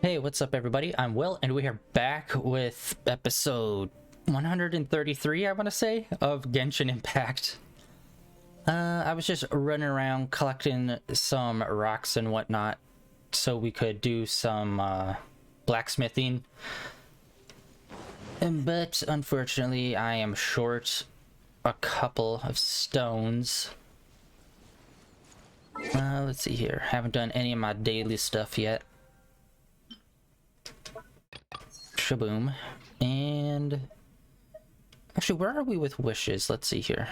Hey, what's up everybody? I'm Will and we are back with episode 133, I want to say, of Genshin Impact. I was just running around collecting some rocks and whatnot so we could do some blacksmithing. But unfortunately I am short a couple of stones. Let's see here. Haven't done any of my daily stuff yet. Shaboom. And actually, where are we with wishes? Let's see here.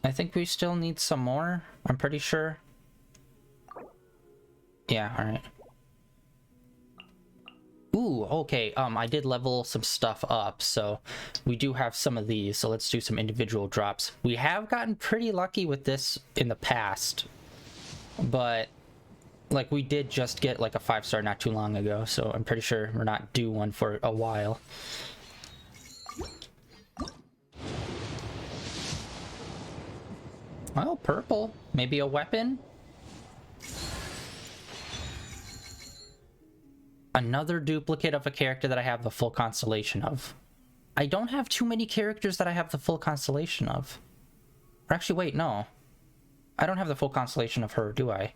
I think we still need some more. I'm pretty sure. Yeah, all right. Ooh, okay. I did level some stuff up, so we do have some of these. So let's do some individual drops. We have gotten pretty lucky with this in the past, but like we did just get like a 5-star not too long ago, so I'm pretty sure we're not due one for a while. Oh, purple. Maybe a weapon? Another duplicate of a character that I have the full constellation of. I don't have too many characters that I have the full constellation of. Or actually, wait, no. I don't have the full constellation of her, do I?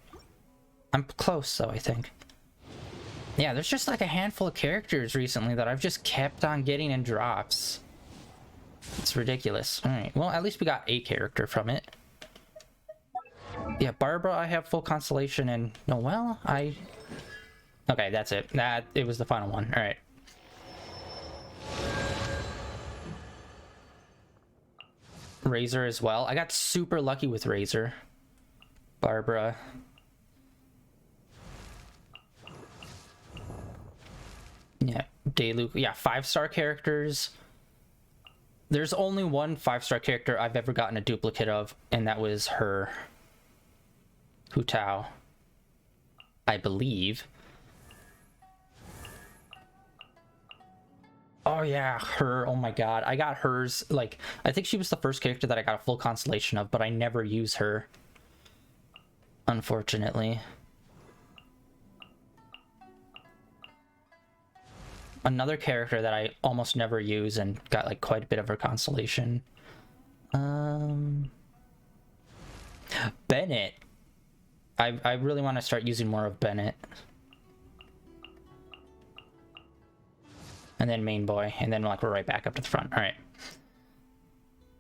I'm close, though, I think. Yeah, there's just like a handful of characters recently that I've just kept on getting in drops. It's ridiculous. Alright, well, at least we got a character from it. Yeah, Barbara, I have full constellation, and Noelle, okay, that's it. It was the final one. Alright. Razor as well. I got super lucky with Razor. Barbara. Yeah, Dayluk. Yeah, 5-star characters. There's only one 5-star character I've ever gotten a duplicate of, and that was her. Hu Tao, I believe. Oh yeah, her. Oh my god, I got hers. Like, I think she was the first character that I got a full constellation of, but I never use her, unfortunately. Another character that I almost never use and got like quite a bit of her constellation. Bennett. I really want to start using more of Bennett. And then main boy, and then like we're right back up to the front. All right.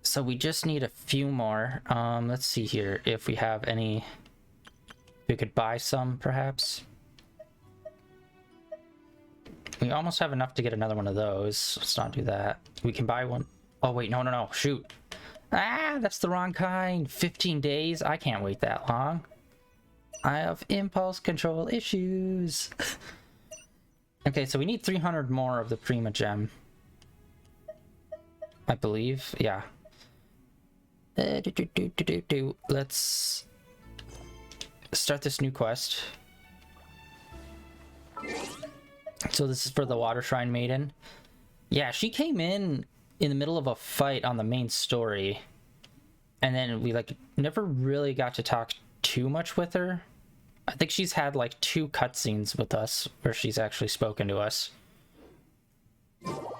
So we just need a few more. Let's see here if we have any. We could buy some, perhaps. We almost have enough to get another one of those. Let's not do that. We can buy one. Oh wait, no, shoot. Ah, that's the wrong kind. 15 days. I can't wait that long. I have impulse control issues. Okay, so we need 300 more of the Prima Gem. I believe, yeah. Let's start this new quest. So this is for the Water Shrine Maiden. Yeah, she came in the middle of a fight on the main story. And then we like never really got to talk too much with her. I think she's had like 2 cutscenes with us where she's actually spoken to us. Or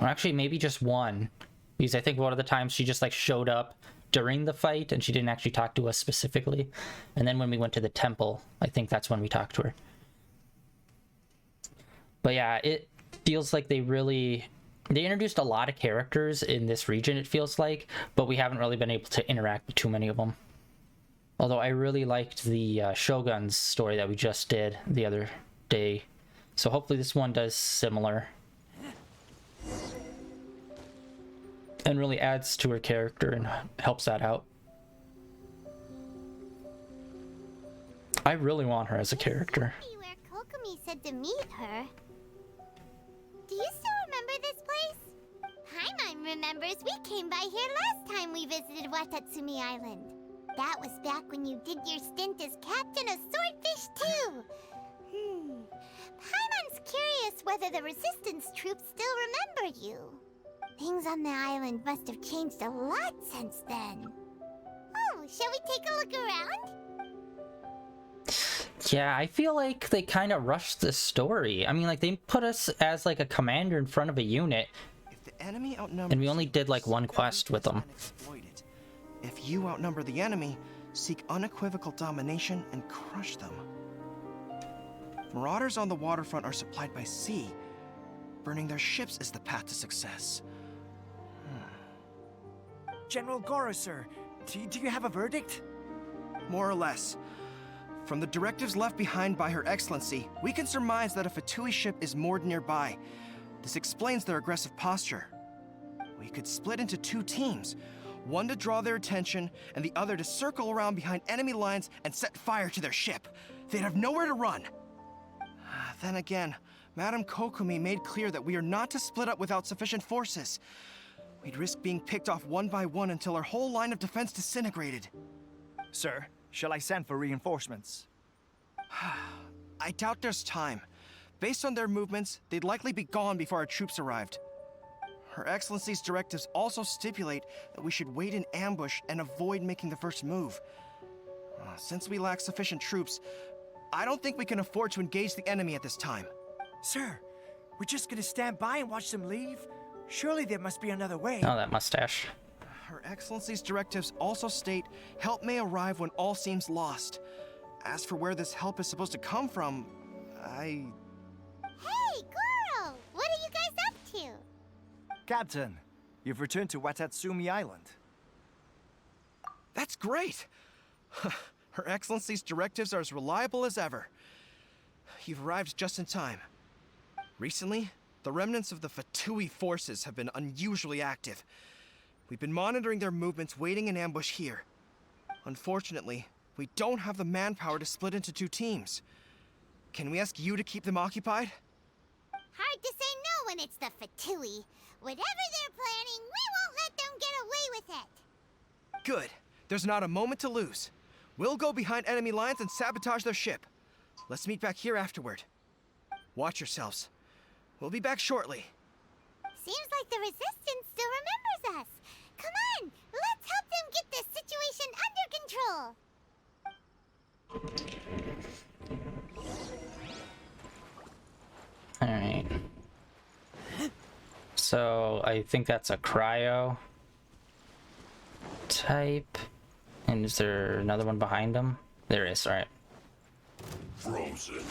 actually maybe just one. Because I think one of the times she just like showed up during the fight and she didn't actually talk to us specifically. And then when we went to the temple, I think that's when we talked to her. But yeah, it feels like they introduced a lot of characters in this region, it feels like, but we haven't really been able to interact with too many of them. Although I really liked the Shogun's story that we just did the other day. So hopefully this one does similar. And really adds to her character and helps that out. I really want her as a character. Where Kokomi said to meet her. Do you still remember this place? Paimon remembers we came by here last time we visited Watatsumi Island. That was back when you did your stint as captain of Swordfish too. Paimon's curious whether the resistance troops still remember you. Things on the island must have changed a lot since then. Oh, shall we take a look around? Yeah, I feel like they kind of rushed the story. I mean, like, they put us as, like, a commander in front of a unit, If the enemy outnumbers and we only you, did, like, one seek their quest with them. weakness and exploit it. If you outnumber the enemy, seek unequivocal domination and crush them. Marauders on the waterfront are supplied by sea. Burning their ships is the path to success. General Goro, sir, do you have a verdict? More or less. From the directives left behind by Her Excellency, we can surmise that a Fatui ship is moored nearby. This explains their aggressive posture. We could split into two teams, one to draw their attention, and the other to circle around behind enemy lines and set fire to their ship. They'd have nowhere to run. Then again, Madame Kokumi made clear that we are not to split up without sufficient forces. We'd risk being picked off one by one until our whole line of defense disintegrated. Sir, shall I send for reinforcements? I doubt there's time. Based on their movements, they'd likely be gone before our troops arrived. Her Excellency's directives also stipulate that we should wait in ambush and avoid making the first move. Since we lack sufficient troops, I don't think we can afford to engage the enemy at this time. Sir, we're just gonna stand by and watch them leave? Surely there must be another way. Oh, that mustache. Her Excellency's directives also state help may arrive when all seems lost. As for where this help is supposed to come from, Hey, girl! What are you guys up to? Captain, you've returned to Watatsumi Island. That's great! Her Excellency's directives are as reliable as ever. You've arrived just in time. Recently, the remnants of the Fatui forces have been unusually active. We've been monitoring their movements, waiting in ambush here. Unfortunately, we don't have the manpower to split into two teams. Can we ask you to keep them occupied? Hard to say no when it's the Fatui. Whatever they're planning, we won't let them get away with it. Good. There's not a moment to lose. We'll go behind enemy lines and sabotage their ship. Let's meet back here afterward. Watch yourselves. We'll be back shortly. Seems like the Resistance still remembers us. Come on, let's help them get this situation under control. Alright. So, I think that's a cryo type. And is there another one behind him? There is, alright. Frozen.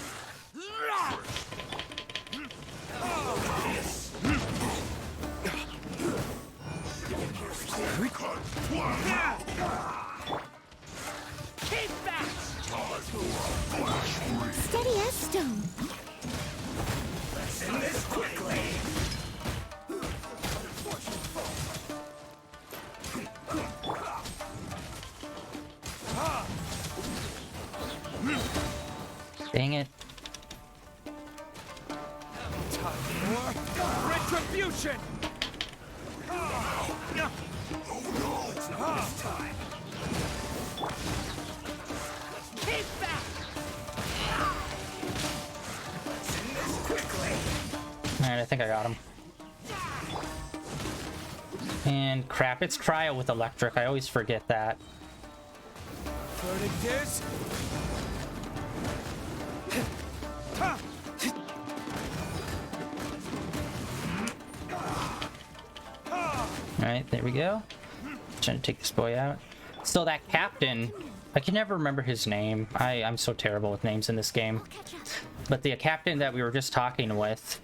Keep back! Steady as stone. Send this quickly! Dang it. Retribution! It's not this time. Keep back! Send this quickly! Alright, I think I got him. And crap, it's cryo with electric. I always forget that. Verdict is... Alright, there we go. Trying to take this boy out. So that captain, I can never remember his name. I'm so terrible with names in this game. But the captain that we were just talking with,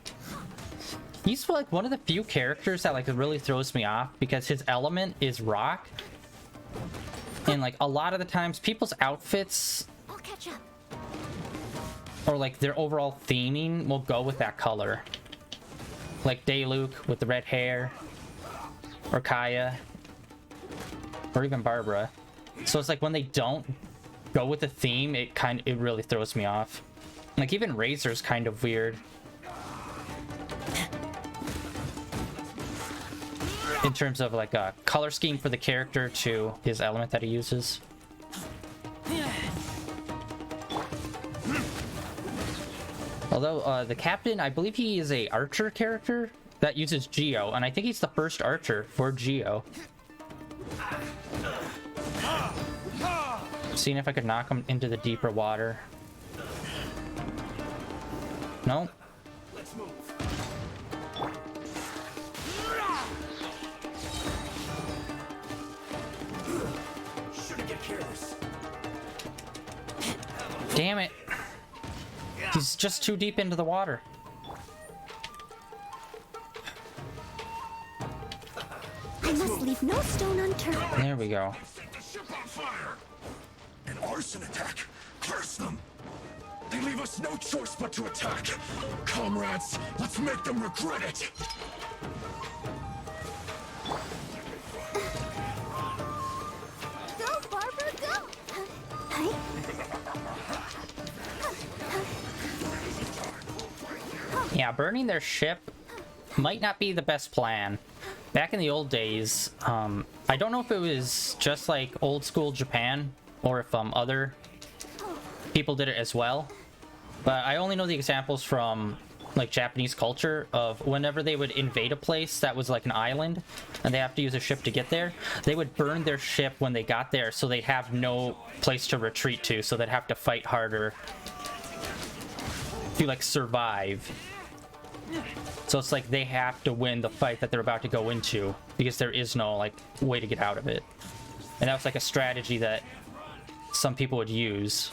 he's like one of the few characters that like really throws me off because his element is rock. And like a lot of the times people's outfits I'll catch up. or like their overall theming will go with that color. Like Dayluk with the red hair, or Kaya, or even Barbara. So it's like when they don't go with the theme, it really throws me off. Like even Razor's kind of weird in terms of like a color scheme for the character to his element that he uses. Although the captain, I believe he is a archer character that uses Geo, and I think he's the first archer for Geo. Seeing if I could knock him into the deeper water. No. Let's move. Shouldn't get careless. Damn it. He's just too deep into the water. I must leave no stone unturned. There we go. Set the ship on fire! An arson attack! Curse them! They leave us no choice but to attack! Comrades, let's make them regret it! Go, Barber, go! Hey? Yeah, burning their ship might not be the best plan. Back in the old days, I don't know if it was just like old school Japan or if other people did it as well, but I only know the examples from like Japanese culture of whenever they would invade a place that was like an island and they have to use a ship to get there, they would burn their ship when they got there so they'd have no place to retreat to, so they'd have to fight harder to like survive. So it's like they have to win the fight that they're about to go into because there is no like way to get out of it. And that was like a strategy that some people would use,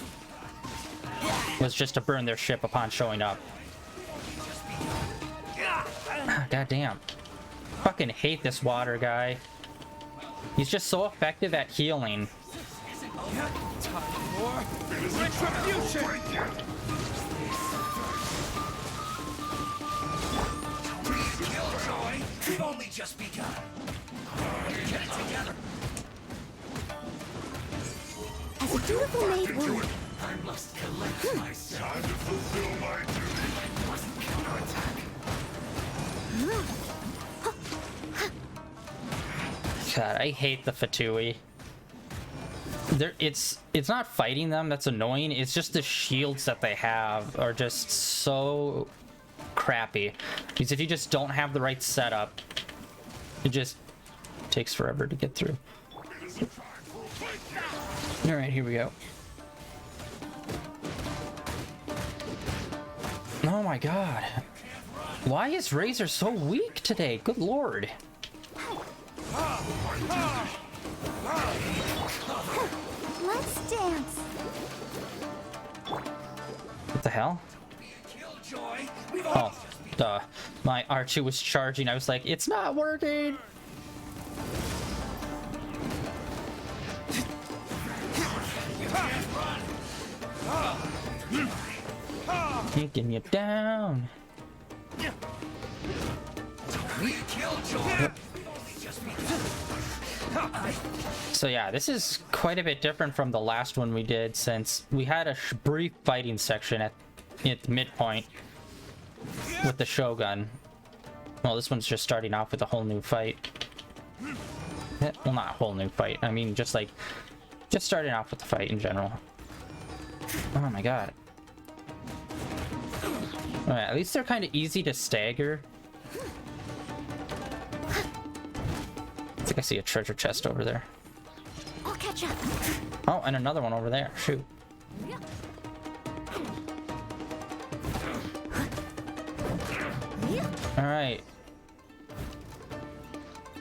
was just to burn their ship upon showing up. God damn. Fucking hate this water guy. He's just so effective at healing. Retribution! Killjoy, we've only just begun. Get it together. As a dutiful maid woman, I must collect myself. Time to fulfill my duty. I must counterattack. God, I hate the Fatui. It's not fighting them that's annoying, it's just the shields that they have are just so crappy. Because if you just don't have the right setup, it just takes forever to get through. Alright, here we go. Oh my god. Why is Razor so weak today? Good lord. let's dance. What the hell? Oh, duh. My R2 was charging. I was like, it's not working. Taking you down. Yep. So yeah, this is quite a bit different from the last one we did, since we had a brief fighting section at the midpoint with the Shogun. Well, this one's just starting off with a whole new fight. Well, not a whole new fight. I mean, just starting off with the fight in general. Oh my god. Alright, at least they're kind of easy to stagger. I think I see a treasure chest over there. I'll catch up. Oh, and another one over there. Shoot. Alright.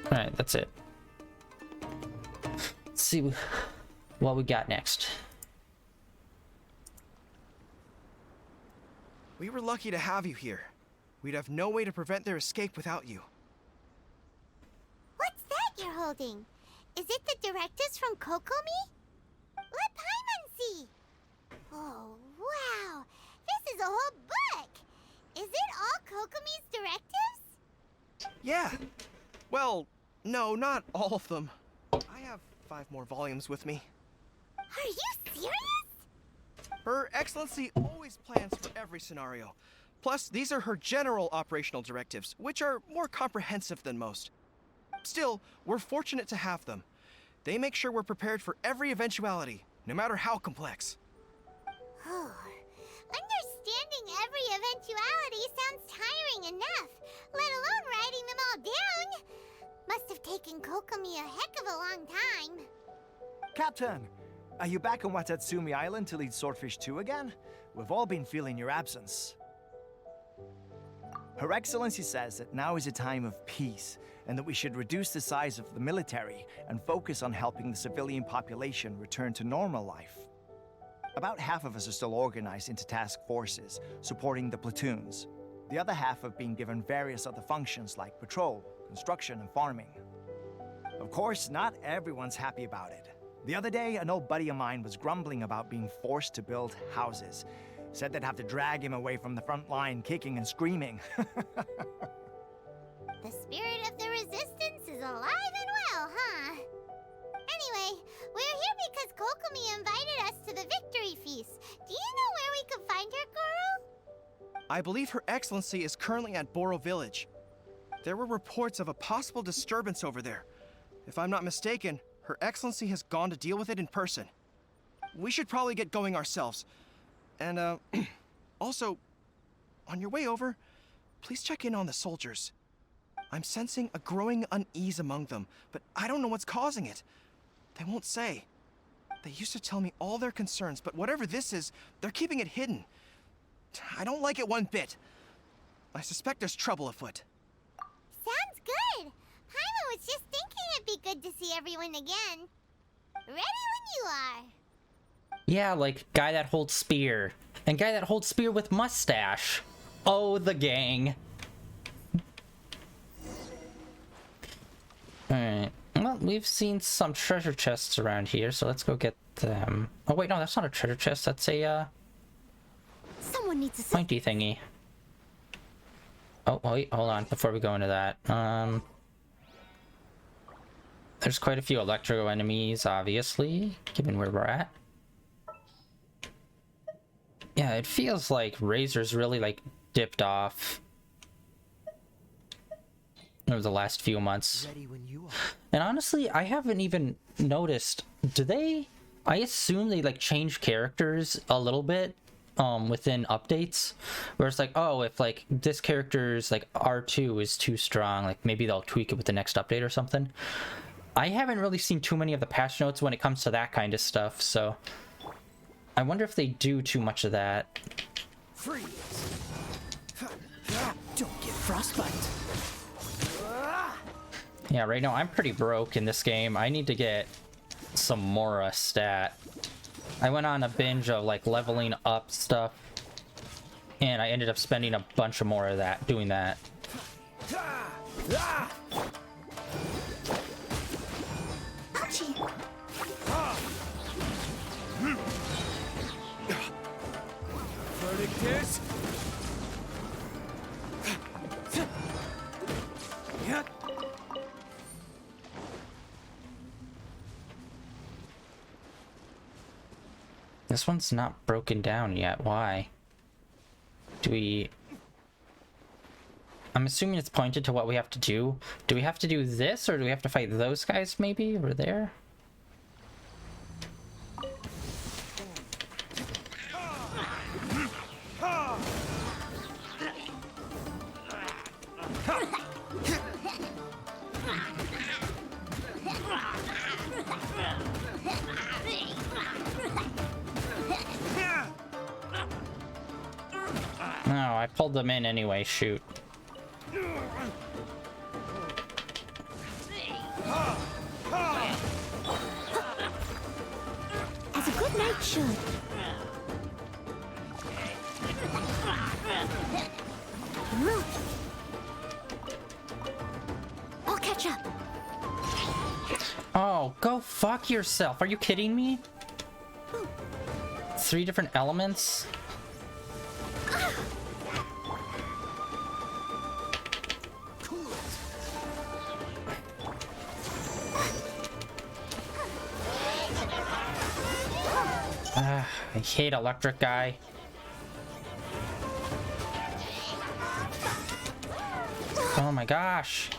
Alright, that's it. Let's see what we got next. We were lucky to have you here. We'd have no way to prevent their escape without you. What's that you're holding? Is it the directives from Kokomi? Let Paimon see. Oh, wow. This is a whole book. Is it all Kokomi's directives? Yeah. Well, no, not all of them. I have 5 more volumes with me. Are you serious? Her Excellency always plans for every scenario. Plus, these are her general operational directives, which are more comprehensive than most. Still, we're fortunate to have them. They make sure we're prepared for every eventuality, no matter how complex. Oh, understanding every eventuality sounds tiring enough, let alone writing them all down. Must have taken Kokomi a heck of a long time. Captain, are you back on Watatsumi Island to lead Swordfish 2 again? We've all been feeling your absence. Her Excellency says that now is a time of peace, and that we should reduce the size of the military and focus on helping the civilian population return to normal life. About half of us are still organized into task forces, supporting the platoons. The other half have been given various other functions like patrol, construction, and farming. Of course, not everyone's happy about it. The other day, an old buddy of mine was grumbling about being forced to build houses. Said they'd have to drag him away from the front line, kicking and screaming. The spirit of the resistance is alive and well, huh? Anyway, we're here because Kokomi invited us to the victory feast. Do you know where we could find her, Guru? I believe Her Excellency is currently at Boro Village. There were reports of a possible disturbance over there. If I'm not mistaken, Her Excellency has gone to deal with it in person. We should probably get going ourselves. And, also, on your way over, please check in on the soldiers. I'm sensing a growing unease among them, but I don't know what's causing it. They won't say. They used to tell me all their concerns, but whatever this is, they're keeping it hidden. I don't like it one bit. I suspect there's trouble afoot. Sounds good. Paimon was just thinking it'd be good to see everyone again. Ready when you are. Yeah, like guy that holds spear. And guy that holds spear with mustache. Oh, the gang. Alright. Well, we've seen some treasure chests around here, so let's go get them. Oh wait, no, that's not a treasure chest. That's a, Someone needs to pointy thingy. Oh, wait, hold on, before we go into that. There's quite a few electro enemies, obviously, given where we're at. Yeah, it feels like Razor's really, like, dipped off over the last few months. And honestly, I haven't even noticed, I assume they, like, change characters a little bit within updates, where it's like, oh, if like this character's like R2 is too strong, like maybe they'll tweak it with the next update or something. I haven't really seen too many of the patch notes when it comes to that kind of stuff, so I wonder if they do too much of that. Freeze! Don't get frostbite. Yeah, right now I'm pretty broke in this game. I need to get some Mora stat. I went on a binge of like leveling up stuff, and I ended up spending a bunch of more of that doing that. Verdict is... This one's not broken down yet. Why? I'm assuming it's pointed to what we have to do. Do we have to do this, or do we have to fight those guys maybe over there? No, I pulled them in anyway, shoot. As a good knight should. I'll catch up. Oh, go fuck yourself. Are you kidding me? 3 different elements? I hate electric guy. Oh my gosh.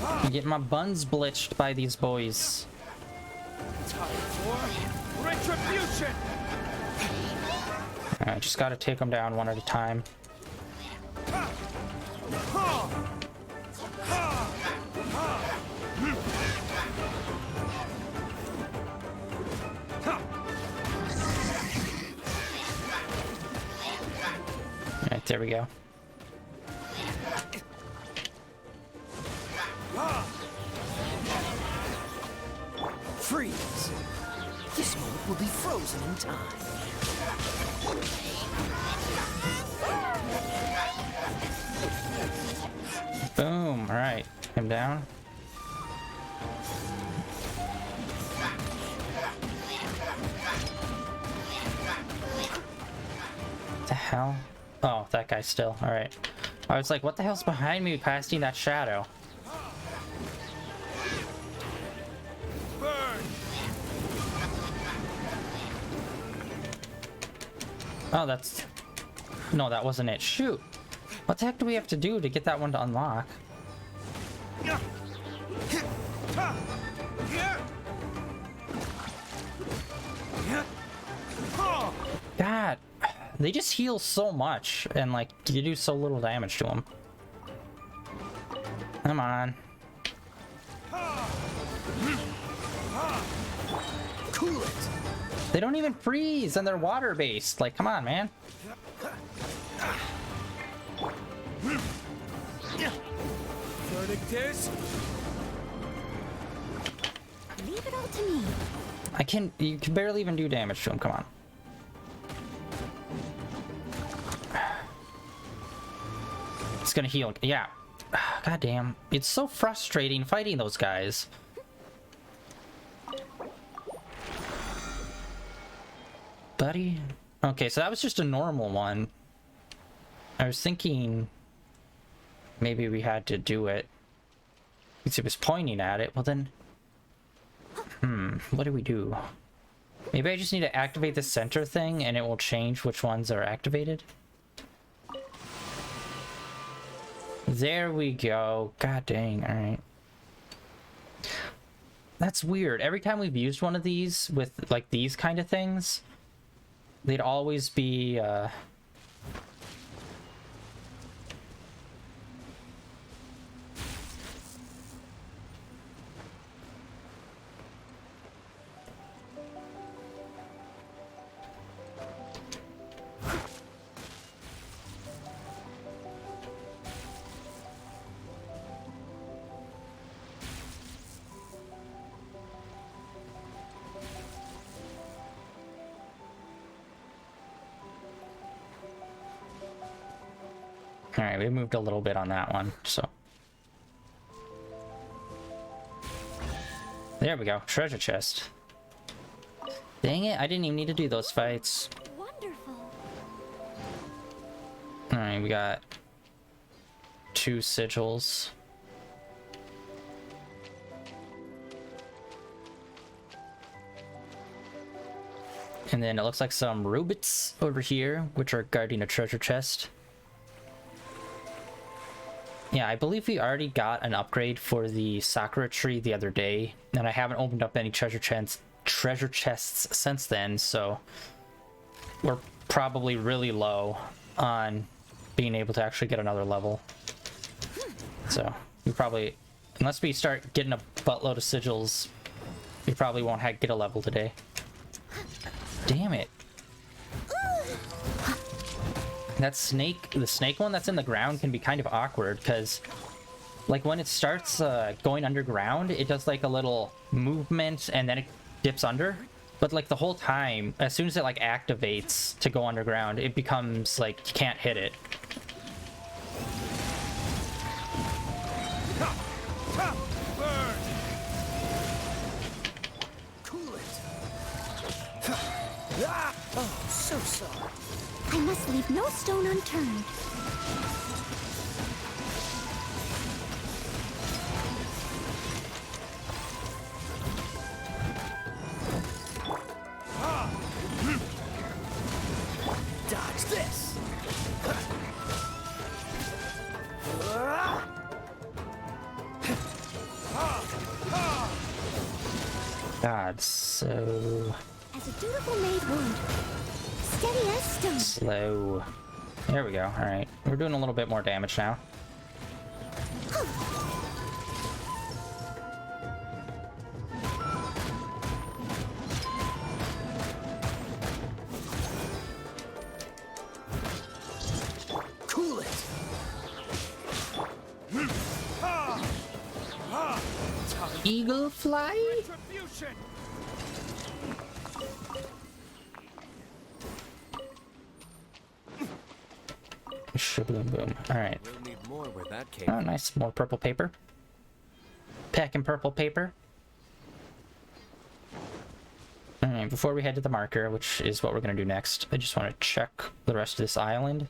I'm getting my buns blitzed by these boys. Time for retribution! I just gotta take them down one at a time. Alright, there we go. frozen in time. Boom. All right. Him down. What the hell? Oh, that guy still. All right. I was like, what the hell's behind me casting that shadow? Oh, that's... No, that wasn't it. Shoot. What the heck do we have to do to get that one to unlock? God. They just heal so much, and like, you do so little damage to them. Come on. Cool it. They don't even freeze, and they're water-based. Like, come on, man. Verdict is... Leave it all to me. You can barely even do damage to him. Come on. It's gonna heal. Yeah. God damn. It's so frustrating fighting those guys. Buddy? Okay, so that was just a normal one. I was thinking maybe we had to do it because it was pointing at it. Well then, what do we do? Maybe I just need to activate the center thing and it will change which ones are activated. There we go. God dang, alright. That's weird. Every time we've used one of these with like these kind of things, they'd always be Alright, we moved a little bit on that one, so. There we go, treasure chest. Dang it, I didn't even need to do those fights. Wonderful. Alright, we got 2 sigils. And then it looks like some rubits over here, which are guarding a treasure chest. Yeah, I believe we already got an upgrade for the Sakura tree the other day, and I haven't opened up any treasure chests since then, so we're probably really low on being able to actually get another level. So we probably, unless we start getting a buttload of sigils, we probably won't get a level today. Damn it. That snake, the snake one that's in the ground can be kind of awkward because like when it starts going underground, it does like a little movement and then it dips under. But like the whole time, as soon as it like activates to go underground, it becomes like you can't hit it. Burn! Cool it. Oh, so sorry. I must leave no stone unturned. Dodge this. God, so As a dutiful maid would. Steady as stone. slow. There we go. All right, we're doing a little bit more damage now. Cool it. Eagle fly? Retribution. Shaboom boom. Alright. We'll need more where that came Oh, nice. More purple paper. Packing purple paper. Alright, before we head to the marker, which is what we're going to do next, I just want to check the rest of this island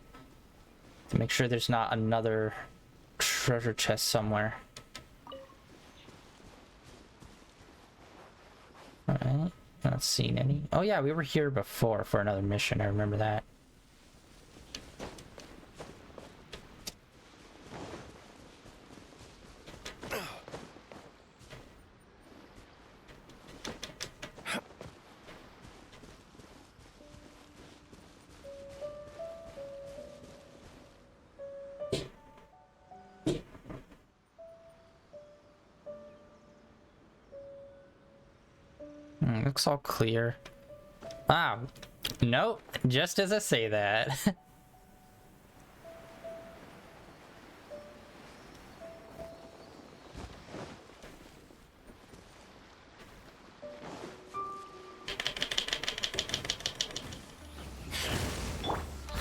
to make sure there's not another treasure chest somewhere. Alright, not seeing any. Oh yeah, we were here before for another mission, I remember that. Looks all clear. Ah, nope. Just as I say that.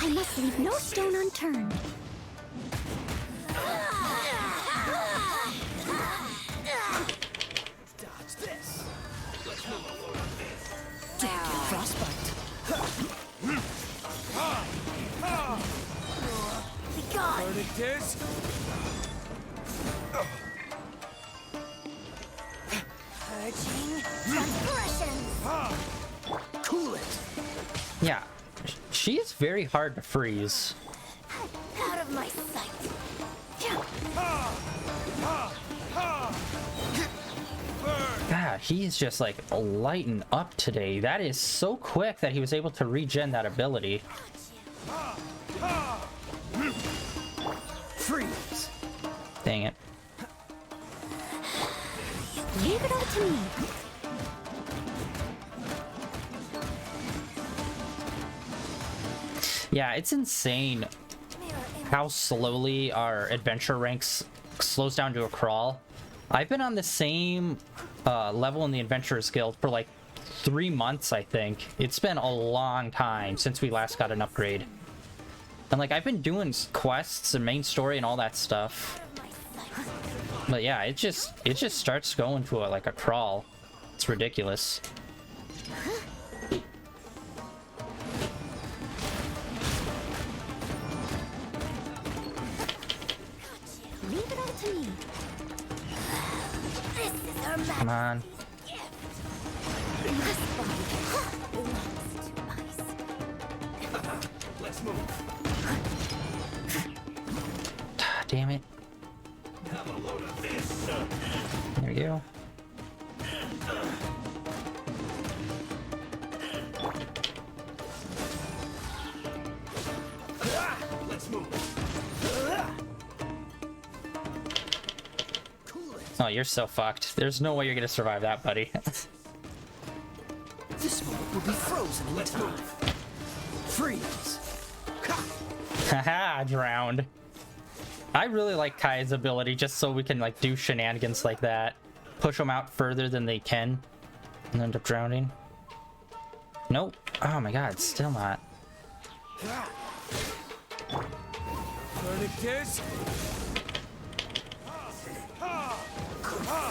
I must leave no stone unturned. Dodge this. Don't get frostbite. Be gone. Verdict is Purging transgressions. cool it. Yeah, she is very hard to freeze. Out of my sight. God, he's just like lighting up today. That is so quick that he was able to regen that ability. Freeze. Dang it. Leave it all to me. Yeah, it's insane how slowly our adventure ranks slows down to a crawl. I've been on the same level in the Adventurers Guild for like 3 months, I think. It's been a long time since we last got an upgrade. And like, I've been doing quests and main story and all that stuff. But yeah, it just starts going to like a crawl. It's ridiculous. Leave it all to me. This is our Come on. Let's move. Damn it. There we go. Let's move. Cool it. Oh, you're so fucked. There's no way you're gonna survive that, buddy. This moment will be frozen in time. Freeze. Haha, drowned. I really like Kai's ability just so we can like do shenanigans like that. Push them out further than they can and end up drowning. Nope. Oh my god, still not. Verdict is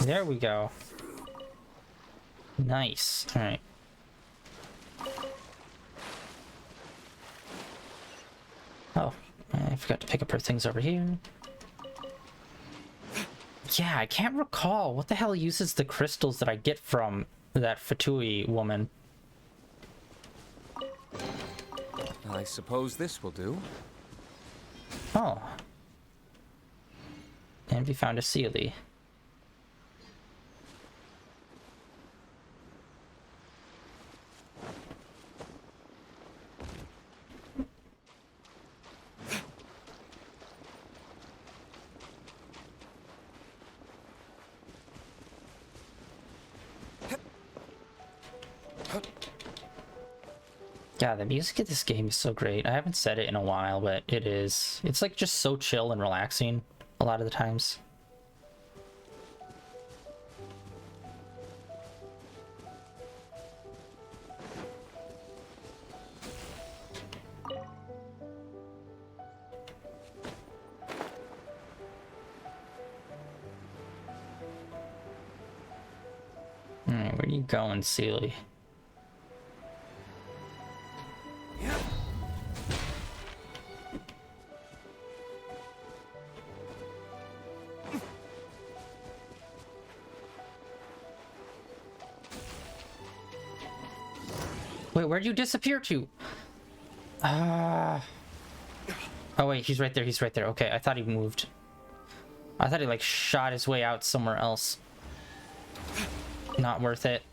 There we go. Nice. Alright. Oh, I forgot to pick up her things over here. Yeah, I can't recall what the hell uses the crystals that I get from that Fatui woman. I suppose this will do. Oh. And we found a Sealy. Yeah, the music of this game is so great. I haven't said it in a while, but it is. It's like just so chill and relaxing a lot of the times. you going, Seely? Wait, where'd you disappear to? Oh wait, he's right there, he's right there. Okay, I thought he moved. I thought he like shot his way out somewhere else. Not worth it.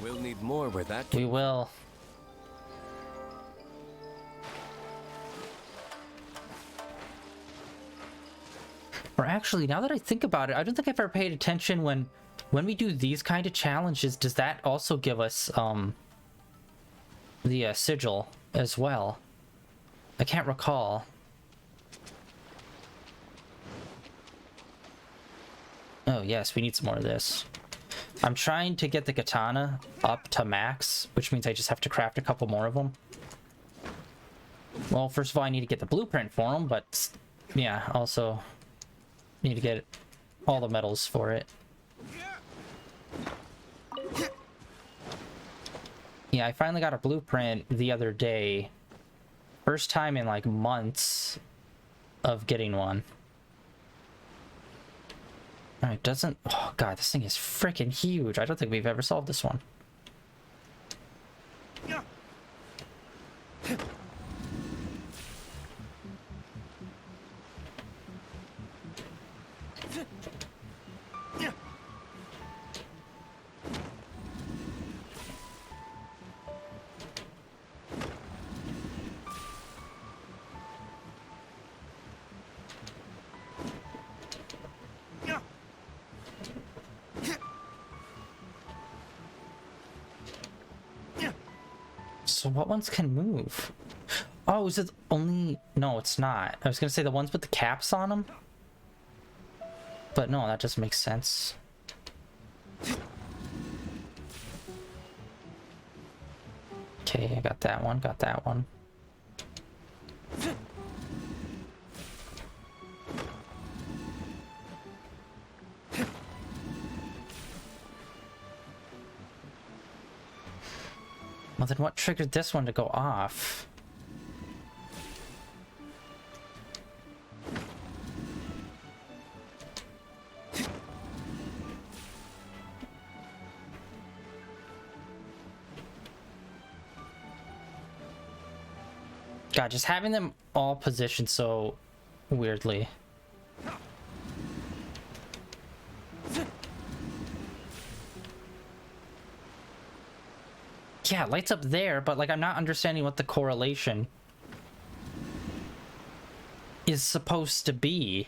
We'll need more where that We will. Or actually, now that I think about it, I don't think I've ever paid attention when we do these kind of challenges. Does that also give us the sigil as well? I can't recall. Oh yes, we need some more of this. I'm trying to get the katana up to max, which means I just have to craft a couple more of them. Well, first of all, I need to get the blueprint for them, but yeah, also need to get all the medals for it. Yeah, I finally got a blueprint the other day. First time in like months of getting one. Alright, doesn't... Oh god, this thing is freaking huge. I don't think we've ever solved this one. So what ones can move? Oh, is it only... No, it's not. I was gonna say the ones with the caps on them. But no, that doesn't make sense. Okay, I got that one, got that one. Well, then what triggered this one to go off? God, just having them all positioned so weirdly. Yeah, it lights up there, but like I'm not understanding what the correlation is supposed to be.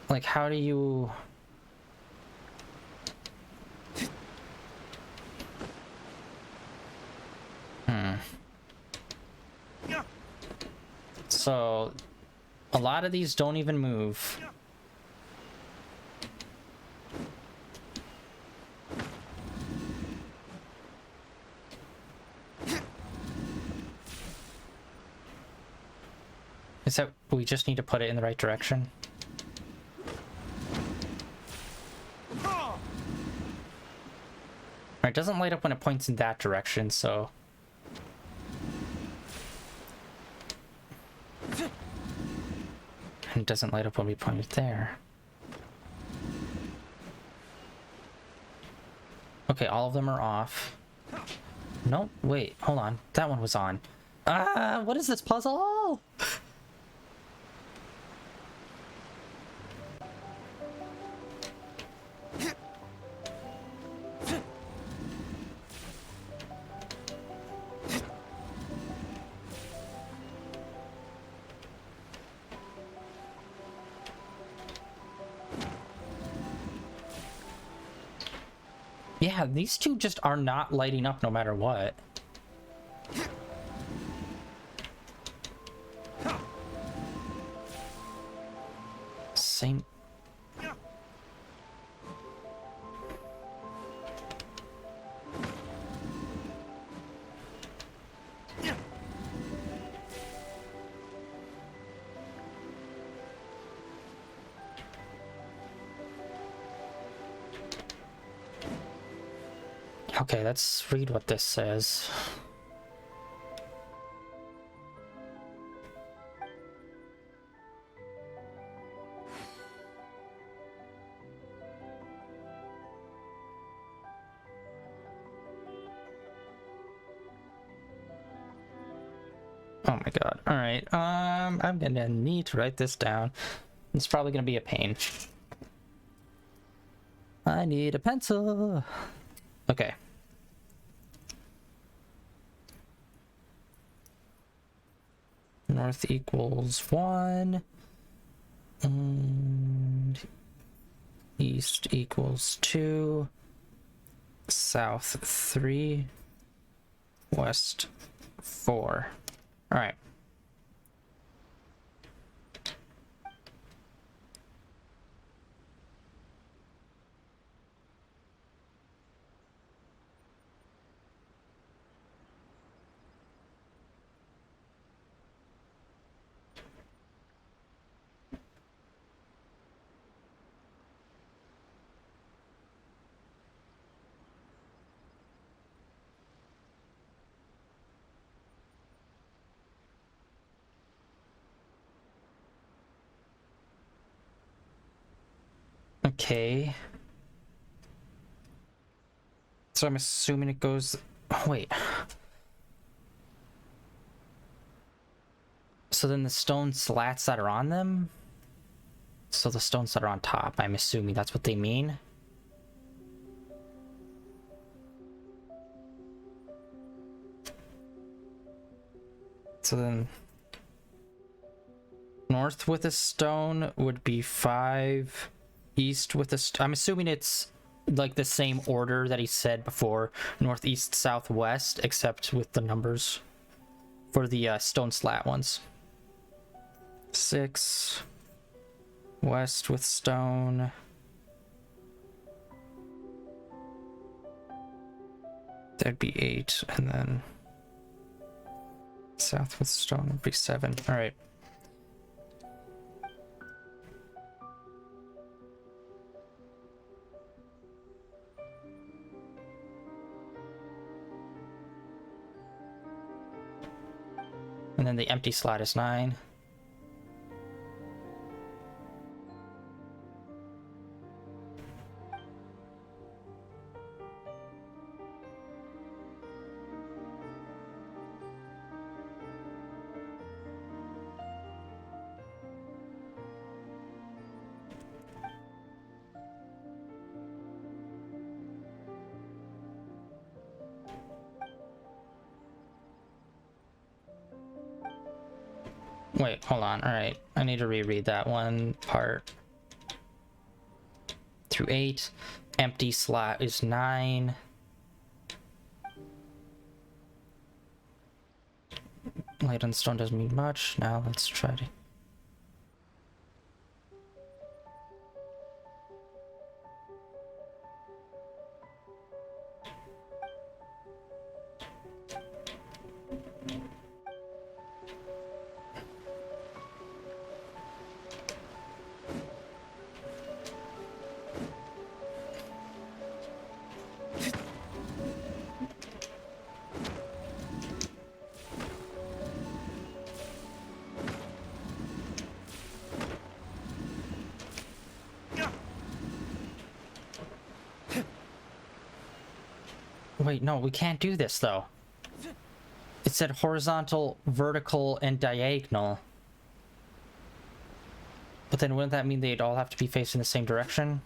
Like, how do you... So, a lot of these don't even move. Is that we just need to put it in the right direction? It doesn't light up when it points in that direction, so... And it doesn't light up when we point it there. Okay, all of them are off. Nope, wait, hold on. That one was on. Ah, what is this puzzle? Yeah, these two just are not lighting up no matter what. Same. Okay, let's read what this says. Oh my god. Alright, I'm gonna need to write this down. It's probably gonna be a pain. I need a pencil. Okay. North equals 1. And east equals 2. South 3. West 4. Alright. Okay. So I'm assuming it goes... Oh, wait. So then the stone slats that are on them? So the stones that are on top, I'm assuming that's what they mean? So then... North with a stone would be 5. East with a... I'm assuming it's like the same order that he said before. Northeast, southwest, except with the numbers for the stone slat ones. 6. West with stone. That'd be 8. And then south with stone would be 7. All right. And then the empty slot is 9. Wait, hold on. All right. I need to reread that one part. Through 8. Empty slot is 9. Light on stone doesn't mean much. Now let's try to... Wait, no, we can't do this though. It said horizontal, vertical, and diagonal. But then wouldn't that mean they'd all have to be facing the same direction?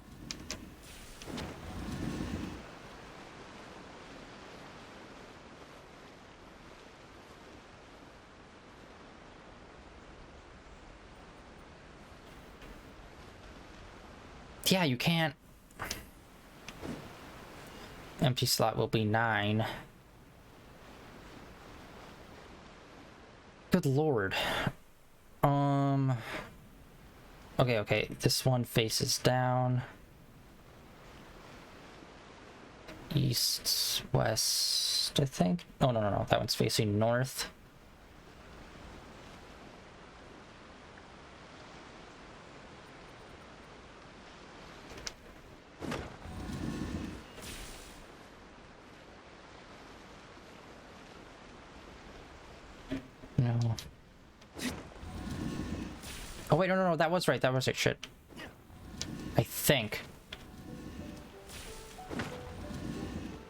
Yeah, you can't. Empty slot will be 9. Good lord. Okay. This one faces down. East, west, I think. Oh, no. That one's facing north. No. Oh wait, no, that was right. That was right. Shit. I think.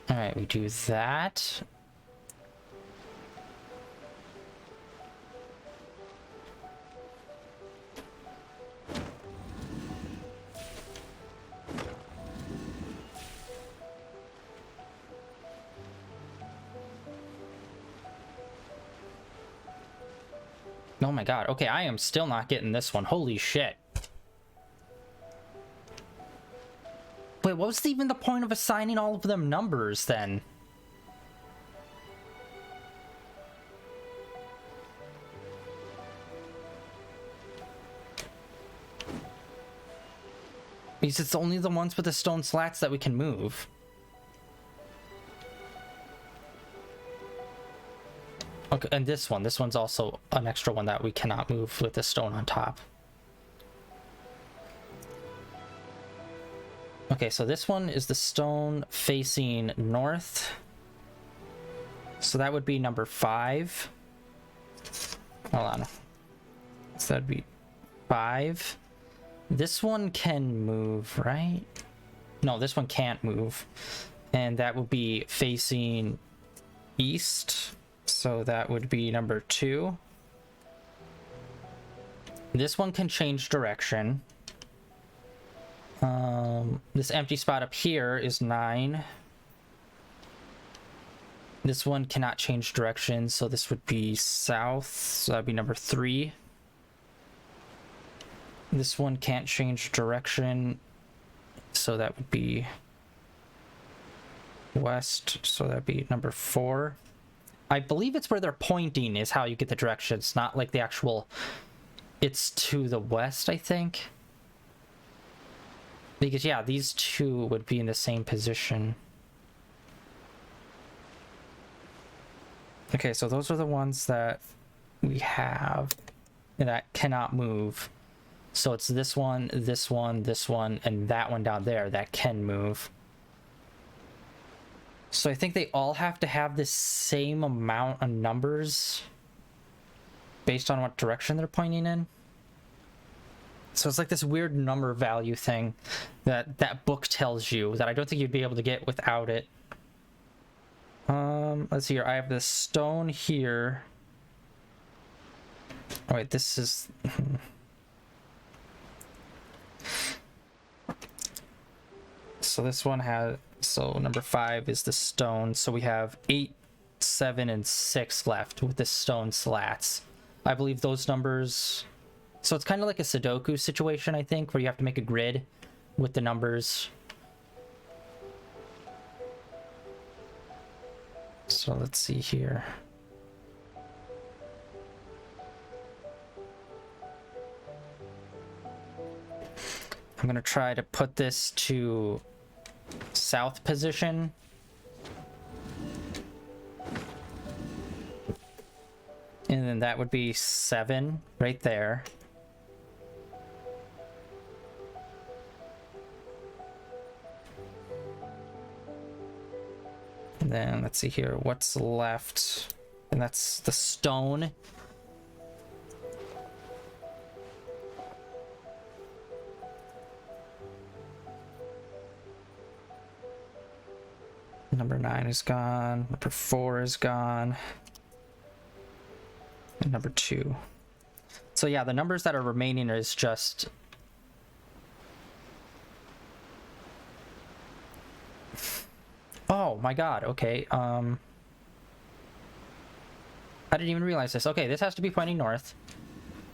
All right, we do that. Oh my god. Okay, I am still not getting this one. Holy shit. Wait, what was even the point of assigning all of them numbers then? Because it's only the ones with the stone slats that we can move. Okay, and this one's also an extra one that we cannot move with the stone on top. Okay, so this one is the stone facing north. So that would be number 5. Hold on. So that'd be 5. This one can move, right? No, this one can't move. And that would be facing east. So that would be number 2. This one can change direction. This empty spot up here is 9. This one cannot change direction, so this would be south. So that'd be number 3. This one can't change direction, so that would be west. So that'd be number 4. I believe it's where they're pointing is how you get the direction. It's not like the actual... It's to the west, I think. Because, yeah, these two would be in the same position. Okay, so those are the ones that we have that cannot move. So it's this one, this one, this one, and that one down there that can move. So I think they all have to have the same amount of numbers based on what direction they're pointing in. So it's like this weird number value thing that that book tells you that I don't think you'd be able to get without it. Let's see here. I have this stone here. Oh wait, this is... So this one has... So number 5 is the stone. So we have 8, 7, and 6 left with the stone slats. I believe those numbers... So it's kind of like a Sudoku situation, I think, where you have to make a grid with the numbers. So let's see here. I'm going to try to put this to south position. And then that would be 7 right there. And then let's see here, what's left? And that's the stone. Number 9 is gone. Number 4 is gone. And number 2. So yeah, the numbers that are remaining is just... Oh my god, okay. I didn't even realize this. Okay, this has to be pointing north.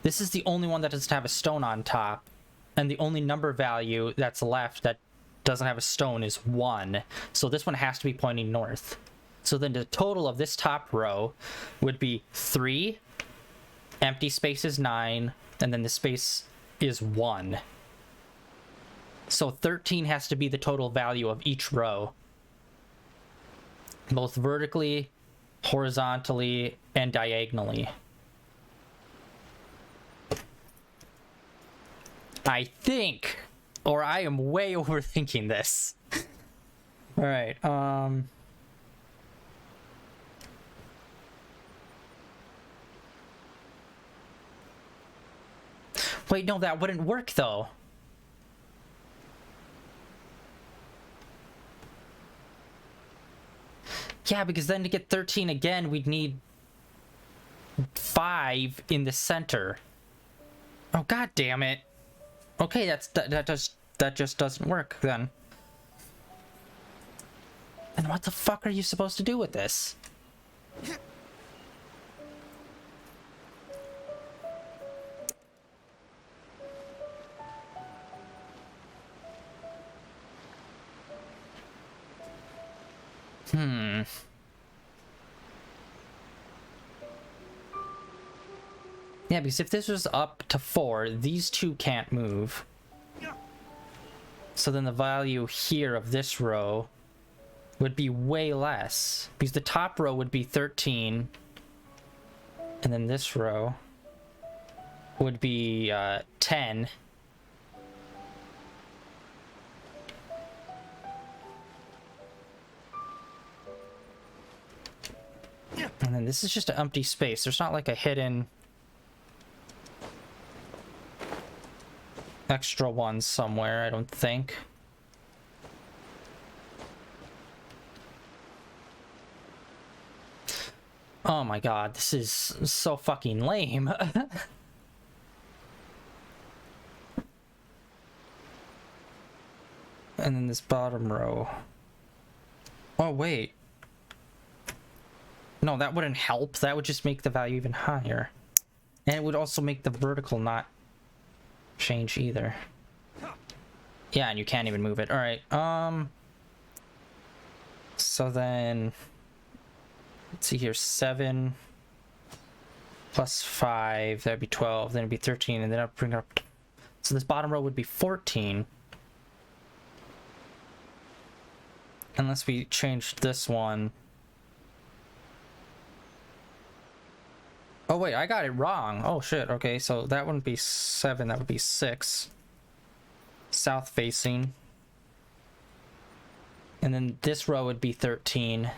This is the only one that doesn't have a stone on top. And the only number value that's left that doesn't have a stone is 1. So this one has to be pointing north. So then the total of this top row would be 3, empty space is 9, and then the space is 1. So 13 has to be the total value of each row. Both vertically, horizontally, and diagonally. I think, or I am way overthinking this. All right, Wait, no, that wouldn't work though. Yeah, because then to get 13 again, we'd need 5 in the center. Oh, god damn it. Okay, that just doesn't work then. And what the fuck are you supposed to do with this? Yeah, because if this was up to 4, these two can't move. So then the value here of this row would be way less. Because the top row would be 13. And then this row would be 10. And then this is just an empty space. There's not like a hidden extra one somewhere, I don't think. Oh my god, this is so fucking lame. And then this bottom row. Oh, wait. No, that wouldn't help. That would just make the value even higher. And it would also make the vertical not change either. Yeah, and you can't even move it. Alright, so then... Let's see here, 7 plus 5, that'd be 12, then it'd be 13, and then I'll bring it up. So this bottom row would be 14. Unless we changed this one. Oh wait, I got it wrong. Oh shit, okay, so that wouldn't be 7, that would be 6. South facing. And then this row would be 13.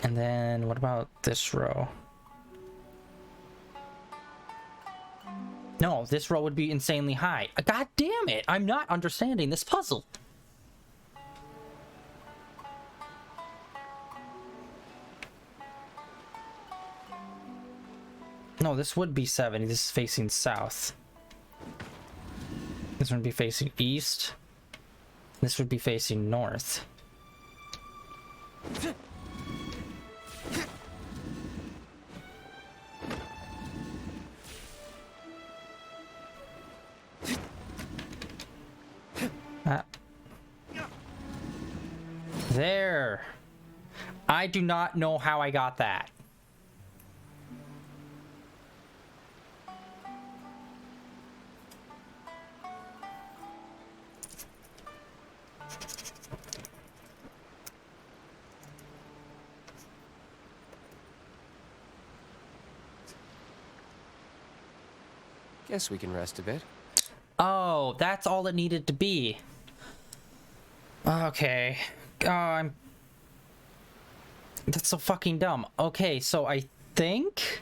And then what about this row? No, this row would be insanely high. God damn it! I'm not understanding this puzzle. No, this would be 70. This is facing south. This would be facing east. This would be facing north. There. I do not know how I got that. Guess we can rest a bit. Oh, that's all it needed to be. Okay. That's so fucking dumb. Okay, so I think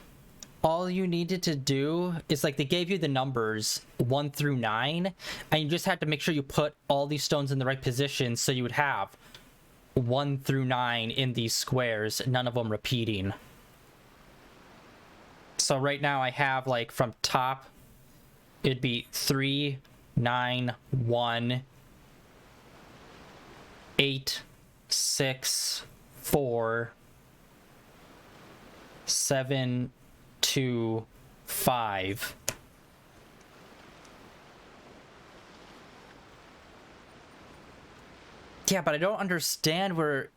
all you needed to do is, like, they gave you the numbers 1 through 9, and you just had to make sure you put all these stones in the right position so you would have 1 through 9 in these squares, none of them repeating. So right now I have, like, from top, it'd be 3, 9, 1, 8, 6, 4, 7, 2, 5. Yeah, but I don't understand where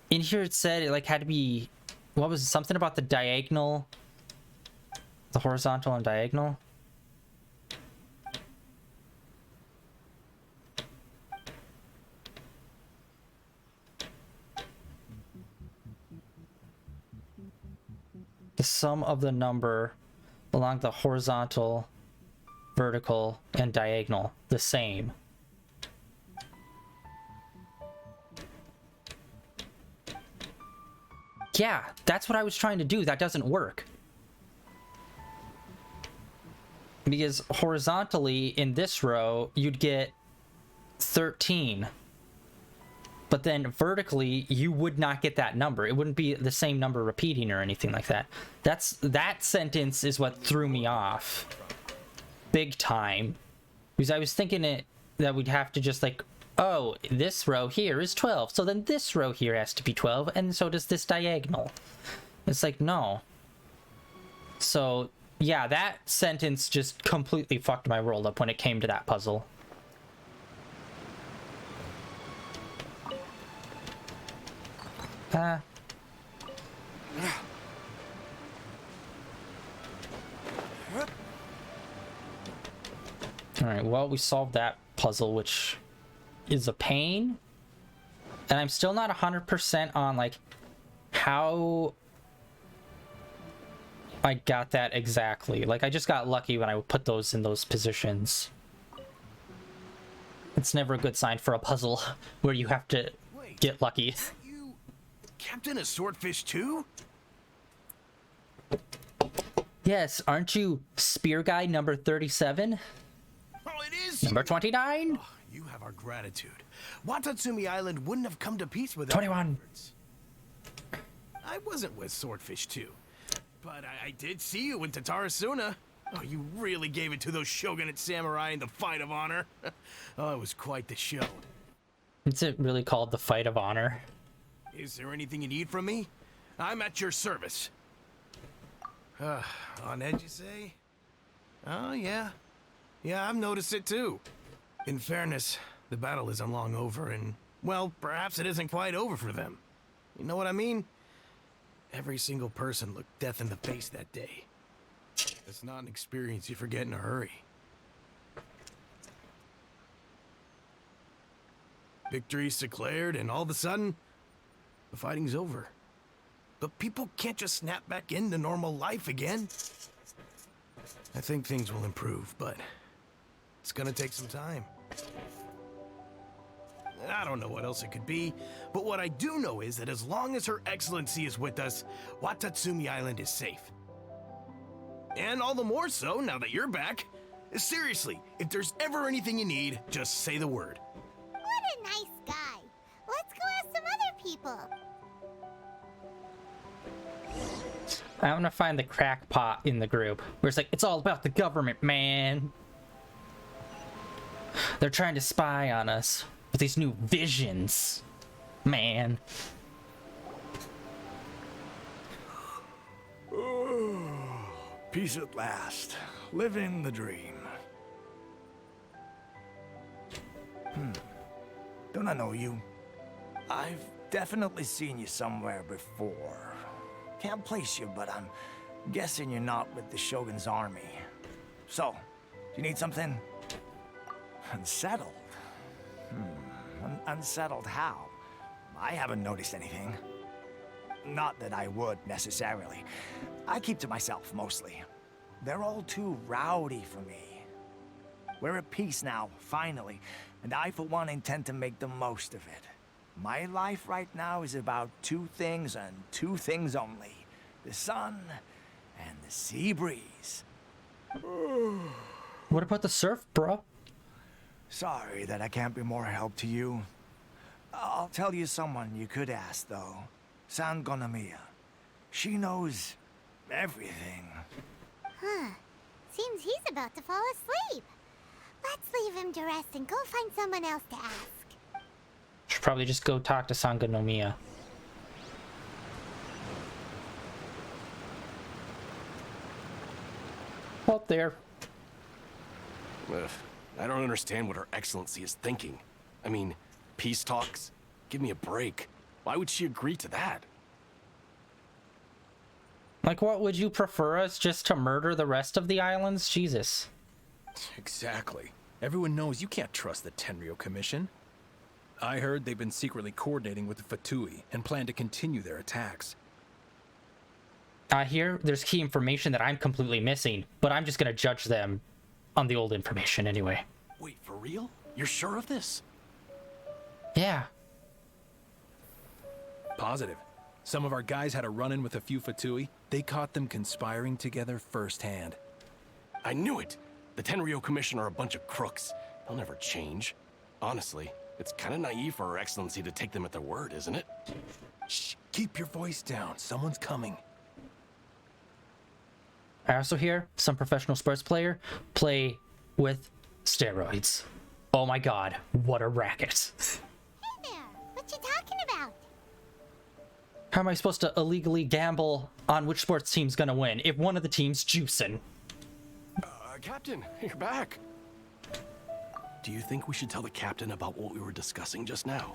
in here it said it like had to be, what was it, something about the diagonal, the horizontal and diagonal. The sum of the number along the horizontal, vertical, and diagonal, the same. Yeah, that's what I was trying to do. That doesn't work. Because horizontally in this row, you'd get 13. But then vertically, you would not get that number. It wouldn't be the same number repeating or anything like that. That sentence is what threw me off. Big time. Because I was thinking that we'd have to just like, oh, this row here is 12. So then this row here has to be 12. And so does this diagonal. It's like, no. So, yeah, that sentence just completely fucked my world up when it came to that puzzle. Alright, well, we solved that puzzle, which is a pain. And I'm still not 100% on, like, how I got that exactly. Like, I just got lucky when I put those in those positions. It's never a good sign for a puzzle where you have to get lucky. You Captain of Swordfish too? Yes, aren't you spear guy number 37? Oh, it is Number 29? Oh, you have our gratitude. Watatsumi Island wouldn't have come to peace without 21. efforts. I wasn't with Swordfish too, but I did see you in Tatarasuna. Oh, you really gave it to those shogunate samurai in the fight of honor. Oh, it was quite the show. Is it really called the Fight of Honor? Is there anything you need from me? I'm at your service. On edge, you say? Oh, yeah. Yeah, I've noticed it too. In fairness, the battle isn't long over, and, well, perhaps it isn't quite over for them. You know what I mean? Every single person looked death in the face that day. It's not an experience you forget in a hurry. Victory's declared, and all of a sudden, the fighting's over. But people can't just snap back into normal life again. I think things will improve, but it's gonna take some time. I don't know what else it could be, but what I do know is that as long as Her Excellency is with us, Watatsumi Island is safe. And all the more so now that you're back. Seriously, if there's ever anything you need, just say the word. What a nice guy. Let's go ask some other people. I want to find the crackpot in the group where it's like, it's all about the government, man. They're trying to spy on us with these new visions, man. Peace at last. Living the dream. Don't I know you? I've definitely seen you somewhere before. Can't place you, but I'm guessing you're not with the Shogun's army. So, do you need something? Unsettled? Unsettled how? I haven't noticed anything. Not that I would, necessarily. I keep to myself, mostly. They're all too rowdy for me. We're at peace now, finally, and I, for one, intend to make the most of it. My life right now is about two things and two things only. The sun and the sea breeze. What about the surf, bro? Sorry that I can't be more help to you. I'll tell you someone you could ask, though. San Gonomiya. She knows everything. Huh. Seems he's about to fall asleep. Let's leave him to rest and go find someone else to ask. Should probably just go talk to Sangonomiya. Up there. Ugh, I don't understand what Her Excellency is thinking. I mean, peace talks? Give me a break. Why would she agree to that? Like, what would you prefer us just to murder the rest of the islands? Jesus. Exactly. Everyone knows you can't trust the Tenryo Commission. I heard they've been secretly coordinating with the Fatui and plan to continue their attacks. I hear there's key information that I'm completely missing, but I'm just gonna judge them on the old information anyway. Wait, for real? You're sure of this? Yeah. Positive. Some of our guys had a run-in with a few Fatui. They caught them conspiring together firsthand. I knew it! The Tenryo Commission are a bunch of crooks. They'll never change. Honestly, it's kind of naive for Her Excellency to take them at their word, isn't it? Shh, keep your voice down. Someone's coming. I also hear some professional sports player play with steroids. Oh my god, what a racket. Hey there, what you talking about? How am I supposed to illegally gamble on which sports team's gonna win if one of the team's juicing? Captain, you're back. Do you think we should tell the captain about what we were discussing just now?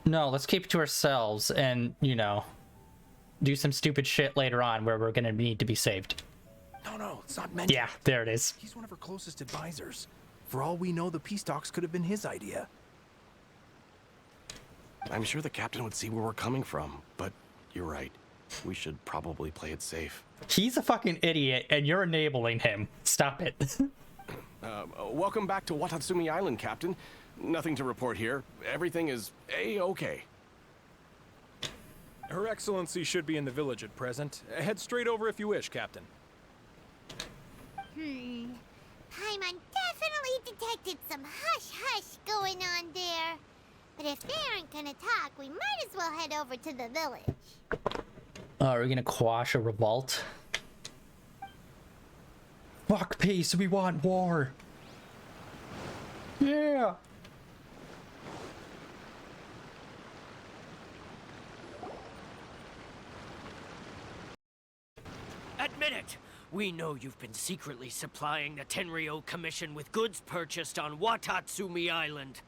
No, let's keep it to ourselves and, you know, do some stupid shit later on where we're gonna need to be saved. No, it's not meant. Yeah, there it is. He's one of her closest advisors. For all we know, the peace talks could have been his idea. I'm sure the captain would see where we're coming from, but you're right. We should probably play it safe. He's a fucking idiot and you're enabling him. Stop it. Welcome back to Watatsumi Island, Captain. Nothing to report here. Everything is A-okay. Her Excellency should be in the village at present. Head straight over if you wish, Captain. Paimon definitely detected some hush-hush going on there. But if they aren't gonna talk, we might as well head over to the village. Are we gonna quash a revolt? Fuck peace, we want war. Yeah. Admit it! We know you've been secretly supplying the Tenryo Commission with goods purchased on Watatsumi Island.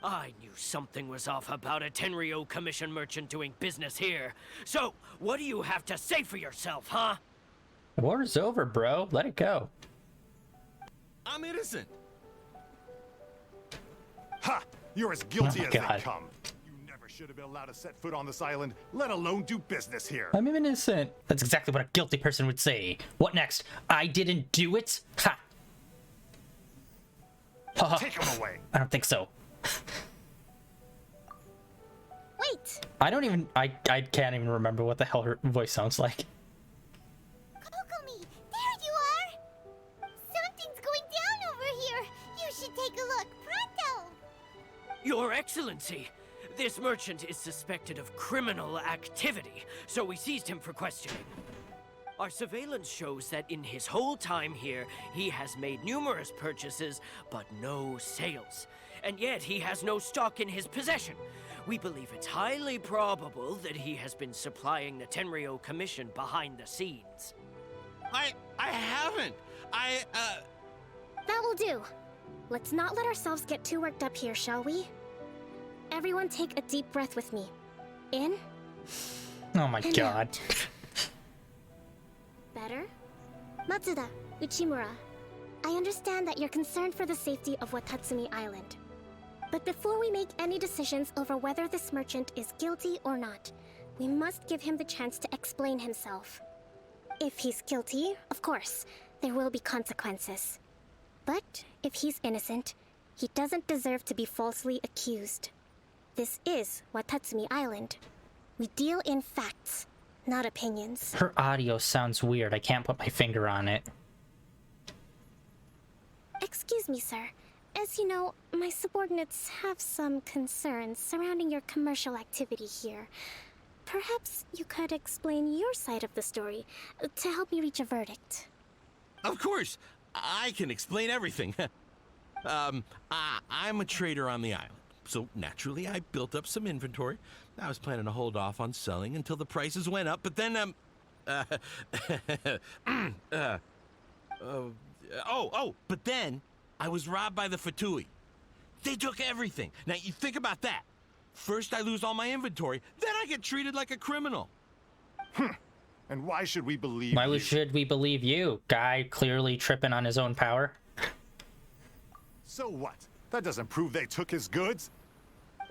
I knew something was off about a Tenryo Commission merchant doing business here. So, what do you have to say for yourself, huh? War's over, bro. Let it go. I'm innocent. Ha! You're as guilty Oh my as God. they come. You never should have been allowed to set foot on this island, let alone do business here. I'm innocent. That's exactly what a guilty person would say. What next? I didn't do it? Ha! Haha. Take him away. I don't think so. Wait! I can't even remember what the hell her voice sounds like. Kokomi, there you are! Something's going down over here! You should take a look, pronto! Your Excellency! This merchant is suspected of criminal activity, so we seized him for questioning. Our surveillance shows that in his whole time here, he has made numerous purchases, but no sales. And yet he has no stock in his possession. We believe it's highly probable that he has been supplying the Tenryo Commission behind the scenes. I haven't. That will do. Let's not let ourselves get too worked up here, shall we? Everyone take a deep breath with me. In. Oh my And god. out. Better? Matsuda, Uchimura, I understand that you're concerned for the safety of Watatsumi Island. But before we make any decisions over whether this merchant is guilty or not, we must give him the chance to explain himself. If he's guilty, of course, there will be consequences. But if he's innocent, he doesn't deserve to be falsely accused. This is Watatsumi Island. We deal in facts, not opinions. Her audio sounds weird. I can't put my finger on it. Excuse me, sir. As you know, my subordinates have some concerns surrounding your commercial activity here. Perhaps you could explain your side of the story to help me reach a verdict. Of course, I can explain everything. I'm a trader on the island, so naturally I built up some inventory. I was planning to hold off on selling until the prices went up, but then, but then I was robbed by the Fatui. They took everything. Now, you think about that. First I lose all my inventory, then I get treated like a criminal. And why should we believe Why you? should we believe you? Guy clearly tripping on his own power. So what? That doesn't prove they took his goods.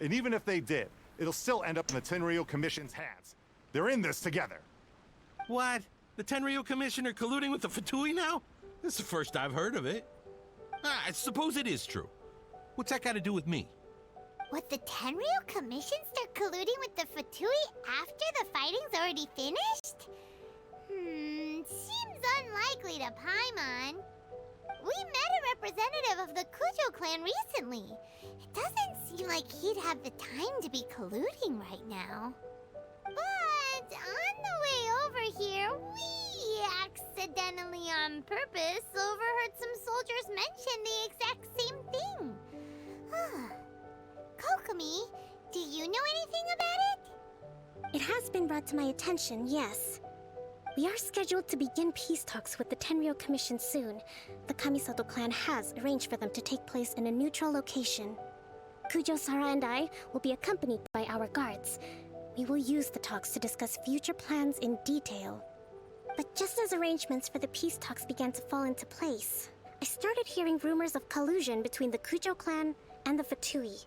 And even if they did, it'll still end up in the Tenryo Commission's hands. They're in this together. What? The Tenryo Commissioner colluding with the Fatui now? This is the first I've heard of it. I suppose it is true. What's that got to do with me? Would the Tenryo Commission start colluding with the Fatui after the fighting's already finished? Seems likely to Paimon. We met a representative of the Kujo clan recently. It doesn't seem like he'd have the time to be colluding right now. But on the way over here, we accidentally on purpose overheard some soldiers mention the exact same thing. Kokomi, do you know anything about it? It has been brought to my attention, yes. We are scheduled to begin peace talks with the Tenryou Commission soon. The Kamisato clan has arranged for them to take place in a neutral location. Kujo-Sara and I will be accompanied by our guards. We will use the talks to discuss future plans in detail. But just as arrangements for the peace talks began to fall into place, I started hearing rumors of collusion between the Kujo clan and the Fatui.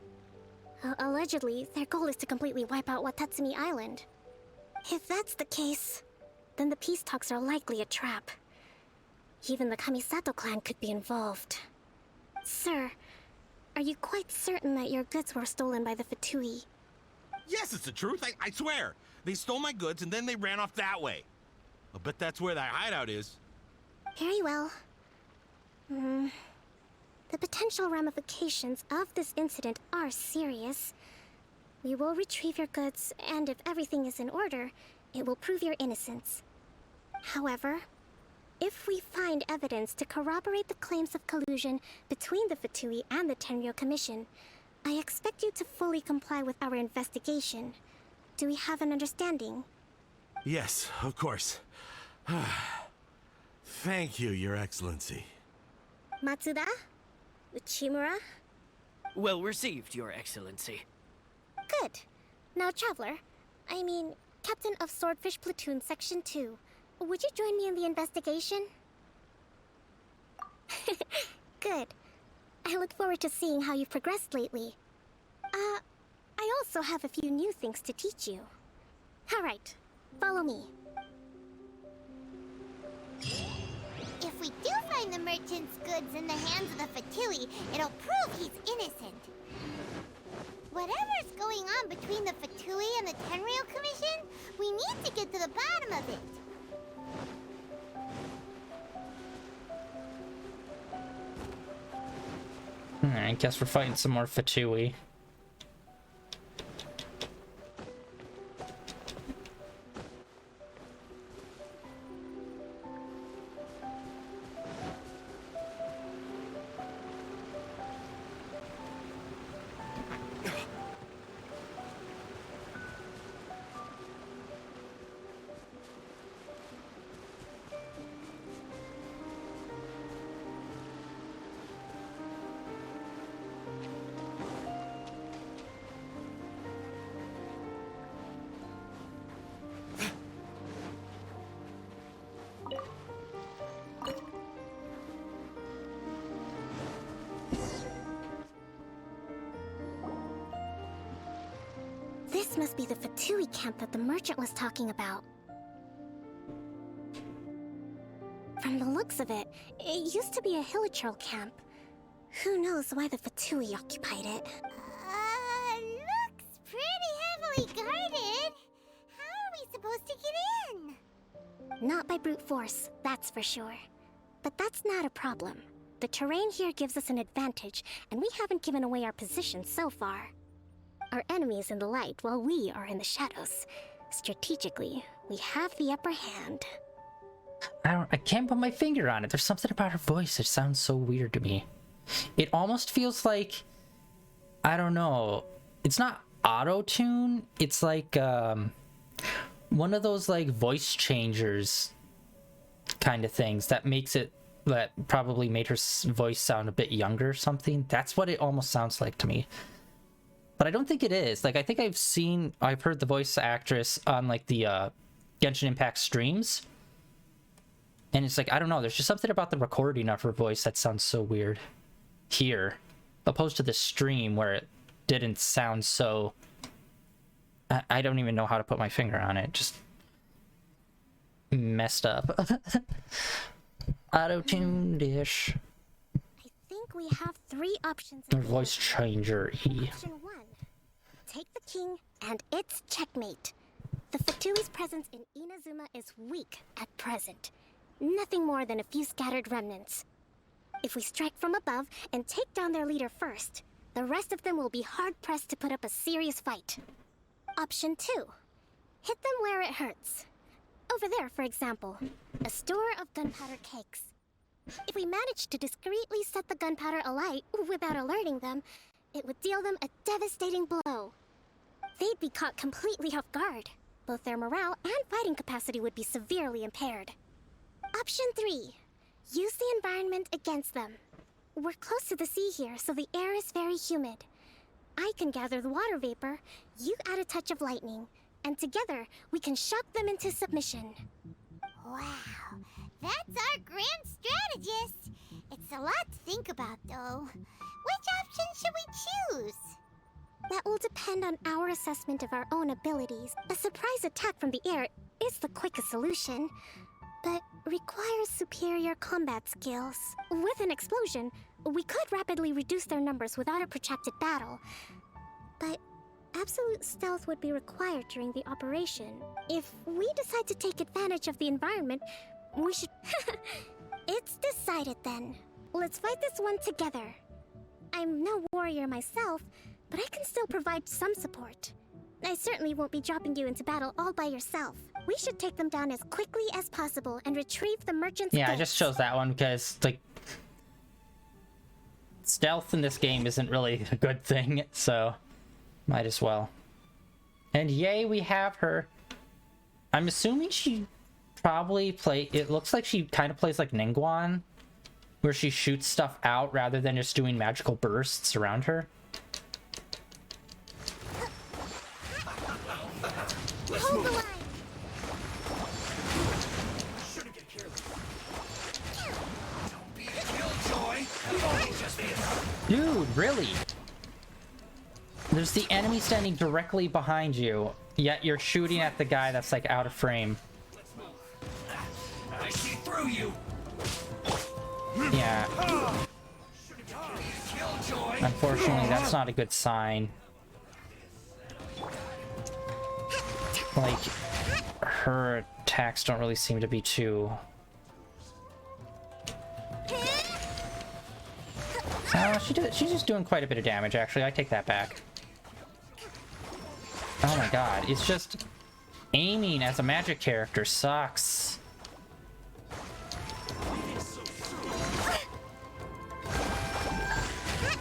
Allegedly, their goal is to completely wipe out Watatsumi Island. If that's the case, then the peace talks are likely a trap. Even the Kamisato clan could be involved. Sir, are you quite certain that your goods were stolen by the Fatui? Yes, it's the truth. I swear. They stole my goods and then they ran off that way. I'll bet that's where that hideout is. Very well. The potential ramifications of this incident are serious. We will retrieve your goods, and if everything is in order, it will prove your innocence. However, if we find evidence to corroborate the claims of collusion between the Fatui and the Tenryou Commission, I expect you to fully comply with our investigation. Do we have an understanding? Yes, of course. Thank you, Your Excellency. Matsuda? Uchimura? Well received, Your Excellency. Good. Now, Traveler, Captain of Swordfish Platoon Section 2, would you join me in the investigation? Good. I look forward to seeing how you've progressed lately. I also have a few new things to teach you. Alright, follow me. If we do find the merchant's goods in the hands of the Fatui, it'll prove he's innocent. Whatever's going on between the Fatui and the Tenryou Commission, we need to get to the bottom of it. I guess we're fighting some more Fatui. This must be the Fatui camp that the merchant was talking about. From the looks of it, it used to be a Hilichurl camp. Who knows why the Fatui occupied it? Looks pretty heavily guarded. How are we supposed to get in? Not by brute force, that's for sure. But that's not a problem. The terrain here gives us an advantage, and we haven't given away our position so far. Our enemy is in the light, while we are in the shadows. Strategically, we have the upper hand. I can't put my finger on it. There's something about her voice that sounds so weird to me. It almost feels like, I don't know, it's not auto-tune, it's like one of those like voice changers kind of things that makes it, that probably made her voice sound a bit younger or something. That's what it almost sounds like to me. But I don't think it is. Like, I think I've heard the voice actress on like the Genshin Impact streams. And it's like, I don't know, there's just something about the recording of her voice that sounds so weird here, opposed to the stream where it didn't sound so... I don't even know how to put my finger on it, just messed up. Auto-tuned-ish. I think we have 3 options. Or voice changer E. Option 1. Take the king, and it's checkmate. The Fatui's presence in Inazuma is weak at present. nothing more than a few scattered remnants. If we strike from above and take down their leader first, the rest of them will be hard-pressed to put up a serious fight. Option 2. Hit them where it hurts. Over there, for example, a store of gunpowder cakes. If we manage to discreetly set the gunpowder alight without alerting them, it would deal them a devastating blow. They'd be caught completely off guard. Both their morale and fighting capacity would be severely impaired. Option 3. Use the environment against them. We're close to the sea here, so the air is very humid. I can gather the water vapor, you add a touch of lightning, and together we can shock them into submission. Wow, that's our grand strategist. It's a lot to think about, though. Which option should we choose? That will depend on our assessment of our own abilities. A surprise attack from the air is the quickest solution, but requires superior combat skills. With an explosion, we could rapidly reduce their numbers without a protracted battle, but absolute stealth would be required during the operation. If we decide to take advantage of the environment, we should... It's decided then. Let's fight this one together. I'm no warrior myself, but I can still provide some support. I certainly won't be dropping you into battle all by yourself. We should take them down as quickly as possible and retrieve the merchant's Yeah, I goods. just chose that one because, like, stealth in this game isn't really a good thing, so might as well. And yay, we have her. I'm assuming she probably it looks like she kind of plays like Ningguang, where she shoots stuff out rather than just doing magical bursts around her. Hold the line! Dude, really? There's the enemy standing directly behind you, yet you're shooting at the guy that's like out of frame. I see through you. Yeah. Unfortunately, that's not a good sign. Like, her attacks don't really seem to be too... she's just doing quite a bit of damage, actually. I take that back. Oh my god, it's just... aiming as a magic character sucks.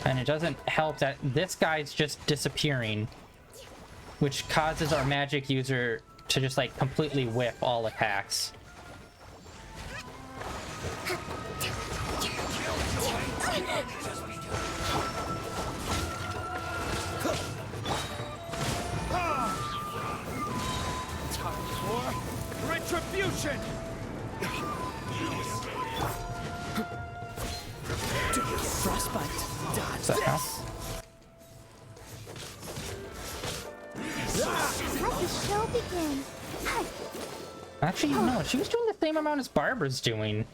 And it doesn't help that this guy's just disappearing, which causes our magic user to just like completely whip all attacks. Retribution! Frostbite. What's that now? Let the show begin. Actually, no, she was doing the same amount as Barbara's doing.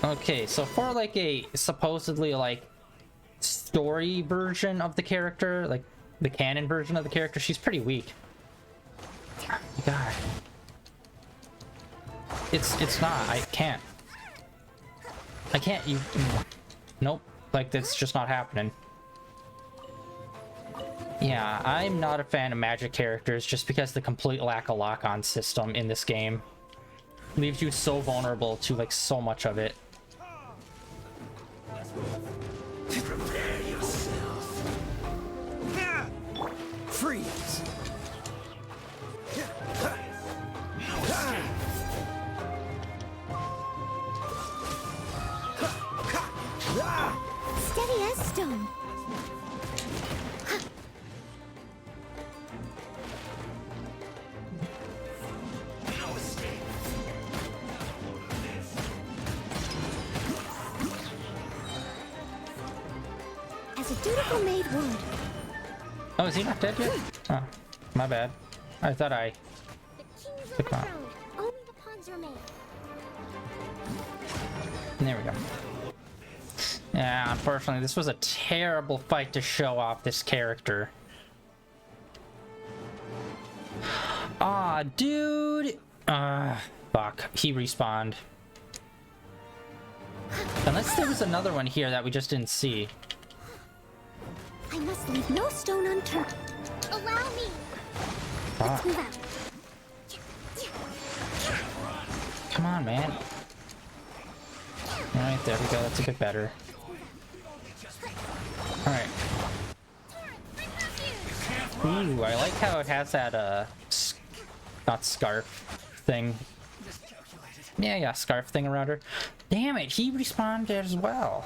Okay, so for like a supposedly like story version of the character, like the canon version of the character, she's pretty weak. Oh my god. It's not. I can't. Nope. Like, that's just not happening. Yeah, I'm not a fan of magic characters just because the complete lack of lock-on system in this game leaves you so vulnerable to, like, so much of it. Prepare yourself. Freeze. Steady as stone. As a dutiful maid would. Oh, is he not dead yet? Oh, my bad. I thought I... The king is Click on. overthrown. Only the pawns remain. There we go. Yeah, unfortunately, this was a terrible fight to show off this character. Aw, dude! Fuck. He respawned. Unless there was another one here that we just didn't see. I must leave no stone unturned. Allow me. Let's move out. Come on, man. Alright, there we go. That's a bit better. Alright. Ooh, I like how it has that, not scarf thing. Yeah, scarf thing around her. Damn it, he respawned as well.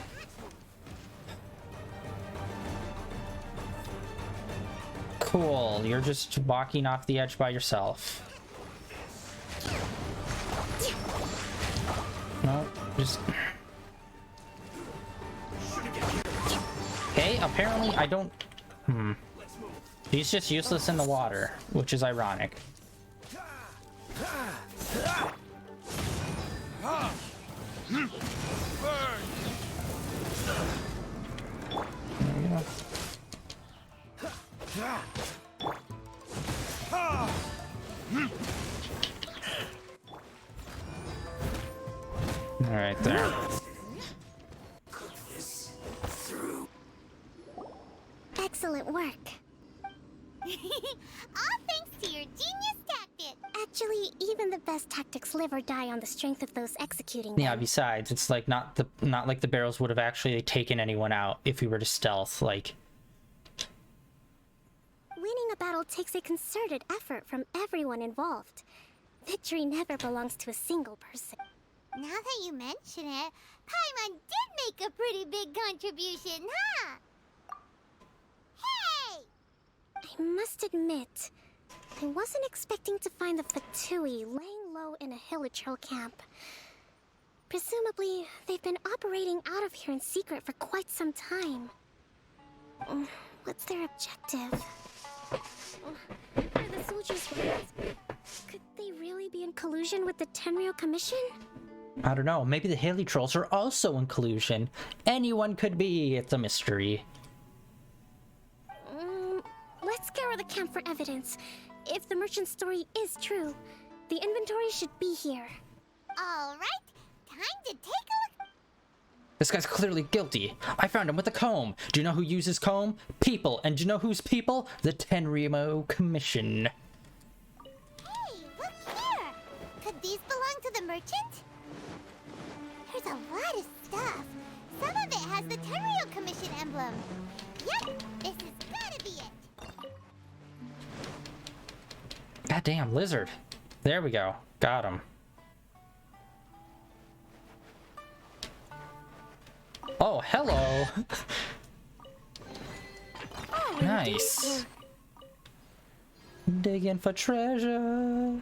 Cool, you're just walking off the edge by yourself. No, just... Okay, apparently I don't... He's just useless in the water, which is ironic. Alright, there. Excellent work. All thanks to your genius tactic. Actually, even the best tactics live or die on the strength of those executing Yeah, them. besides, it's like not like the barrels would have actually taken anyone out if we were to stealth, like... Winning a battle takes a concerted effort from everyone involved. Victory never belongs to a single person. Now that you mention it, Paimon did make a pretty big contribution, huh? Hey! I must admit, I wasn't expecting to find the Fatui laying low in a Hilichurl camp. Presumably, they've been operating out of here in secret for quite some time. What's their objective? Are the soldiers right? Could they really be in collusion with the Tenryou Commission? I don't know, maybe the Haley Trolls are also in collusion. Anyone could be, it's a mystery. Let's scour the camp for evidence. If the merchant's story is true, the inventory should be here. Alright, time to take a look. This guy's clearly guilty. I found him with a comb. Do you know who uses comb? People. And do you know who's people? The Tenryou Commission. Hey, look here. Could these belong to the merchant? There's a lot of stuff. Some of it has the Tenryou Commission emblem. Yep, this has gotta be it. Goddamn lizard. There we go. Got him. Oh, hello. Nice. Digging for treasure.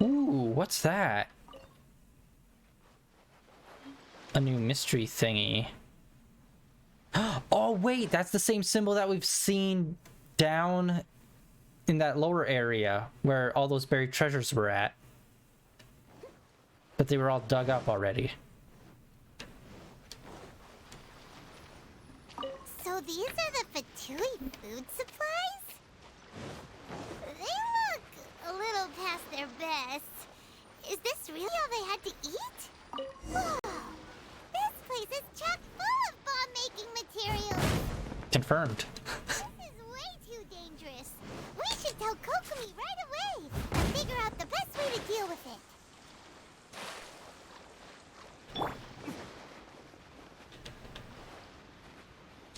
Ooh, what's that? A new mystery thingy. Oh, wait, that's the same symbol that we've seen down in that lower area where all those buried treasures were at. But they were all dug up already. So these are the Fatui food supplies? They look a little past their best. Is this really all they had to eat? Whoa! This place is chock full of bomb-making materials! Confirmed. This is way too dangerous. We should tell Kokomi right away and figure out the best way to deal with it.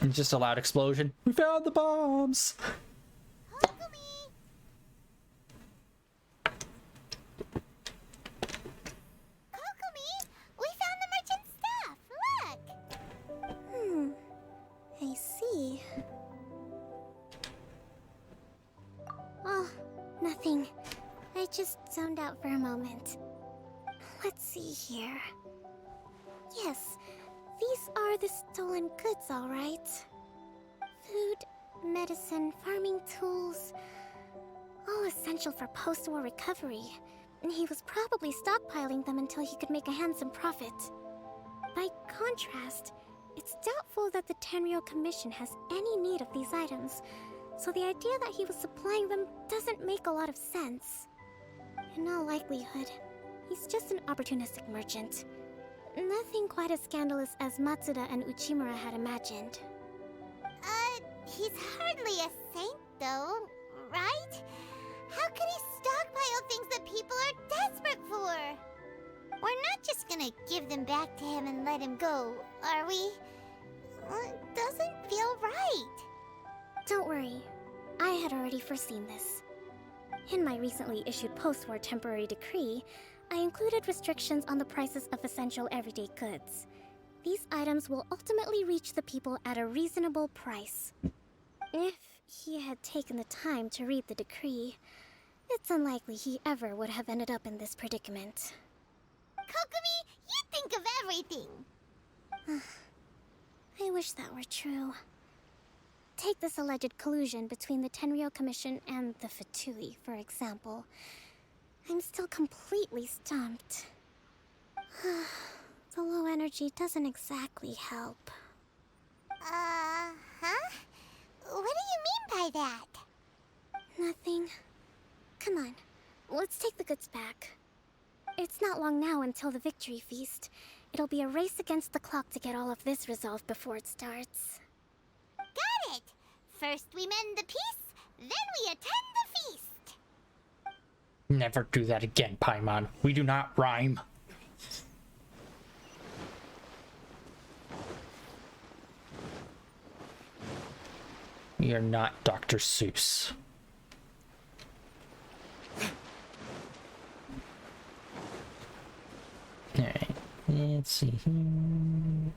And just a loud explosion. We found the bombs! Kokomi! Kokomi! We found the merchant's stuff! Look! I see. Oh, nothing. I just zoned out for a moment. Let's see here. Yes, these are the stolen goods, all right. Food, medicine, farming tools, all essential for post-war recovery. And he was probably stockpiling them until he could make a handsome profit. By contrast, it's doubtful that the Tenryou Commission has any need of these items, so the idea that he was supplying them doesn't make a lot of sense. In all likelihood, he's just an opportunistic merchant. Nothing quite as scandalous as Matsuda and Uchimura had imagined. He's hardly a saint, though, right? How could he stockpile things that people are desperate for? We're not just gonna give them back to him and let him go, are we? It doesn't feel right. Don't worry, I had already foreseen this. In my recently issued post-war temporary decree, I included restrictions on the prices of essential everyday goods. These items will ultimately reach the people at a reasonable price. If he had taken the time to read the decree, it's unlikely he ever would have ended up in this predicament. Kokomi, you think of everything! I wish that were true. Take this alleged collusion between the Tenryou Commission and the Fatui, for example. I'm still completely stumped. The low energy doesn't exactly help. Huh? What do you mean by that? Nothing. Come on, let's take the goods back. It's not long now until the victory feast. It'll be a race against the clock to get all of this resolved before it starts. Got it! First we mend the peace, then we attend the feast! Never do that again, Paimon. We do not rhyme. We are not Dr. Seuss. Alright, let's see here.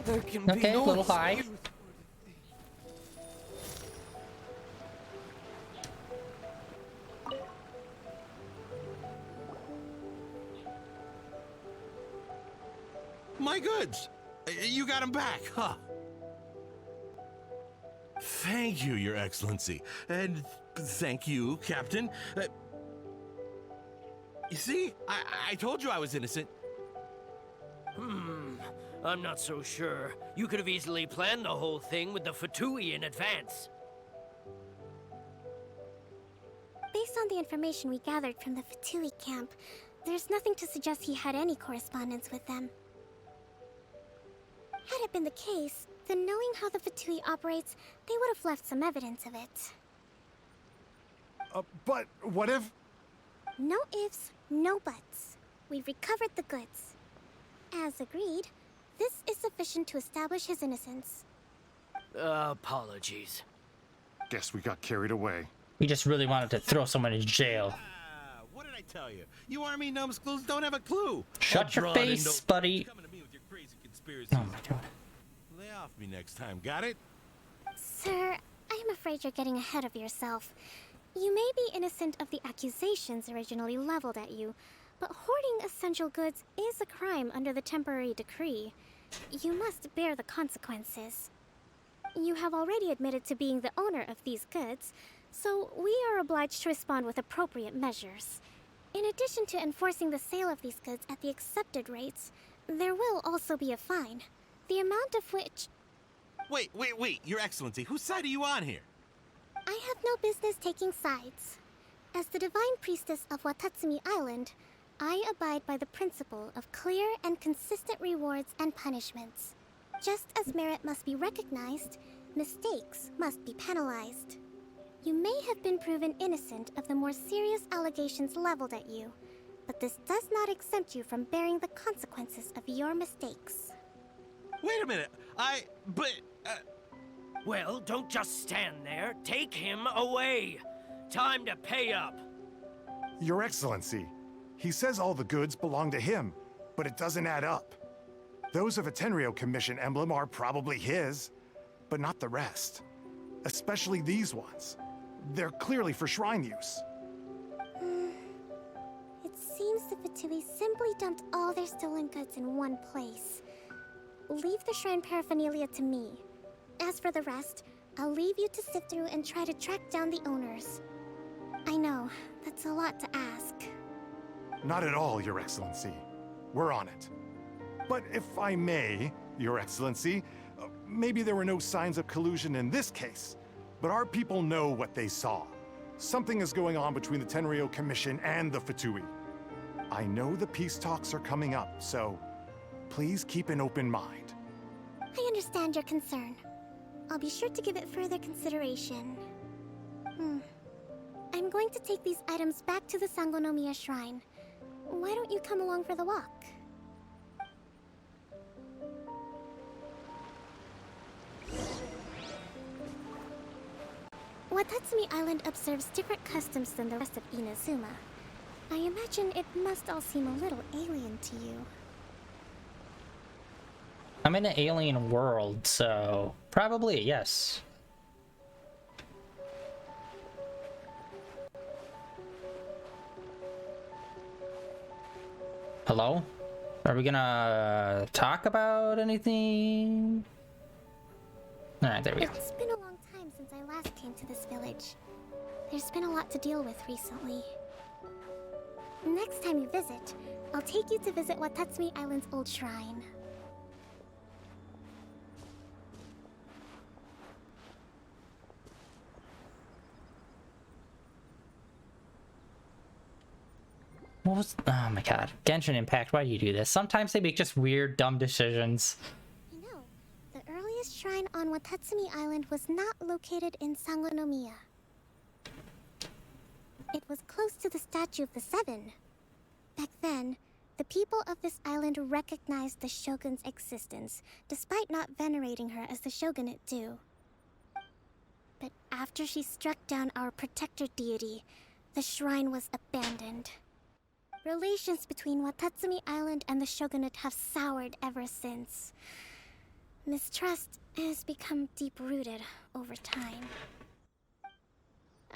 There can be Okay, a no little high. excuse. My goods! You got them back, huh? Thank you, Your Excellency. And thank you, Captain. You see? I told you I was innocent. I'm not so sure. You could have easily planned the whole thing with the Fatui in advance. Based on the information we gathered from the Fatui camp, there's nothing to suggest he had any correspondence with them. Had it been the case, then knowing how the Fatui operates, they would have left some evidence of it. But what if... No ifs, no buts. We've recovered the goods. As agreed, this is sufficient to establish his innocence. Apologies. Guess we got carried away. We just really wanted to throw someone in jail. What did I tell you? You army numbskulls don't have a clue. Shut your Drawn face, into- buddy. Coming to me with your crazy conspiracies. Oh my god. Lay off me next time, got it? Sir, I am afraid you're getting ahead of yourself. You may be innocent of the accusations originally leveled at you, but hoarding essential goods is a crime under the temporary decree. You must bear the consequences. You have already admitted to being the owner of these goods, so we are obliged to respond with appropriate measures. In addition to enforcing the sale of these goods at the accepted rates, there will also be a fine, the amount of which... Wait, Your Excellency, whose side are you on here? I have no business taking sides. As the Divine Priestess of Watatsumi Island, I abide by the principle of clear and consistent rewards and punishments. Just as merit must be recognized, mistakes must be penalized. You may have been proven innocent of the more serious allegations leveled at you, but this does not exempt you from bearing the consequences of your mistakes. Wait a minute, Well, don't just stand there. Take him away. Time to pay up. Your Excellency, he says all the goods belong to him, but it doesn't add up. Those of a Tenryou Commission emblem are probably his, but not the rest. Especially these ones. They're clearly for shrine use. It seems the Fatui simply dumped all their stolen goods in one place. Leave the shrine paraphernalia to me. As for the rest, I'll leave you to sift through and try to track down the owners. I know, that's a lot to ask. Not at all, Your Excellency. We're on it. But if I may, Your Excellency, maybe there were no signs of collusion in this case, but our people know what they saw. Something is going on between the Tenryo Commission and the Fatui. I know the peace talks are coming up, so please keep an open mind. I understand your concern. I'll be sure to give it further consideration. I'm going to take these items back to the Sangonomiya Shrine. Why don't you come along for the walk? Watatsumi Island observes different customs than the rest of Inazuma. I imagine it must all seem a little alien to you. I'm in an alien world, so probably yes. Hello? Are we gonna talk about anything? Alright, there we go. It's been a long time since I last came to this village. There's been a lot to deal with recently. Next time you visit, I'll take you to visit Watatsumi Island's old shrine. What was... Oh my god. Genshin Impact, why do you do this? Sometimes they make just weird, dumb decisions. I know. The earliest shrine on Watatsumi Island was not located in Sangonomiya. It was close to the Statue of the Seven. Back then, the people of this island recognized the shogun's existence, despite not venerating her as the shogunate do. But after she struck down our protector deity, the shrine was abandoned. Relations between Watatsumi Island and the shogunate have soured ever since. Mistrust has become deep-rooted over time.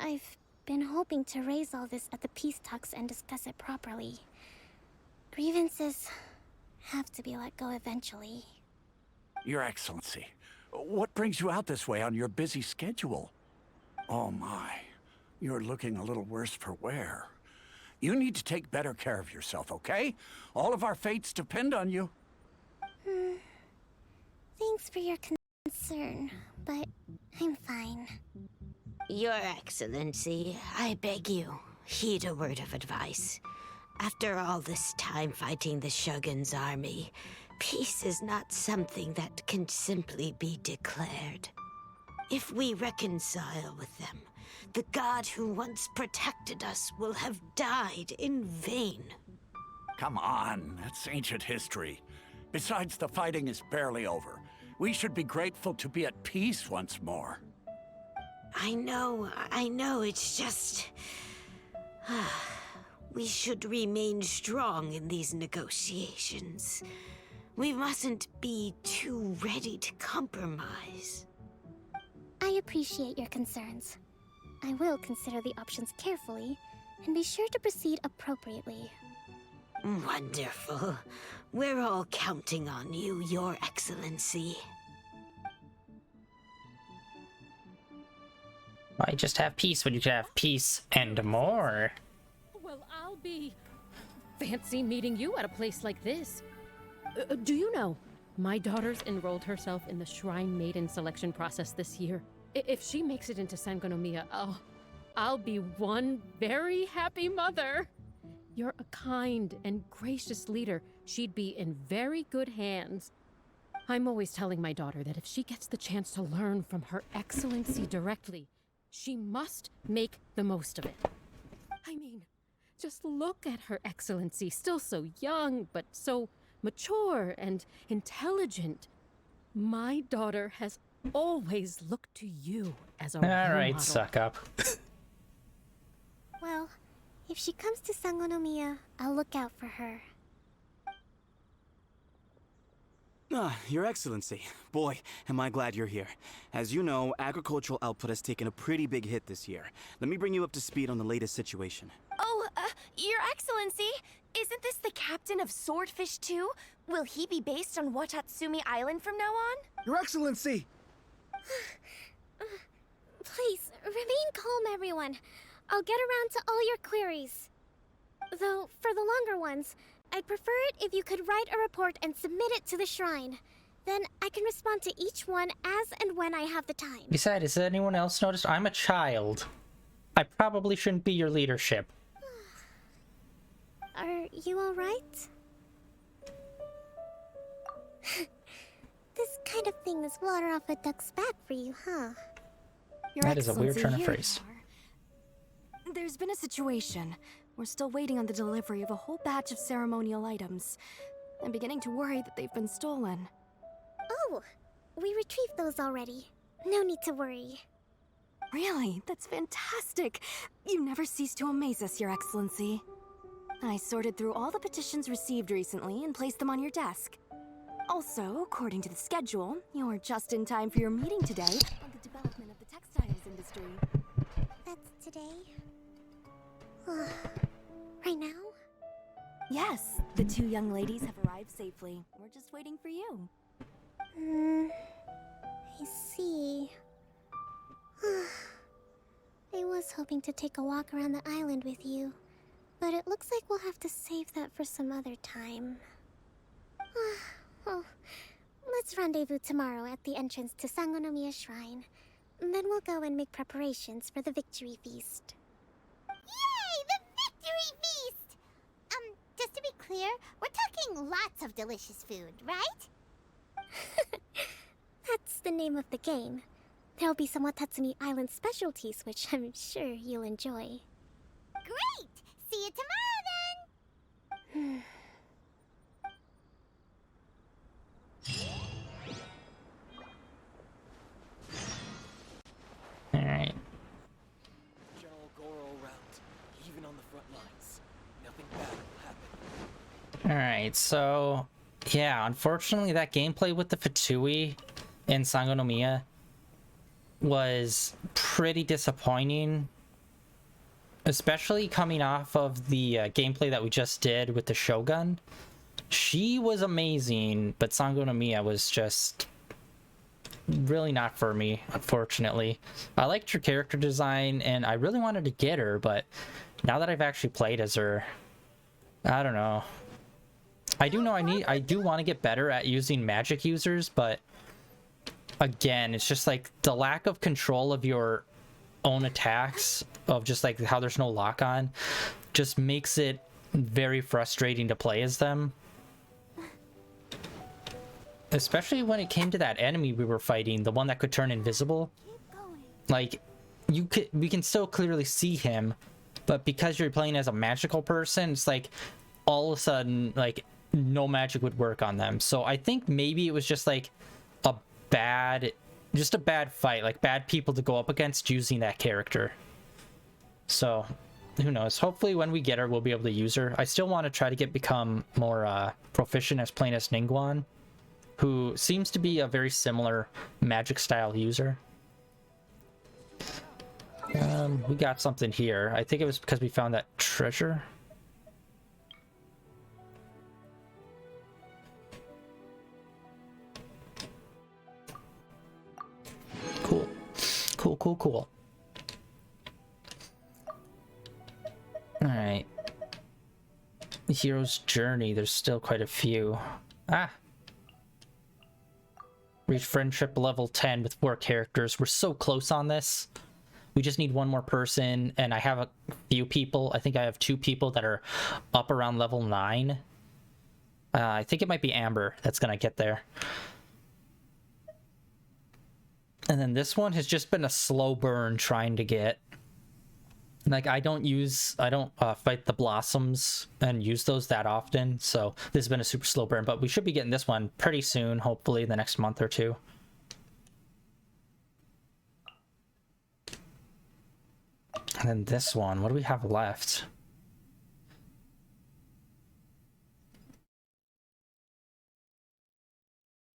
I've been hoping to raise all this at the peace talks and discuss it properly. Grievances have to be let go eventually. Your Excellency, what brings you out this way on your busy schedule? Oh my, you're looking a little worse for wear. You need to take better care of yourself, okay? All of our fates depend on you. Thanks for your concern, but I'm fine. Your Excellency, I beg you, heed a word of advice. After all this time fighting the Shogun's army, peace is not something that can simply be declared. If we reconcile with them, the god who once protected us will have died in vain. Come on, that's ancient history. Besides, the fighting is barely over. We should be grateful to be at peace once more. I know, it's just... we should remain strong in these negotiations. We mustn't be too ready to compromise. I appreciate your concerns. I will consider the options carefully, and be sure to proceed appropriately. Wonderful. We're all counting on you, Your Excellency. Why just have peace when you can have peace and more? Well, I'll be fancy meeting you at a place like this. Do you know, my daughter's enrolled herself in the Shrine Maiden selection process this year. If she makes it into Sangonomiya, I'll be one very happy mother. You're a kind and gracious leader. She'd be in very good hands. I'm always telling my daughter that if she gets the chance to learn from Her Excellency directly, she must make the most of it. I mean, just look at Her Excellency, still so young, but so mature and intelligent. My daughter has always looked to you as a role Alright, model. suck up. Well, if she comes to Sangonomiya, I'll look out for her. Your Excellency. Boy, am I glad you're here. As you know, agricultural output has taken a pretty big hit this year. Let me bring you up to speed on the latest situation. Oh, Your Excellency, Isn't this the captain of Swordfish too? Will he be based on Watatsumi Island from now on? Your Excellency! Please, remain calm, everyone. I'll get around to all your queries. Though, for the longer ones, I'd prefer it if you could write a report and submit it to the shrine. Then I can respond to each one as and when I have the time. Besides, has anyone else noticed? I'm a child. I probably shouldn't be your leadership. Are you alright? This kind of thing is water off a duck's back for you, huh? That is a weird turn of phrase. There's been a situation. We're still waiting on the delivery of a whole batch of ceremonial items. I'm beginning to worry that they've been stolen. Oh, we retrieved those already. No need to worry. Really? That's fantastic. You never cease to amaze us, Your Excellency. I sorted through all the petitions received recently and placed them on your desk. Also, according to the schedule, you're just in time for your meeting today on the development of the textiles industry. That's today? Right now? Yes, the two young ladies have arrived safely. We're just waiting for you. I see. I was hoping to take a walk around the island with you, but it looks like we'll have to save that for some other time. Oh, let's rendezvous tomorrow at the entrance to Sangonomiya Shrine. Then we'll go and make preparations for the victory feast. Yay! The victory feast! Just to be clear, we're talking lots of delicious food, right? That's the name of the game. There'll be some Watatsumi Island specialties, which I'm sure you'll enjoy. Great! See you tomorrow then! Alright. General Goro route, even on the front lines. Nothing bad will happen. Alright, so yeah, unfortunately that gameplay with the Fatui in Sangonomiya was pretty disappointing. Especially coming off of the gameplay that we just did with the Shogun. She was amazing, but Sangonomiya was just really not for me, unfortunately. I liked her character design and I really wanted to get her, but now that I've actually played as her, I don't know. I do want to get better at using magic users, but again, it's just like the lack of control of your own attacks, of just like how there's no lock on, just makes it very frustrating to play as them. Especially when it came to that enemy we were fighting, the one that could turn invisible. Like, we can still clearly see him, but because you're playing as a magical person, it's like all of a sudden, like, no magic would work on them. So I think maybe it was just like a bad fight, like bad people to go up against using that character. So who knows? Hopefully when we get her, we'll be able to use her. I still want to try to become more proficient as playing as Ningguang, who seems to be a very similar magic style user. We got something here. I think it was because we found that treasure. Cool. Alright. Hero's Journey, there's still quite a few. Reach friendship level 10 with 4 characters. We're so close on this. We just need one more person, and I have a few people. I think I have 2 people that are up around level 9. I think it might be Amber that's gonna get there. And then this one has just been a slow burn trying to get. Like, I don't fight the blossoms and use those that often, so this has been a super slow burn, but we should be getting this one pretty soon, hopefully the next month or 2. And then this one, what do we have left?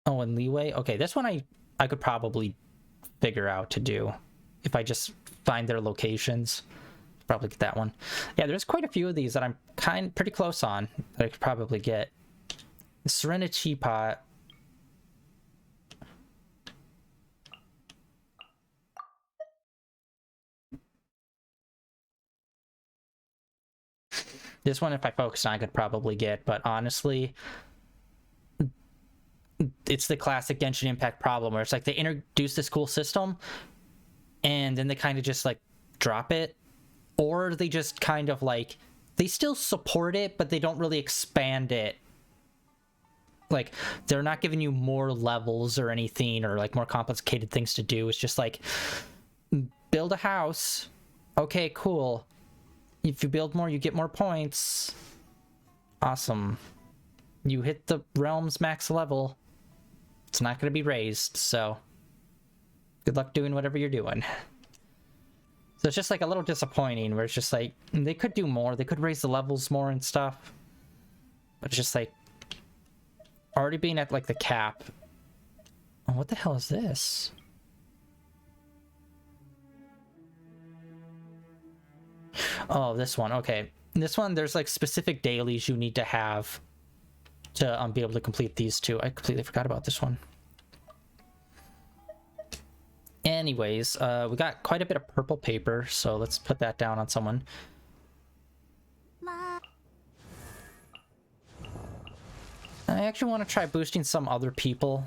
Oh, and Leeway? Okay, this one I could probably figure out to do if I just find their locations. Probably get that one. Yeah, there's quite a few of these that I'm pretty close on that I could probably get. The Serenity Pot. This one, if I focused on, I could probably get, but honestly, it's the classic Genshin Impact problem where it's like they introduce this cool system and then they kind of just like drop it, or they just kind of like, they still support it, but they don't really expand it. Like, they're not giving you more levels or anything, or like more complicated things to do. It's just like, build a house. Okay, cool. If you build more, you get more points. Awesome. You hit the realm's max level. It's not going to be raised, so good luck doing whatever you're doing. So it's just like a little disappointing where it's just like, they could do more. They could raise the levels more and stuff. But it's just like, already being at like the cap. Oh, what the hell is this? Oh, this one. Okay. This one, there's like specific dailies you need to have to be able to complete these two. I completely forgot about this one. Anyways, we got quite a bit of purple paper, so let's put that down on someone. I actually want to try boosting some other people.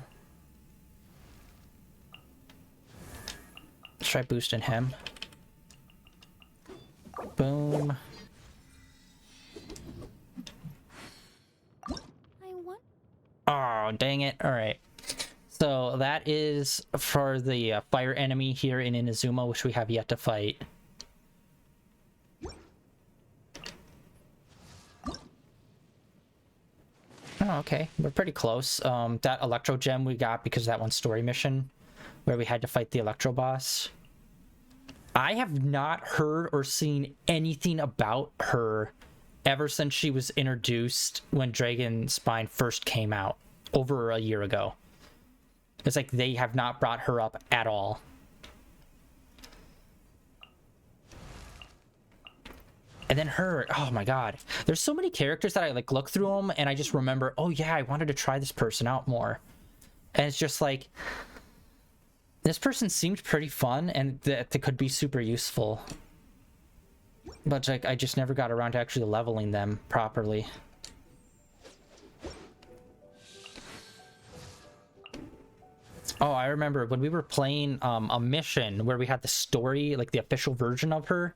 Let's try boosting him. Boom. Oh, dang it. All right. So that is for the fire enemy here in Inazuma, which we have yet to fight. Oh, okay. We're pretty close. That Electro Gem we got because of that one story mission where we had to fight the Electro boss. I have not heard or seen anything about her ever since she was introduced when Dragon Spine first came out over a year ago. It's like they have not brought her up at all. And then her, oh my god. There's so many characters that I like look through them and I just remember, oh yeah, I wanted to try this person out more. And it's just like, this person seemed pretty fun and that could be super useful. But like, I just never got around to actually leveling them properly. Oh, I remember when we were playing a mission where we had the story, like the official version of her.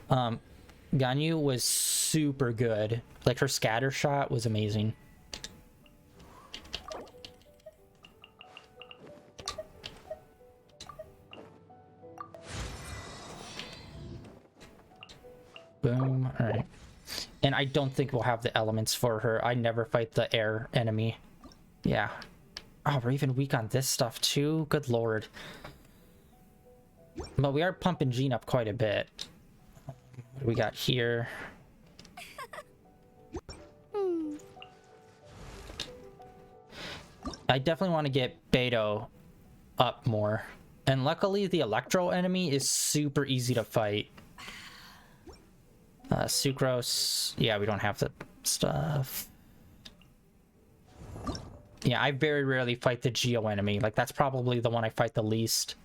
Ganyu was super good. Like her scatter shot was amazing. Boom. All right. And I don't think we'll have the elements for her. I never fight the air enemy. Yeah. Oh, we're even weak on this stuff too? Good lord. But we are pumping Jean up quite a bit. What do we got here? I definitely want to get Beto up more. And luckily the Electro enemy is super easy to fight. Sucrose. Yeah, we don't have the stuff. Yeah, I very rarely fight the Geo enemy. Like, that's probably the one I fight the least.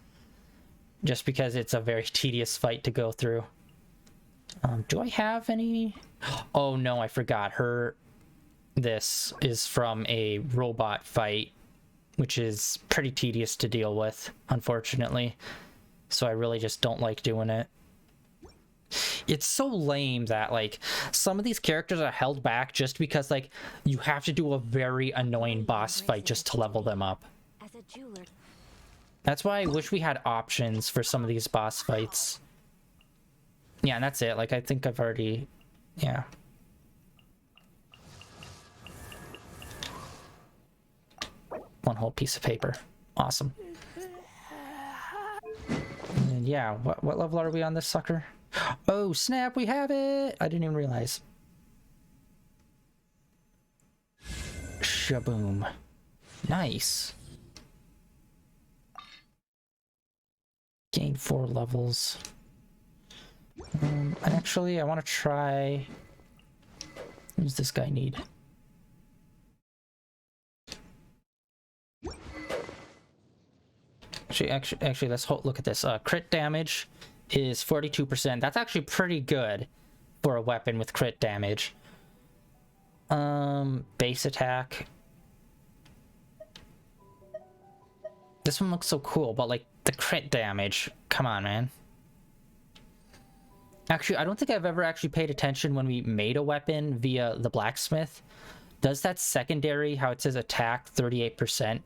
Just because it's a very tedious fight to go through. Do I have any? Oh no, I forgot. This is from a robot fight, which is pretty tedious to deal with, unfortunately. So I really just don't like doing it. It's so lame that, like, some of these characters are held back just because, like, you have to do a very annoying boss fight just to level them up. That's why I wish we had options for some of these boss fights. Yeah, and that's it. Like, I think I've already... Yeah. One whole piece of paper. Awesome. And yeah, what level are we on this sucker? Oh, snap, we have it! I didn't even realize. Shaboom. Nice. Gain 4 levels. And actually, I want to try... What does this guy need? Actually, let's look at this. Crit damage is 42%. That's actually pretty good for a weapon with crit damage. Base attack. This one looks so cool, but like the crit damage. Come on, man. Actually, I don't think I've ever actually paid attention when we made a weapon via the blacksmith. Does that secondary, how it says attack 38%?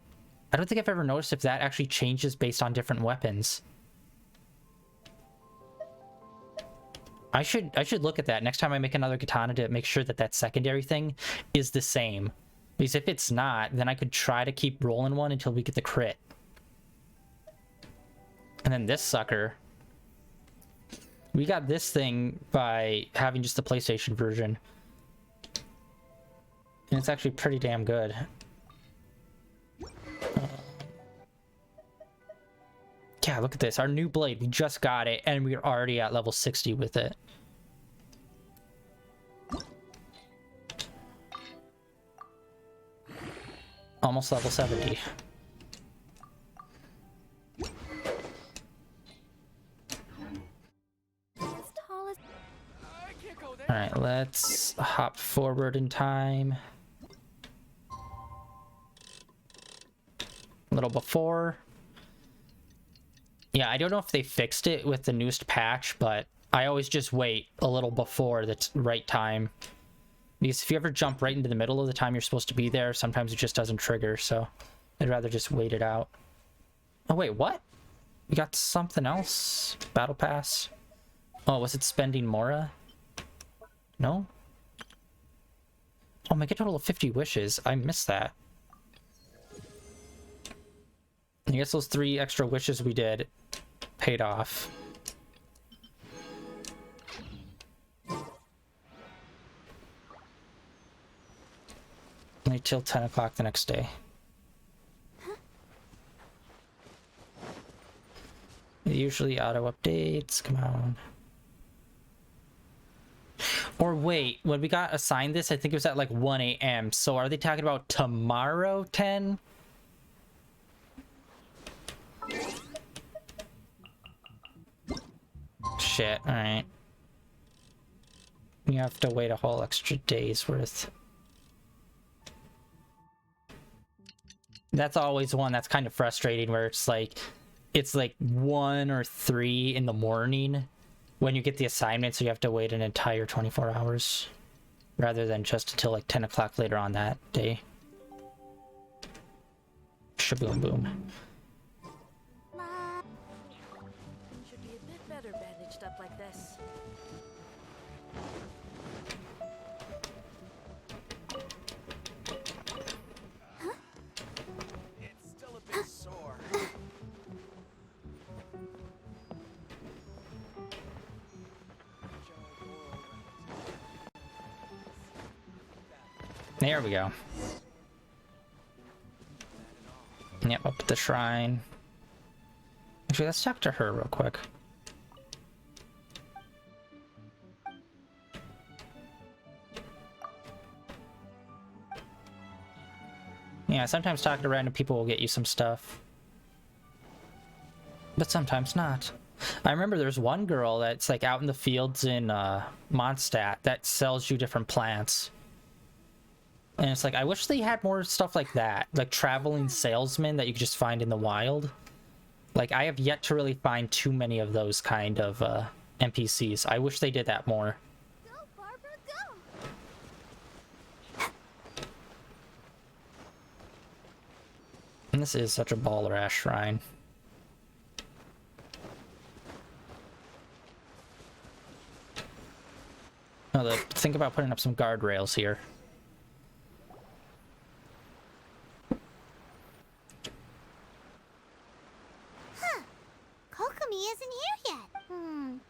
I don't think I've ever noticed if that actually changes based on different weapons. I should look at that next time I make another katana to make sure that that secondary thing is the same. Because if it's not, then I could try to keep rolling one until we get the crit. And then this sucker. We got this thing by having just the PlayStation version. And it's actually pretty damn good. Yeah, look at this. Our new blade. We just got it, and we're already at level 60 with it. Almost level 70. Alright, let's hop forward in time. A little before. Yeah, I don't know if they fixed it with the newest patch, but I always just wait a little before the right time. Because if you ever jump right into the middle of the time you're supposed to be there, sometimes it just doesn't trigger, so I'd rather just wait it out. Oh wait, what? We got something else? Battle Pass? Oh, was it spending Mora? No? Oh, make a total of 50 wishes. I missed that. I guess those 3 extra wishes we did paid off. Only till 10 o'clock the next day. It usually auto updates. Come on. Or wait, when we got assigned this, I think it was at like 1 a.m. So are they talking about tomorrow 10? Shit, alright. You have to wait a whole extra day's worth. That's always one that's kind of frustrating, where it's like 1 or 3 in the morning when you get the assignment, so you have to wait an entire 24 hours rather than just until like 10 o'clock later on that day. Shaboom boom. Should be a bit better bandaged up like this. It's still a bit sore. There we go. Yep, up at the shrine. Actually, let's talk to her real quick. Yeah, sometimes talking to random people will get you some stuff. But sometimes not. I remember there's one girl that's like out in the fields in Mondstadt that sells you different plants. And it's like, I wish they had more stuff like that. Like traveling salesmen that you could just find in the wild. Like, I have yet to really find too many of those kind of NPCs. I wish they did that more. Go, Barbara, go! And this is such a baller ass shrine. Oh, think about putting up some guardrails here. Kokomi isn't here yet.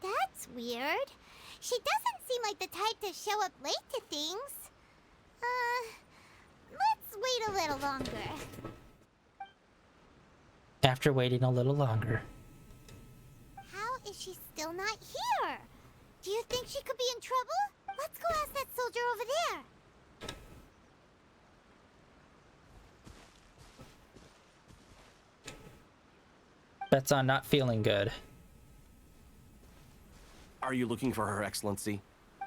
That's weird. She doesn't seem like the type to show up late to things. Let's wait a little longer. After waiting a little longer. How is she still not here? Do you think she could be in trouble? Let's go ask that soldier over there. Bet's on not feeling good. Are you looking for Her Excellency?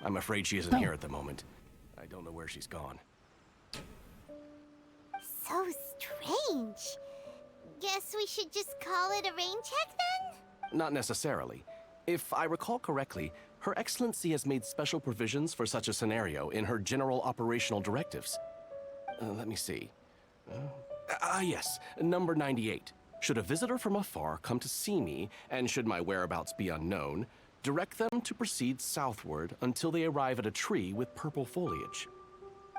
I'm afraid she isn't here at the moment. I don't know where she's gone. So strange. Guess we should just call it a rain check then? Not necessarily. If I recall correctly, Her Excellency has made special provisions for such a scenario in her general operational directives. Let me see. Yes, number 98. Should a visitor from afar come to see me, and should my whereabouts be unknown, direct them to proceed southward until they arrive at a tree with purple foliage.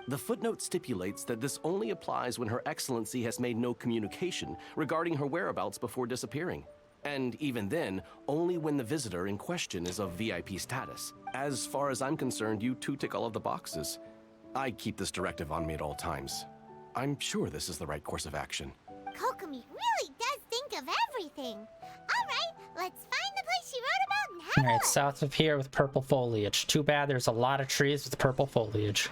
The footnote stipulates that this only applies when Her Excellency has made no communication regarding her whereabouts before disappearing. And even then, only when the visitor in question is of VIP status. As far as I'm concerned, you two tick all of the boxes. I keep this directive on me at all times. I'm sure this is the right course of action. Kokomi really does think of everything. Alright, let's find the place she wrote about and have a Alright, look. south of here with purple foliage. Too bad there's a lot of trees with purple foliage.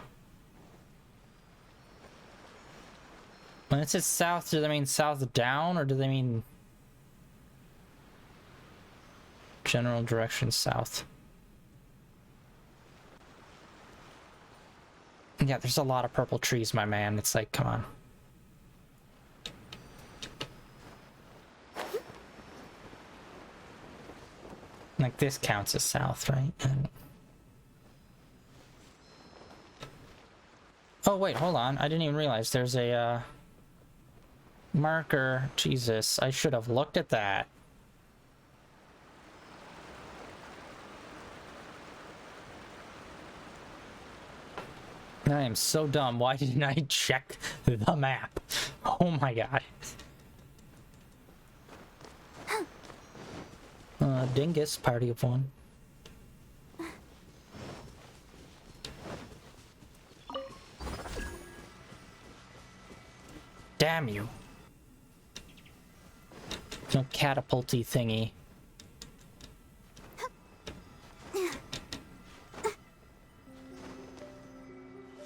When it says south, do they mean south down, or do they mean general direction south? Yeah, there's a lot of purple trees, my man. It's like, come on. Like, this counts as south, right? Oh, wait, hold on. I didn't even realize there's a, marker. Jesus, I should have looked at that. I am so dumb. Why didn't I check the map? Oh my god. Dingus, party of one. Damn you. No catapulty thingy.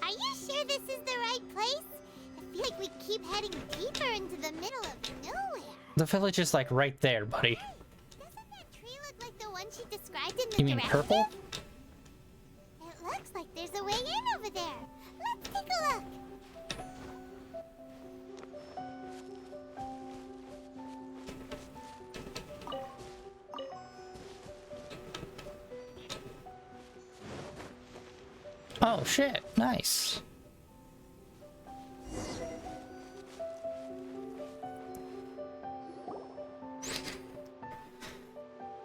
Are you sure this is the right place? I feel like we keep heading deeper into the middle of nowhere. The village is like right there, buddy. Doesn't that tree look like the one she described in the You mean directive? purple? It looks like there's a way in over there. Let's take a look. Oh shit, nice.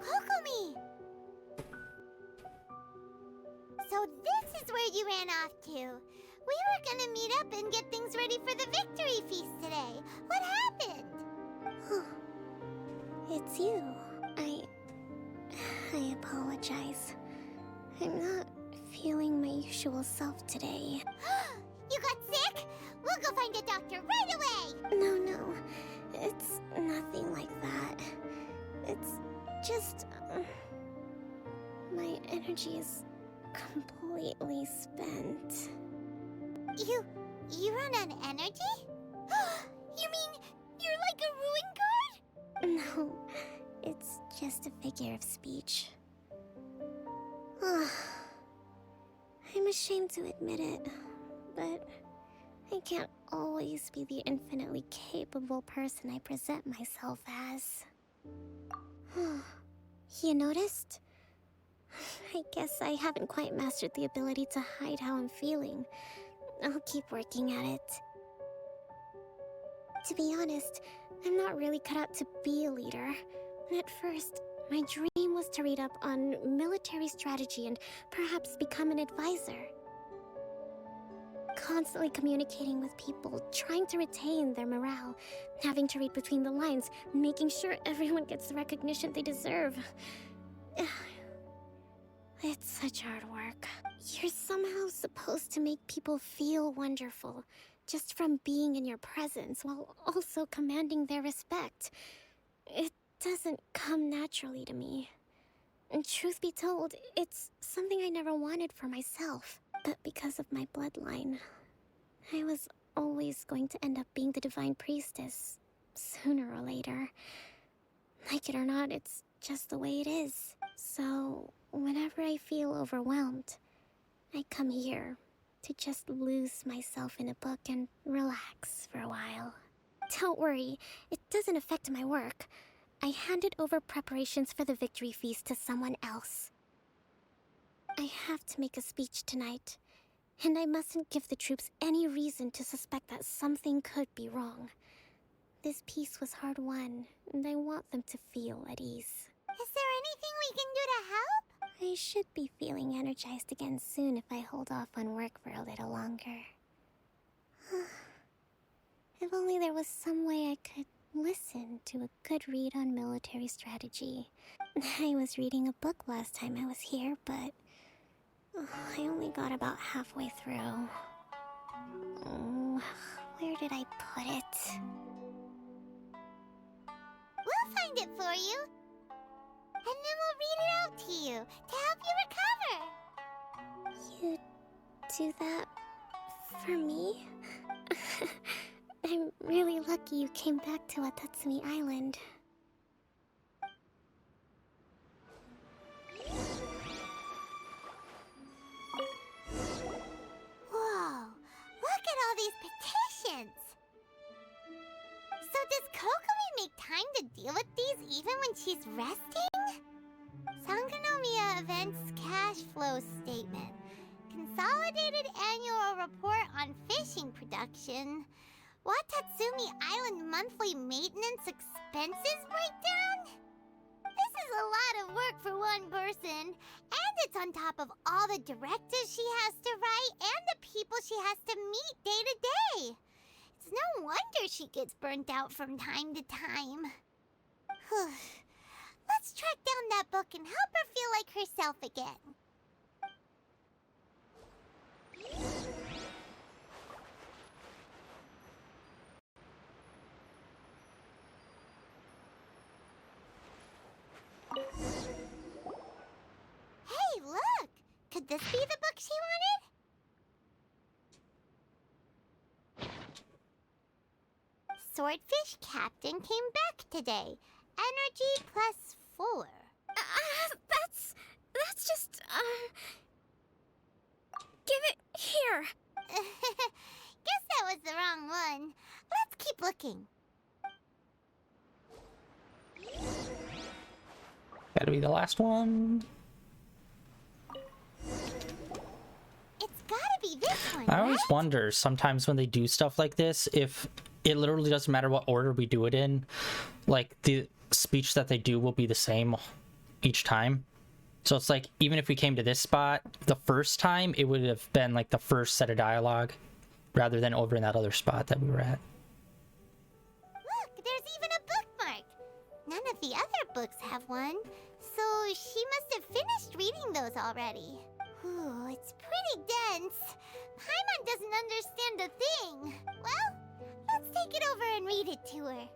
Kokomi! So this is where you ran off to. We were gonna meet up and get things ready for the victory feast today. What happened? It's you. I apologize. I'm not feeling my usual self today. You got sick? We'll go find a doctor right away! No. It's nothing like that. It's just... my energy is completely spent. You run on energy? You mean you're like a ruin guard? No, it's just a figure of speech. I'm ashamed to admit it, but I can't always be the infinitely capable person I present myself as. You noticed? I guess I haven't quite mastered the ability to hide how I'm feeling. I'll keep working at it. To be honest, I'm not really cut out to be a leader. At first, my dream was to read up on military strategy and perhaps become an advisor. Constantly communicating with people, trying to retain their morale, having to read between the lines, making sure everyone gets the recognition they deserve. It's such hard work. You're somehow supposed to make people feel wonderful, just from being in your presence, while also commanding their respect. It doesn't come naturally to me. Truth be told, it's something I never wanted for myself. But because of my bloodline, I was always going to end up being the Divine Priestess, sooner or later. Like it or not, it's just the way it is. So, whenever I feel overwhelmed, I come here to just lose myself in a book and relax for a while. Don't worry, it doesn't affect my work. I handed over preparations for the victory feast to someone else. I have to make a speech tonight, and I mustn't give the troops any reason to suspect that something could be wrong. This peace was hard-won, and I want them to feel at ease. Is there anything we can do to help? I should be feeling energized again soon if I hold off on work for a little longer. If only there was some way I could listen to a good read on military strategy. I was reading a book last time I was here, but I only got about halfway through. Where did I put it? We'll find it for you. And then we'll read it out to you to help you recover. You do that for me? I'm really lucky you came back to Watatsumi Island. Whoa, look at all these petitions. So does Kokomi make time to deal with these even when she's resting? Sangonomiya Events Cash Flow Statement. Consolidated Annual Report on Fishing Production. Watatsumi Island Monthly Maintenance Expenses Breakdown? This is a lot of work for one person, and it's on top of all the directives she has to write and the people she has to meet day to day. It's no wonder she gets burnt out from time to time. Let's track down that book and help her feel like herself again. Hey, look! Could this be the book she wanted? Swordfish Captain came back today. Energy +4. That's just, give it here. Guess that was the wrong one. Let's keep looking. Gotta be the last one. It's gotta be this one, I always right? wonder sometimes when they do stuff like this if it literally doesn't matter what order we do it in. Like, the speech that they do will be the same each time. So it's like, even if we came to this spot the first time, it would have been like the first set of dialogue rather than over in that other spot that we were at. Look, there's even a bookmark. None of the other books have one, so she must have finished reading those already. Ooh, it's pretty dense. Paimon doesn't understand a thing. Well, let's take it over and read it to her.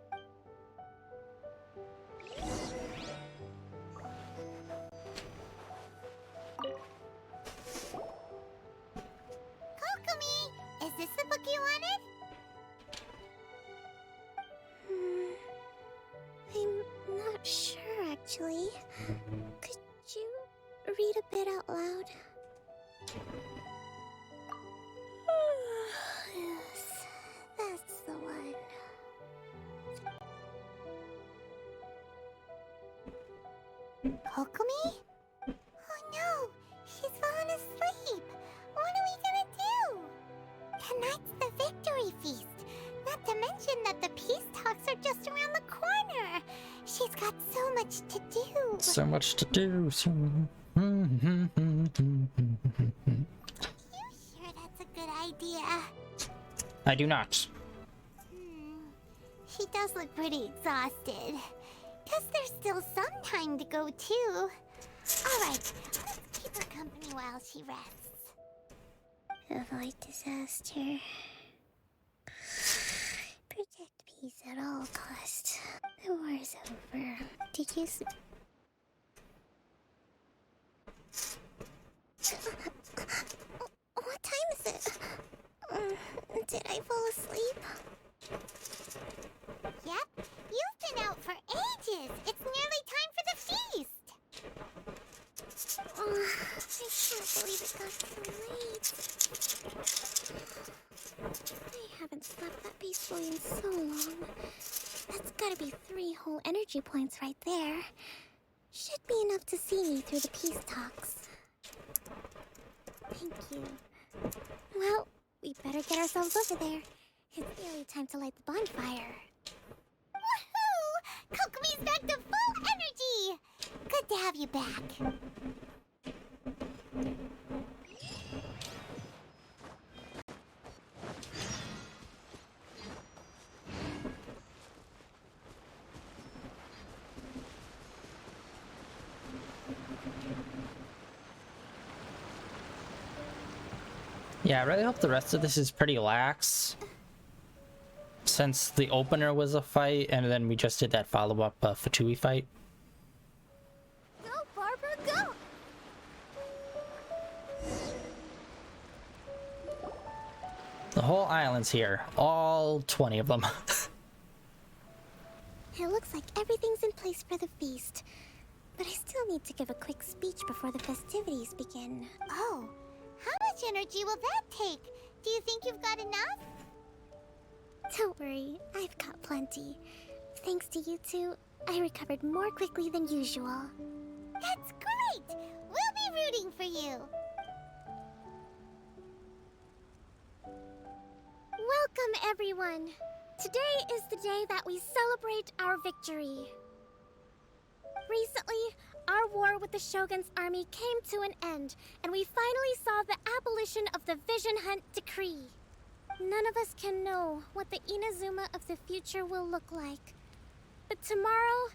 Kokomi, is this the book you wanted? I'm not sure, actually. Could you read a bit out loud? Yes, that's the one. Kokomi? Oh no, she's fallen asleep. What are we gonna do? Tonight's the victory feast. Not to mention that the peace talks are just around the corner. She's got so much to do. So much to do. You sure that's a good idea? I do not. She does look pretty exhausted. Guess there's still some time to go too. Alright, let's keep her company while she rests. Avoid disaster. Protect peace at all costs. The war is over. Did you I fall asleep? Yep, you've been out for ages. It's nearly time for the feast. Oh, I can't believe it got so late. I haven't slept that peacefully in so long. That's gotta be 3 whole energy points right there. Should be enough to see me through the peace talks. Thank you. Well, we better get ourselves over there. It's nearly time to light the bonfire. Woohoo! Kokomi's back to full energy! Good to have you back. Yeah, I really hope the rest of this is pretty lax. Since the opener was a fight, and then we just did that follow-up Fatui fight. Go, Barbara, go! The whole island's here. All 20 of them. It looks like everything's in place for the feast. But I still need to give a quick speech before the festivities begin. Oh, how much energy will that take? Do you think you've got enough? Don't worry, I've got plenty. Thanks to you two, I recovered more quickly than usual. That's great! We'll be rooting for you! Welcome, everyone! Today is the day that we celebrate our victory. Recently, our war with the Shogun's army came to an end, and we finally saw the abolition of the Vision Hunt Decree. None of us can know what the Inazuma of the future will look like. But tomorrow,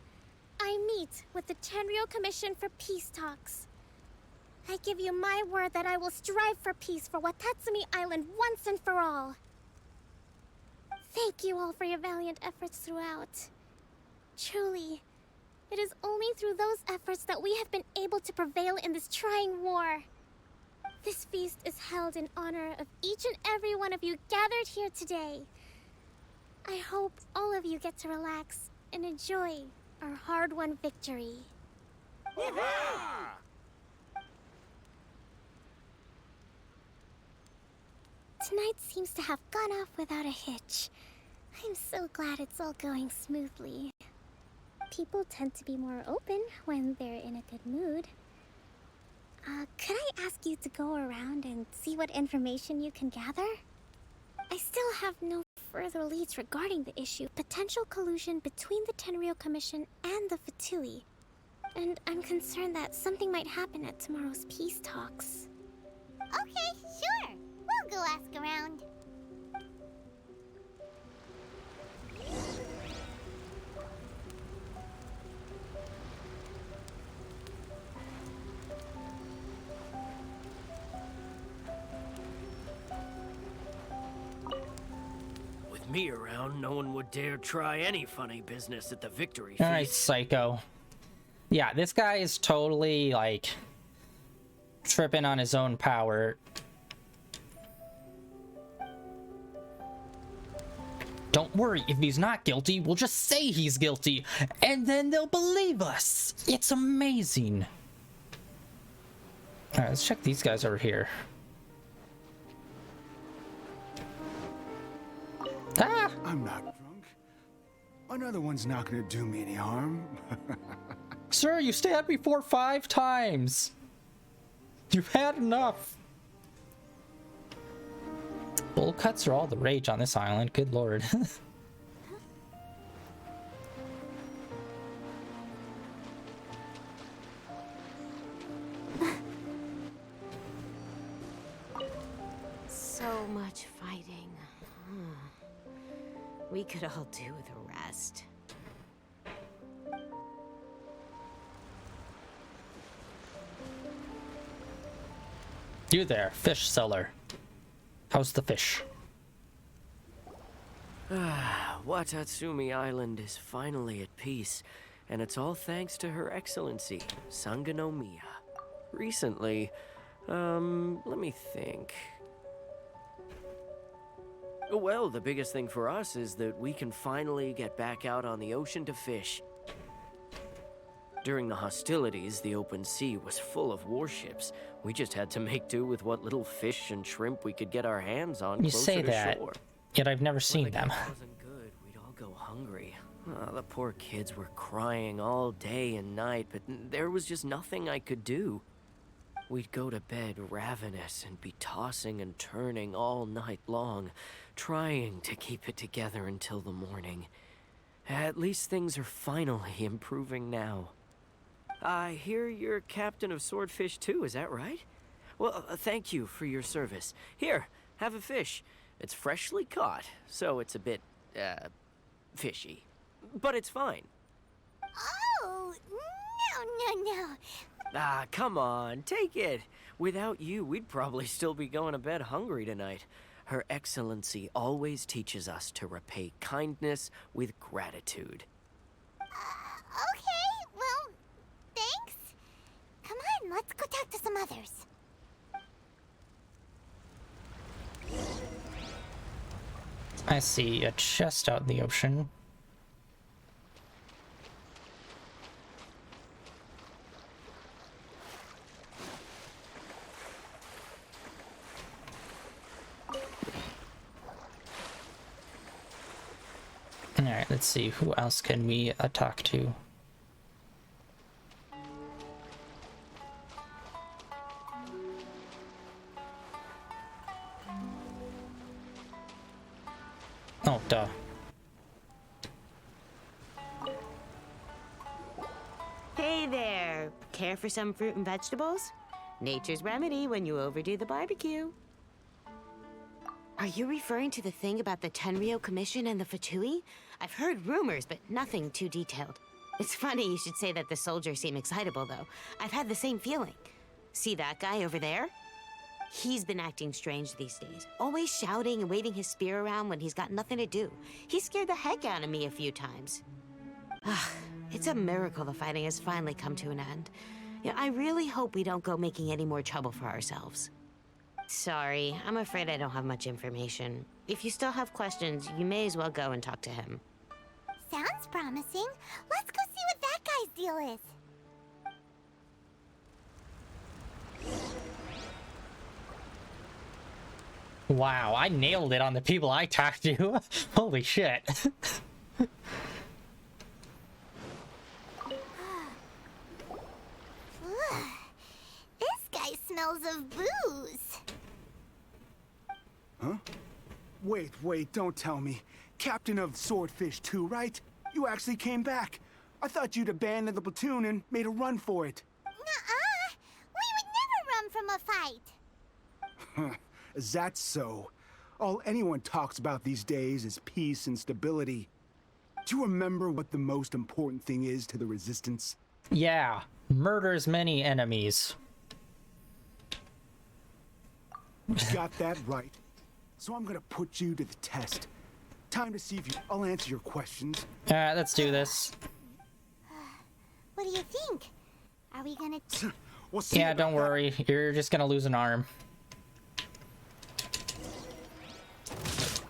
I meet with the Tenryou Commission for peace talks. I give you my word that I will strive for peace for Watatsumi Island once and for all. Thank you all for your valiant efforts throughout. Truly, it is only through those efforts that we have been able to prevail in this trying war. This feast is held in honor of each and every one of you gathered here today. I hope all of you get to relax and enjoy our hard-won victory. Tonight seems to have gone off without a hitch. I'm so glad it's all going smoothly. People tend to be more open when they're in a good mood. Could I ask you to go around and see what information you can gather? I still have no further leads regarding the issue of potential collusion between the Tenryou Commission and the Fatui. And I'm concerned that something might happen at tomorrow's peace talks. Okay, sure. We'll go ask around. With me around, no one would dare try any funny business at the victory feast. Alright, psycho. Yeah, this guy is totally, like, tripping on his own power. Don't worry, if he's not guilty, we'll just say he's guilty, and then they'll believe us. It's amazing. Alright, let's check these guys over here. Ah! I'm not drunk. Another one's not gonna do me any harm. Sir, you stabbed me 5 times. You've had enough. Bull cuts are all the rage on this island. Good lord. So much fighting. We could all do with a rest. You there, fish seller. How's the fish? Watatsumi Island is finally at peace, and it's all thanks to Her Excellency, Sangonomiya. Recently, let me think. Well, the biggest thing for us is that we can finally get back out on the ocean to fish. During the hostilities, the open sea was full of warships. We just had to make do with what little fish and shrimp we could get our hands on You closer say to that, shore. yet I've never seen When the them. camp wasn't good, we'd all go hungry. The poor kids were crying all day and night, but there was just nothing I could do. We'd go to bed ravenous and be tossing and turning all night long, trying to keep it together until the morning. At least things are finally improving now. I hear you're captain of Swordfish too, is that right? Well, thank you for your service. Here, have a fish. It's freshly caught, so it's a bit, fishy. But it's fine. Oh, no. Ah, come on, take it. Without you, we'd probably still be going to bed hungry tonight. Her Excellency always teaches us to repay kindness with gratitude. Okay, well, thanks. Come on, let's go talk to some others. I see a chest out in the ocean. Alright, let's see, who else can we talk to? Oh, duh. Hey there! Care for some fruit and vegetables? Nature's remedy when you overdo the barbecue. Are you referring to the thing about the Tenryo Commission and the Fatui? I've heard rumors, but nothing too detailed. It's funny you should say that the soldiers seem excitable, though. I've had the same feeling. See that guy over there? He's been acting strange these days. Always shouting and waving his spear around when he's got nothing to do. He scared the heck out of me a few times. It's a miracle the fighting has finally come to an end. Yeah, I really hope we don't go making any more trouble for ourselves. Sorry, I'm afraid I don't have much information. If you still have questions, you may as well go and talk to him. Sounds promising. Let's go see what that guy's deal is. Wow, I nailed it on the people I talked to. Holy shit. This guy smells of booze. Huh? Wait, don't tell me. Captain of Swordfish too, right? You actually came back. I thought you'd abandoned the platoon and made a run for it. Nuh-uh. We would never run from a fight. Is that so? All anyone talks about these days is peace and stability. Do you remember what the most important thing is to the Resistance? Yeah, murders many enemies. You got that right. So I'm gonna put you to the test. Time to see if I'll answer your questions. Alright, let's do this. What do you think? Are we gonna... We'll see. Yeah, don't worry. You're just gonna lose an arm.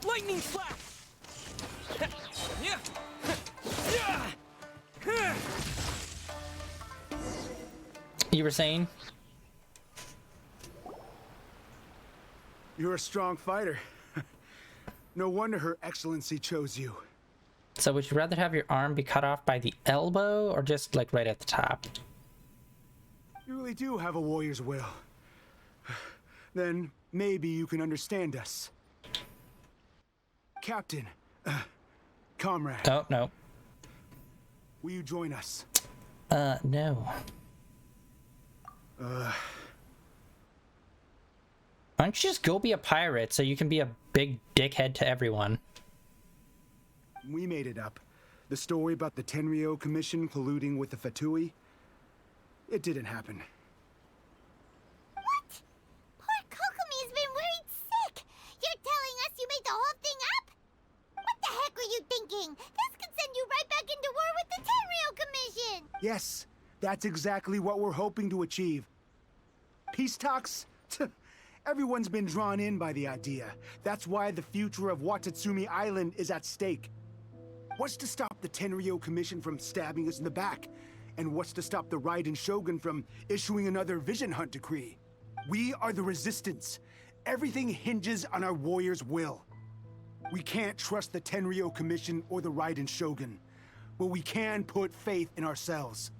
Lightning slap! You were saying? You're a strong fighter. No wonder Her Excellency chose you. So would you rather have your arm be cut off by the elbow or just like right at the top? You really do have a warrior's will. Then maybe you can understand us. Captain, comrade. Oh, no. Will you join us? No. Why don't you just go be a pirate so you can be a big dickhead to everyone? We made it up. The story about the Tenryo Commission colluding with the Fatui, it didn't happen. What? Poor Kokomi's been worried sick. You're telling us you made the whole thing up? What the heck were you thinking? This could send you right back into war with the Tenryo Commission. Yes, that's exactly what we're hoping to achieve. Peace talks? Everyone's been drawn in by the idea. That's why the future of Watatsumi Island is at stake. What's to stop the Tenryo Commission from stabbing us in the back? And what's to stop the Raiden Shogun from issuing another Vision Hunt decree? We are the Resistance. Everything hinges on our warriors' will. We can't trust the Tenryo Commission or the Raiden Shogun, but we can put faith in ourselves.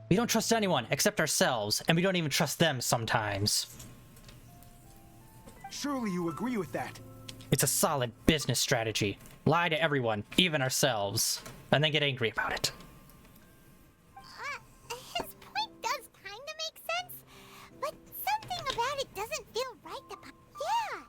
We don't trust anyone except ourselves, and we don't even trust them sometimes. Surely you agree with that. It's a solid business strategy. Lie to everyone, even ourselves, and then get angry about it. His point does kinda make sense, but something about it doesn't feel right about... Yeah,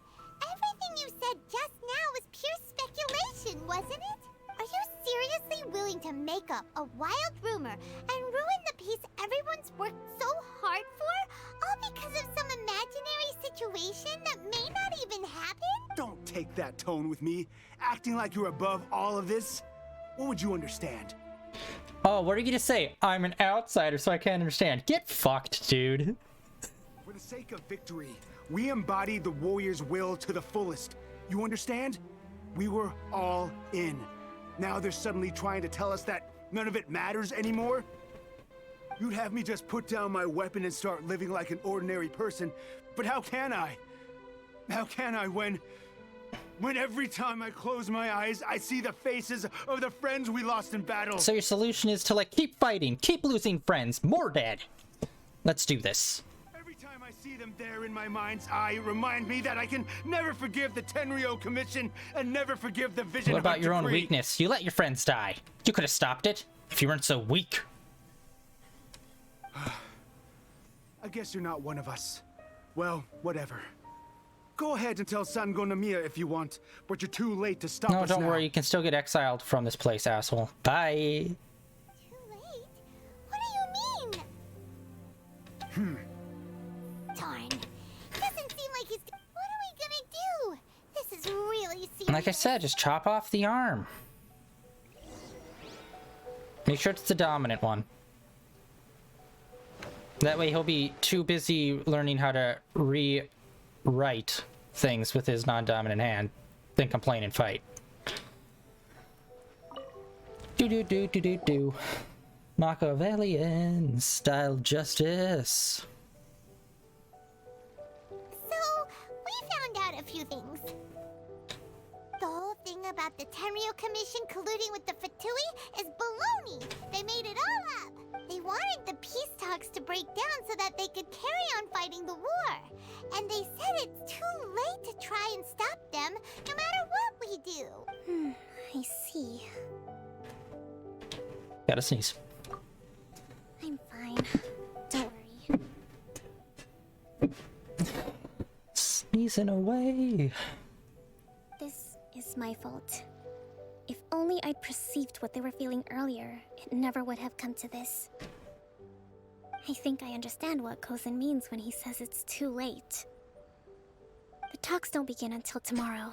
everything you said just now was pure speculation, wasn't it? Are you seriously willing to make up a wild rumor and ruin the peace everyone's worked so hard for, all because of some imaginary situation that may not even happen? Don't take that tone with me, acting like you're above all of this. What would you understand? Oh, what are you gonna say? I'm an outsider, so I can't understand. Get fucked, dude. For the sake of victory, we embodied the warrior's will to the fullest. You understand? We were all in. Now they're suddenly trying to tell us that none of it matters anymore? You'd have me just put down my weapon and start living like an ordinary person, but how can I? How can I when every time I close my eyes, I see the faces of the friends we lost in battle? So your solution is to, like, keep fighting, keep losing friends, more dead. Let's do this. Every time I see them there in my mind's eye, remind me that I can never forgive the Tenryo Commission and never forgive the Vision What about Hunt your own decree. weakness? You let your friends die. You could have stopped it if you weren't so weak. I guess you're not one of us. Well, whatever. Go ahead and tell Sango Namiya if you want, but you're too late to stop No, us don't now. worry. You can still get exiled from this place, asshole. Bye. What do you mean? Darn. Doesn't seem like he's... What are we gonna do? This is really serious. Like I said, just chop off the arm. Make sure it's the dominant one. That way he'll be too busy learning how to rewrite things with his non-dominant hand than complain and fight. Do. Machiavellian style justice. So, we found out a few things. The whole thing about the Tenryo Commission colluding with the Fatui is baloney. They made it all up. They wanted the peace talks to break down so that they could carry on fighting the war. And they said it's too late to try and stop them, no matter what we do. I see. Gotta sneeze. I'm fine. Don't worry. Sneezing away. This is my fault. If only I'd perceived what they were feeling earlier, it never would have come to this. I think I understand what Kozan means when he says it's too late. The talks don't begin until tomorrow,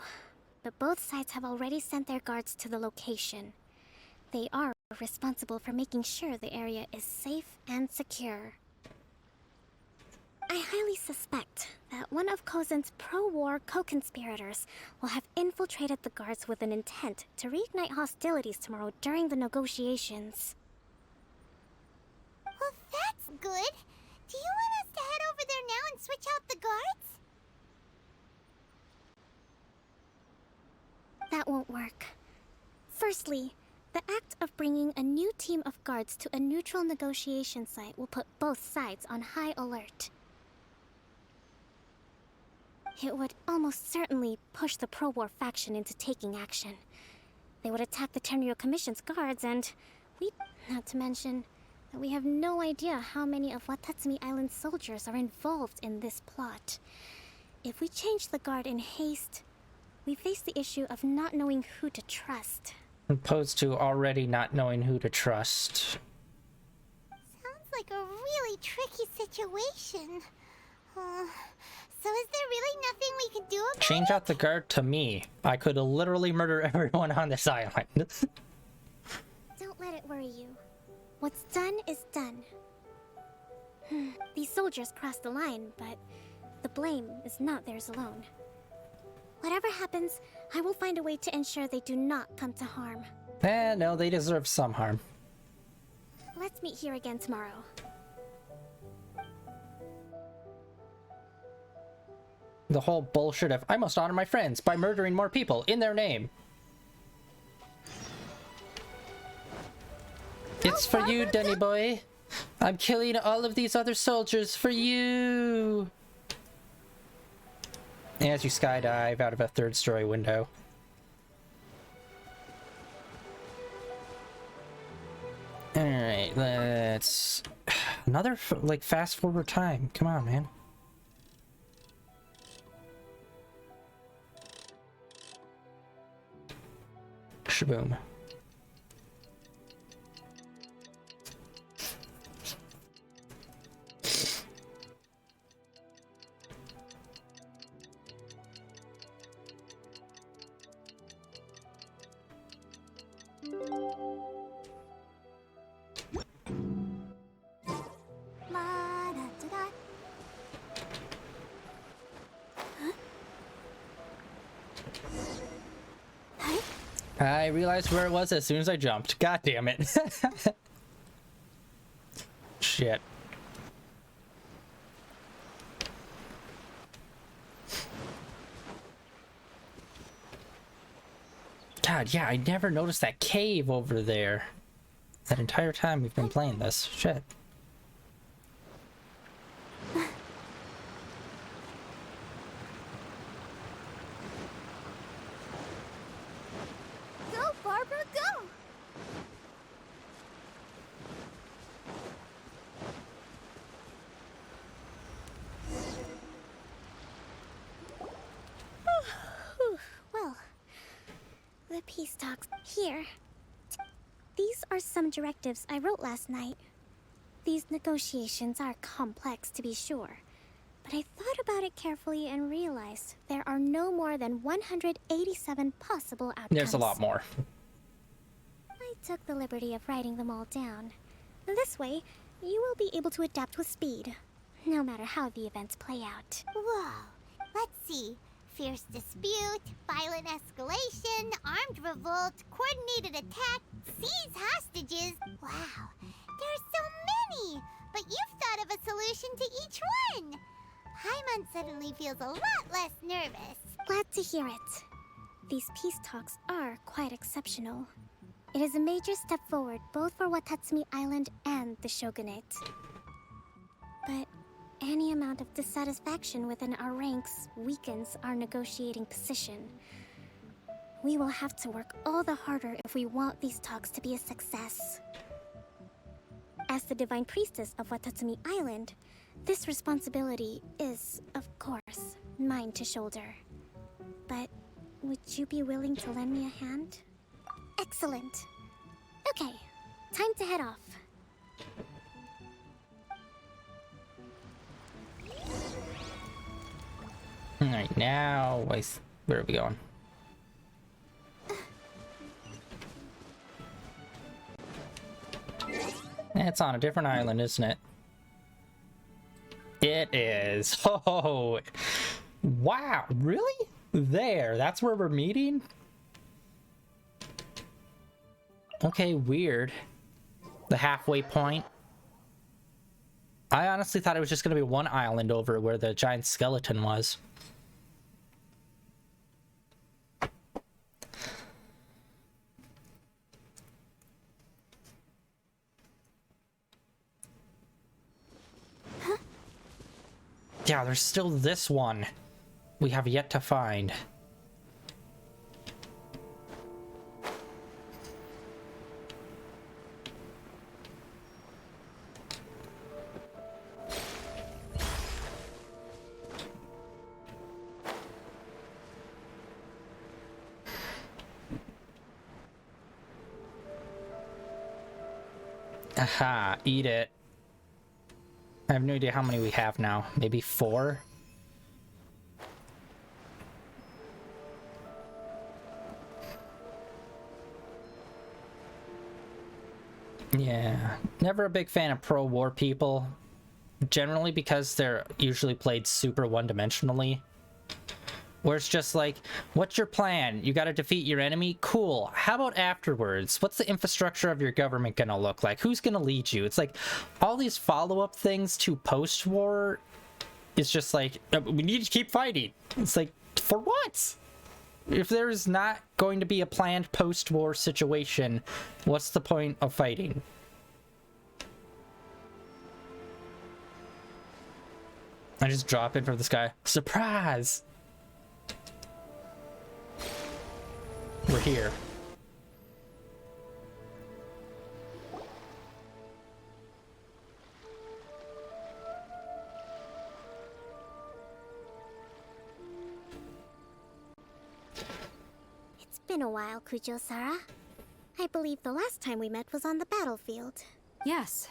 but both sides have already sent their guards to the location. They are responsible for making sure the area is safe and secure. I highly suspect that one of Kozan's pro-war co-conspirators will have infiltrated the guards with an intent to reignite hostilities tomorrow during the negotiations. Well, that's good. Do you want us to head over there now and switch out the guards? That won't work. Firstly, the act of bringing a new team of guards to a neutral negotiation site will put both sides on high alert. It would almost certainly push the pro-war faction into taking action. They would attack the Tenryo Commission's guards and not to mention that we have no idea how many of Watatsumi Island's soldiers are involved in this plot. If we change the guard in haste, we face the issue of not knowing who to trust. Opposed to already not knowing who to trust. Sounds like a really tricky situation. So is there really nothing we can do about Change it? out the guard to me. I could literally murder everyone on this island. Don't let it worry you. What's done is done. These soldiers crossed the line, but the blame is not theirs alone. Whatever happens, I will find a way to ensure they do not come to harm. No, they deserve some harm. Let's meet here again tomorrow. The whole bullshit of, I must honor my friends by murdering more people in their name. It's for you, Dunny boy. I'm killing all of these other soldiers for you. As you skydive out of a third-story window. Alright, let's... Another, like, fast-forward time. Come on, man. Shaboom. I realized where it was as soon as I jumped. God damn it. Shit. God, yeah, I never noticed that cave over there. That entire time we've been playing this. Shit. Go, Barbara, go! Well, the peace talks here. These are some directives I wrote last night. These negotiations are complex, to be sure, but I thought about it carefully and realized there are no more than 187 possible outcomes. There's a lot more. I took the liberty of writing them all down. This way, you will be able to adapt with speed, no matter how the events play out. Whoa. Let's see. Fierce dispute, violent escalation, armed revolt, coordinated attack, seize hostages. Wow, there are so many! But you've thought of a solution to each one! Paimon suddenly feels a lot less nervous. Glad to hear it. These peace talks are quite exceptional. It is a major step forward both for Watatsumi Island and the Shogunate. But any amount of dissatisfaction within our ranks weakens our negotiating position. We will have to work all the harder if we want these talks to be a success. As the Divine Priestess of Watatsumi Island, this responsibility is, of course, mine to shoulder. But would you be willing to lend me a hand? Excellent. Okay, time to head off. Alright, now, where are we going? It's on a different island, isn't it? It is. Oh, wow, really? There, that's where we're meeting? Okay, weird. The halfway point. I honestly thought it was just gonna be one island over where the giant skeleton was. Yeah, there's still this one we have yet to find. Aha, eat it. I have no idea how many we have now. Maybe 4? Yeah, never a big fan of pro-war people. generally because they're usually played super one-dimensionally. Where it's just like, what's your plan? You gotta defeat your enemy? Cool. How about afterwards? What's the infrastructure of your government gonna look like? Who's gonna lead you? It's like, all these follow-up things to post-war is just like, we need to keep fighting. It's like, for what? If there's not going to be a planned post-war situation, what's the point of fighting? I just drop in from the sky. Surprise! We're here. It's been a while, Kujo-Sara. I believe the last time we met was on the battlefield. Yes,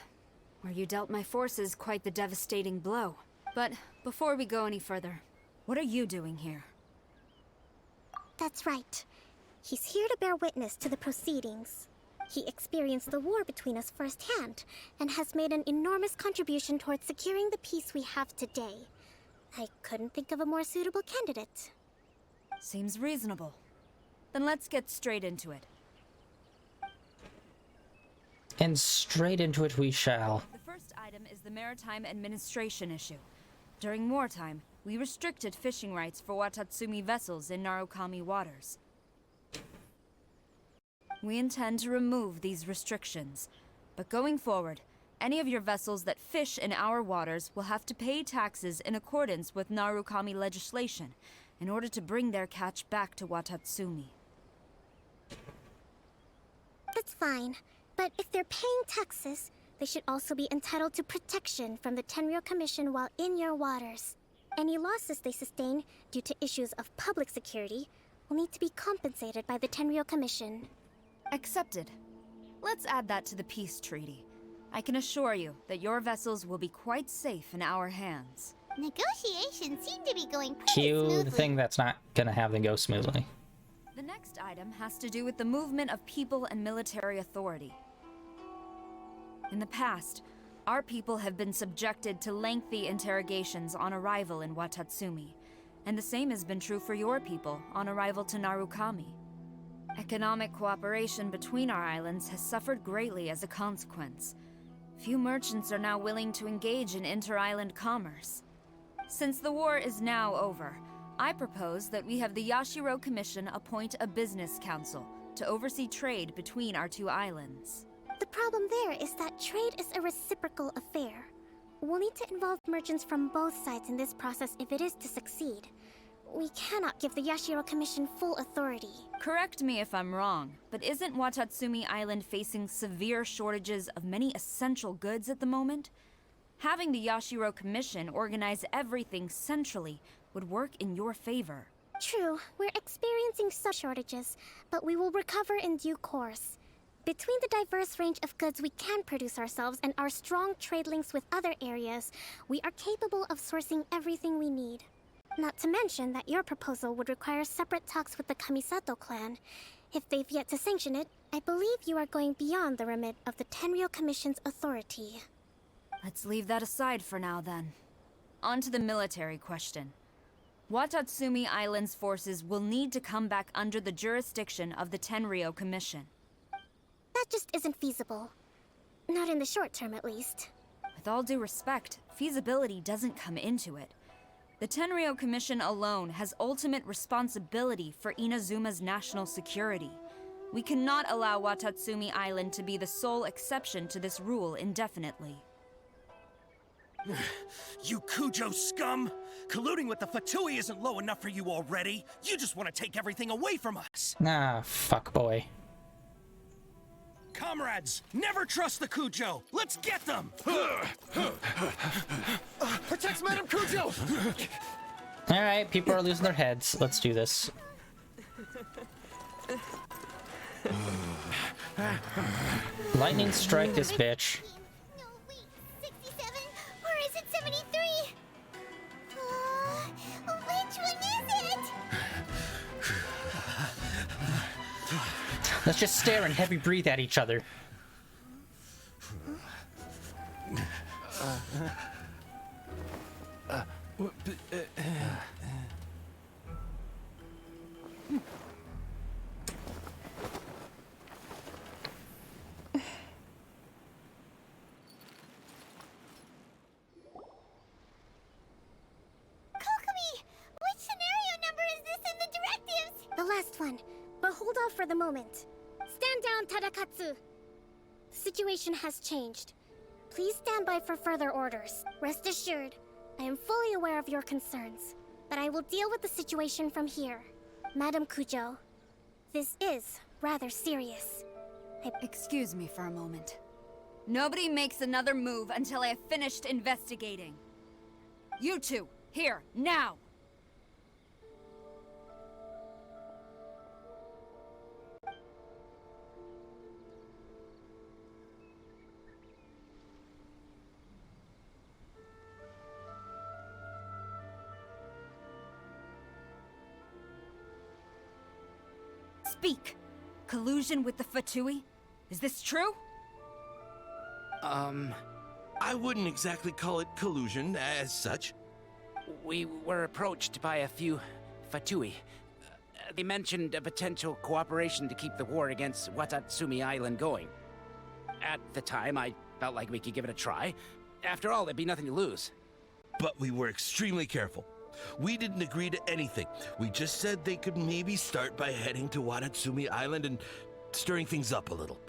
where you dealt my forces quite the devastating blow. But before we go any further, what are you doing here? That's right. He's here to bear witness to the proceedings. He experienced the war between us firsthand, and has made an enormous contribution towards securing the peace we have today. I couldn't think of a more suitable candidate. Seems reasonable. Then let's get straight into it. And straight into it we shall. The first item is the Maritime Administration issue. During wartime, we restricted fishing rights for Watatsumi vessels in Narukami waters. We intend to remove these restrictions, but going forward, any of your vessels that fish in our waters will have to pay taxes in accordance with Narukami legislation in order to bring their catch back to Watatsumi. That's fine, but if they're paying taxes, they should also be entitled to protection from the Tenryou Commission while in your waters. Any losses they sustain due to issues of public security will need to be compensated by the Tenryou Commission. Accepted. Let's add that to the peace treaty. I can assure you that your vessels will be quite safe in our hands. Negotiations seem to be going pretty Cue smoothly. the thing that's not gonna have them go smoothly. The next item has to do with the movement of people and military authority. In the past, our people have been subjected to lengthy interrogations on arrival in Watatsumi, and the same has been true for your people on arrival to Narukami. Economic cooperation between our islands has suffered greatly as a consequence. Few merchants are now willing to engage in inter-island commerce. Since the war is now over, I propose that we have the Yashiro Commission appoint a business council to oversee trade between our two islands. The problem there is that trade is a reciprocal affair. We'll need to involve merchants from both sides in this process if it is to succeed. We cannot give the Yashiro Commission full authority. Correct me if I'm wrong, but isn't Watatsumi Island facing severe shortages of many essential goods at the moment? Having the Yashiro Commission organize everything centrally would work in your favor. True, we're experiencing some shortages, but we will recover in due course. Between the diverse range of goods we can produce ourselves and our strong trade links with other areas, we are capable of sourcing everything we need. Not to mention that your proposal would require separate talks with the Kamisato clan. If they've yet to sanction it, I believe you are going beyond the remit of the Tenryou Commission's authority. Let's leave that aside for now, then. On to the military question. Watatsumi Island's forces will need to come back under the jurisdiction of the Tenryou Commission. That just isn't feasible. Not in the short term, at least. With all due respect, feasibility doesn't come into it. The Tenryou Commission alone has ultimate responsibility for Inazuma's national security. We cannot allow Watatsumi Island to be the sole exception to this rule indefinitely. You Kujo scum! Colluding with the Fatui isn't low enough for you already. You just want to take everything away from us. Ah, fuck boy. Comrades, never trust the Kujo. Let's get them! Protect Madame Kujo! Alright, people are losing their heads. Let's do this. Lightning strike this bitch. No, wait, 67? Or is it 73? Which one is it? Let's just stare and heavy breathe at each other. Kokomi! Which scenario number is this in the directives? The last one, but hold off for the moment. Stand down, Tadakatsu. The situation has changed. Please stand by for further orders. Rest assured, I am fully aware of your concerns, but I will deal with the situation from here. Madam Kujo, this is rather serious. Excuse me for a moment. Nobody makes another move until I have finished investigating. You two, here, now! Speak! Collusion with the Fatui? Is this true? I wouldn't exactly call it collusion as such. We were approached by a few Fatui. They mentioned a potential cooperation to keep the war against Watatsumi Island going. At the time, I felt like we could give it a try. After all, there'd be nothing to lose. But we were extremely careful. We didn't agree to anything. We just said they could maybe start by heading to Watatsumi Island and stirring things up a little.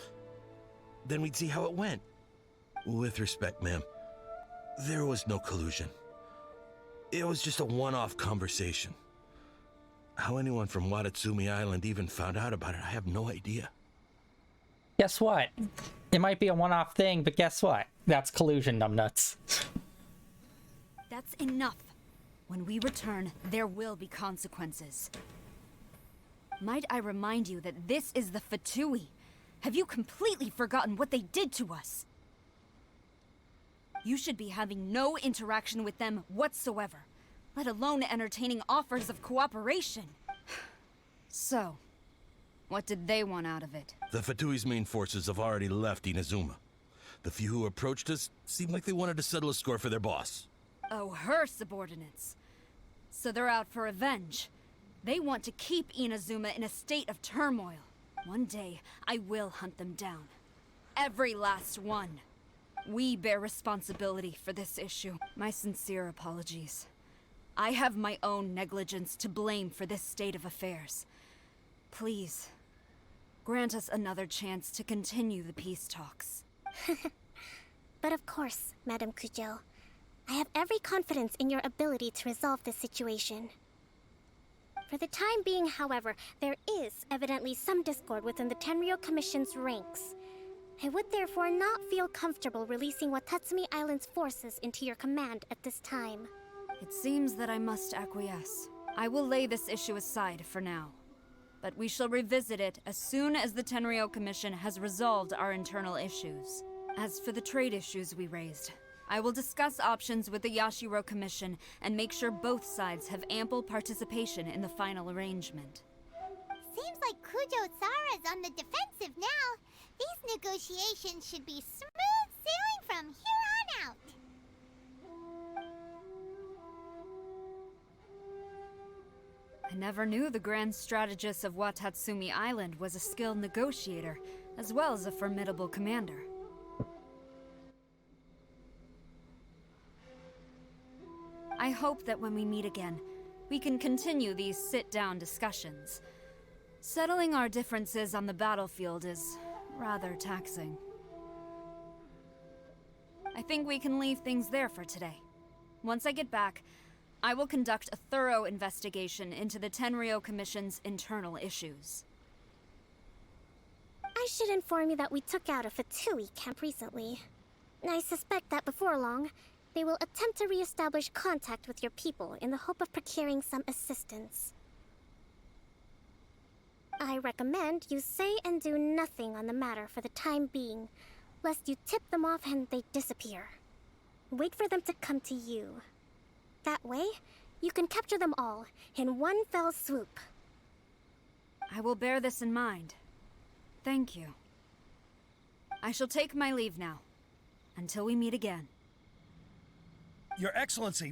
Then we'd see how it went. With respect, ma'am, there was no collusion. It was just a one-off conversation. How anyone from Watatsumi Island even found out about it, I have no idea. Guess what? It might be a one-off thing, but guess what? That's collusion, numbnuts. That's enough. When we return, there will be consequences. Might I remind you that this is the Fatui? Have you completely forgotten what they did to us? You should be having no interaction with them whatsoever, let alone entertaining offers of cooperation. So, what did they want out of it? The Fatui's main forces have already left Inazuma. The few who approached us seemed like they wanted to settle a score for their boss. Oh, her subordinates. So they're out for revenge. They want to keep Inazuma in a state of turmoil. One day, I will hunt them down. Every last one. We bear responsibility for this issue. My sincere apologies. I have my own negligence to blame for this state of affairs. Please, grant us another chance to continue the peace talks. But of course, Madam Kujo. I have every confidence in your ability to resolve this situation. For the time being, however, there is evidently some discord within the Tenryou Commission's ranks. I would therefore not feel comfortable releasing Watatsumi Island's forces into your command at this time. It seems that I must acquiesce. I will lay this issue aside for now. But we shall revisit it as soon as the Tenryou Commission has resolved our internal issues. As for the trade issues we raised, I will discuss options with the Yashiro Commission and make sure both sides have ample participation in the final arrangement. Seems like Kujo-Sara's on the defensive now. These negotiations should be smooth sailing from here on out. I never knew the grand strategist of Watatsumi Island was a skilled negotiator, as well as a formidable commander. I hope that when we meet again, we can continue these sit-down discussions. Settling our differences on the battlefield is rather taxing. I think we can leave things there for today. Once I get back, I will conduct a thorough investigation into the Tenryou Commission's internal issues. I should inform you that we took out a Fatui camp recently. I suspect that before long, they will attempt to re-establish contact with your people in the hope of procuring some assistance. I recommend you say and do nothing on the matter for the time being, lest you tip them off and they disappear. Wait for them to come to you. That way, you can capture them all in one fell swoop. I will bear this in mind. Thank you. I shall take my leave now. Until we meet again. Your Excellency,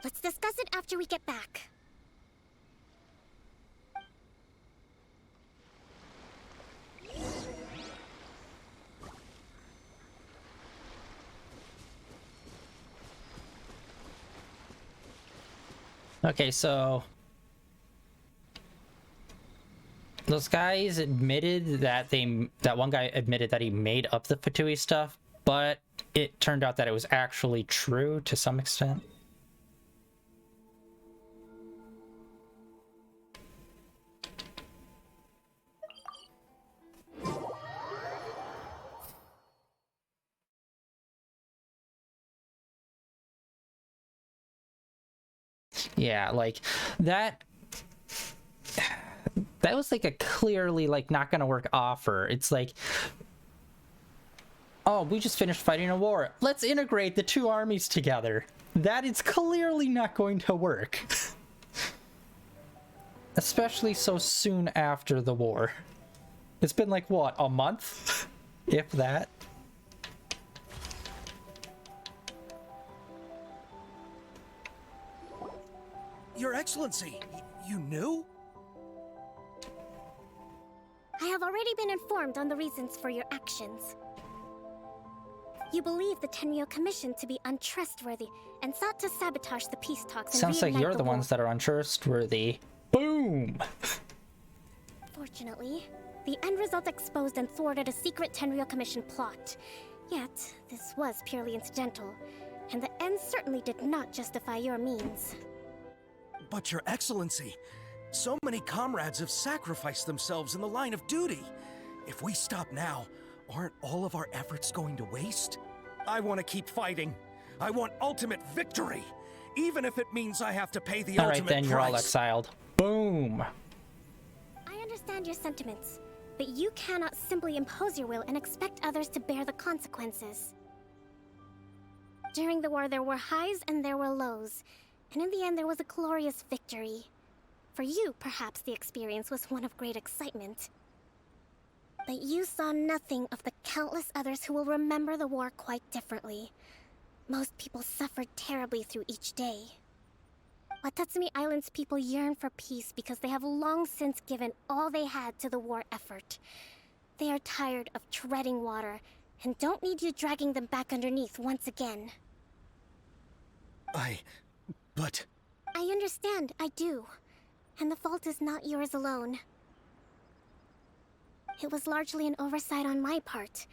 Let's discuss it after we get back. Okay, so those guys admitted that that one guy admitted that he made up the Fatui stuff, but it turned out that it was actually true to some extent. Yeah, like that was like a clearly like not gonna work offer. It's like, oh, we just finished fighting a war. Let's integrate the two armies together. That is clearly not going to work. Especially so soon after the war. It's been like, what, a month? If that. Your Excellency, you knew? I have already been informed on the reasons for your actions. You believe the Tenryo Commission to be untrustworthy and sought to sabotage the peace talks and Sounds like reignite you're the war. ones that are untrustworthy. Boom! Fortunately, the end result exposed and thwarted a secret Tenryo Commission plot. Yet, this was purely incidental, and the end certainly did not justify your means. But Your Excellency, so many comrades have sacrificed themselves in the line of duty. If we stop now, aren't all of our efforts going to waste? I want to keep fighting. I want ultimate victory, even if it means I have to pay the ultimate price. Alright, then you're all exiled. Boom! I understand your sentiments, but you cannot simply impose your will and expect others to bear the consequences. During the war, there were highs and there were lows, and in the end, there was a glorious victory. For you, perhaps the experience was one of great excitement. But you saw nothing of the countless others who will remember the war quite differently. Most people suffered terribly through each day. Watatsumi Island's people yearn for peace because they have long since given all they had to the war effort. They are tired of treading water and don't need you dragging them back underneath once again. But... I understand, I do. And the fault is not yours alone. It was largely an oversight on my part.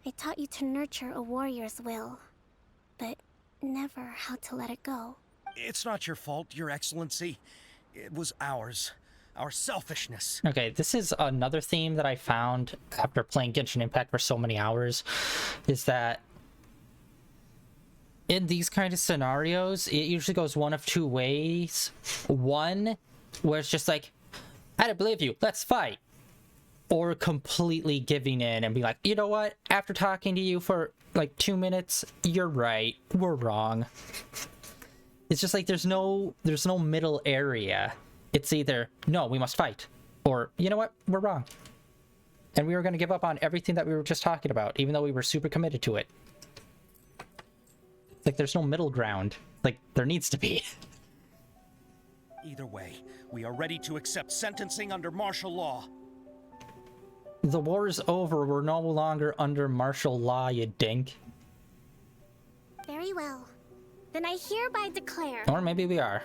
I taught you to nurture a warrior's will, but never how to let it go. It's not your fault, Your Excellency. It was ours. Our selfishness. Okay, this is another theme that I found after playing Genshin Impact for so many hours, is that in these kind of scenarios, it usually goes one of two ways. One, where it's just like, I don't believe you, let's fight. Or completely giving in and be like, you know what, after talking to you for like 2 minutes, you're right, we're wrong. It's just like there's no middle area. It's either, no, we must fight, or, you know what, we're wrong. And we were going to give up on everything that we were just talking about, even though we were super committed to it. Like, there's no middle ground. Like, there needs to be. Either way, we are ready to accept sentencing under martial law. The war is over. We're no longer under martial law, you dink. Very well. Then I hereby declare... Or maybe we are.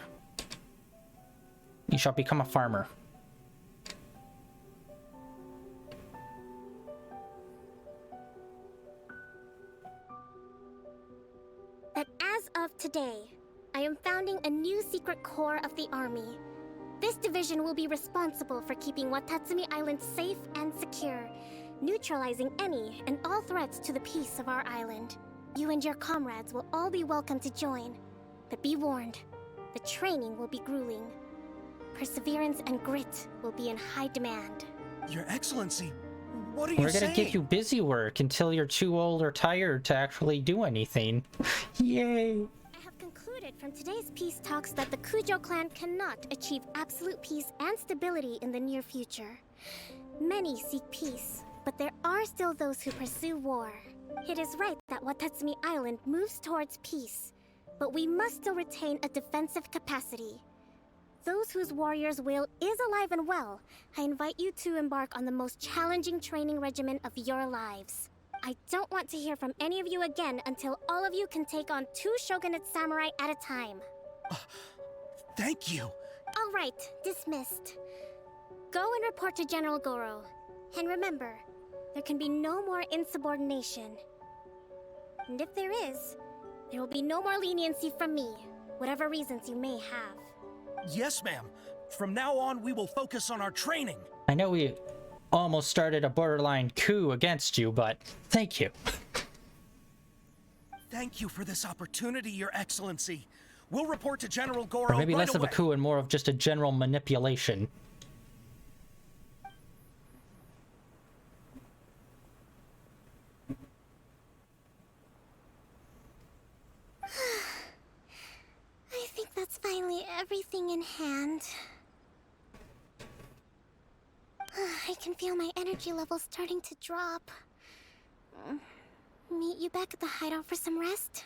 You shall become a farmer. That as of today, I am founding a new secret corps of the army. This division will be responsible for keeping Watatsumi Island safe and secure, neutralizing any and all threats to the peace of our island. You and your comrades will all be welcome to join, but be warned, the training will be grueling. Perseverance and grit will be in high demand. Your Excellency, what are you We're gonna saying? give you busy work until you're too old or tired to actually do anything. Yay! I have concluded from today's peace talks that the Kujo clan cannot achieve absolute peace and stability in the near future. Many seek peace, but there are still those who pursue war. It is right that Watatsumi Island moves towards peace, but we must still retain a defensive capacity. Those whose warrior's will is alive and well, I invite you to embark on the most challenging training regimen of your lives. I don't want to hear from any of you again until all of you can take on 2 shogunate samurai at a time. Thank you. All right, dismissed. Go and report to General Goro. And remember, there can be no more insubordination. And if there is, there will be no more leniency from me, whatever reasons you may have. Yes, ma'am. From now on, we will focus on our training. I know we almost started a borderline coup against you, but thank you. Thank you for this opportunity, Your Excellency. We'll report to General Goro Or maybe right less of a away. coup and more of just a general manipulation. I think that's finally everything in hand. I can feel my energy levels starting to drop. Meet you back at the hideout for some rest?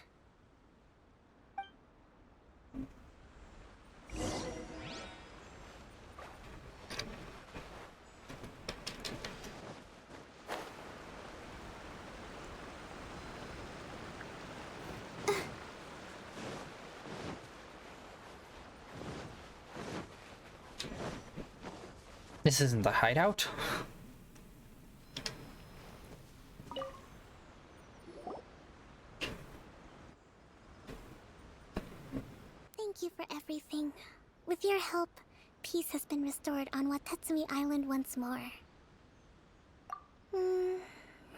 This isn't the hideout? Thank you for everything. With your help, peace has been restored on Watatsumi Island once more.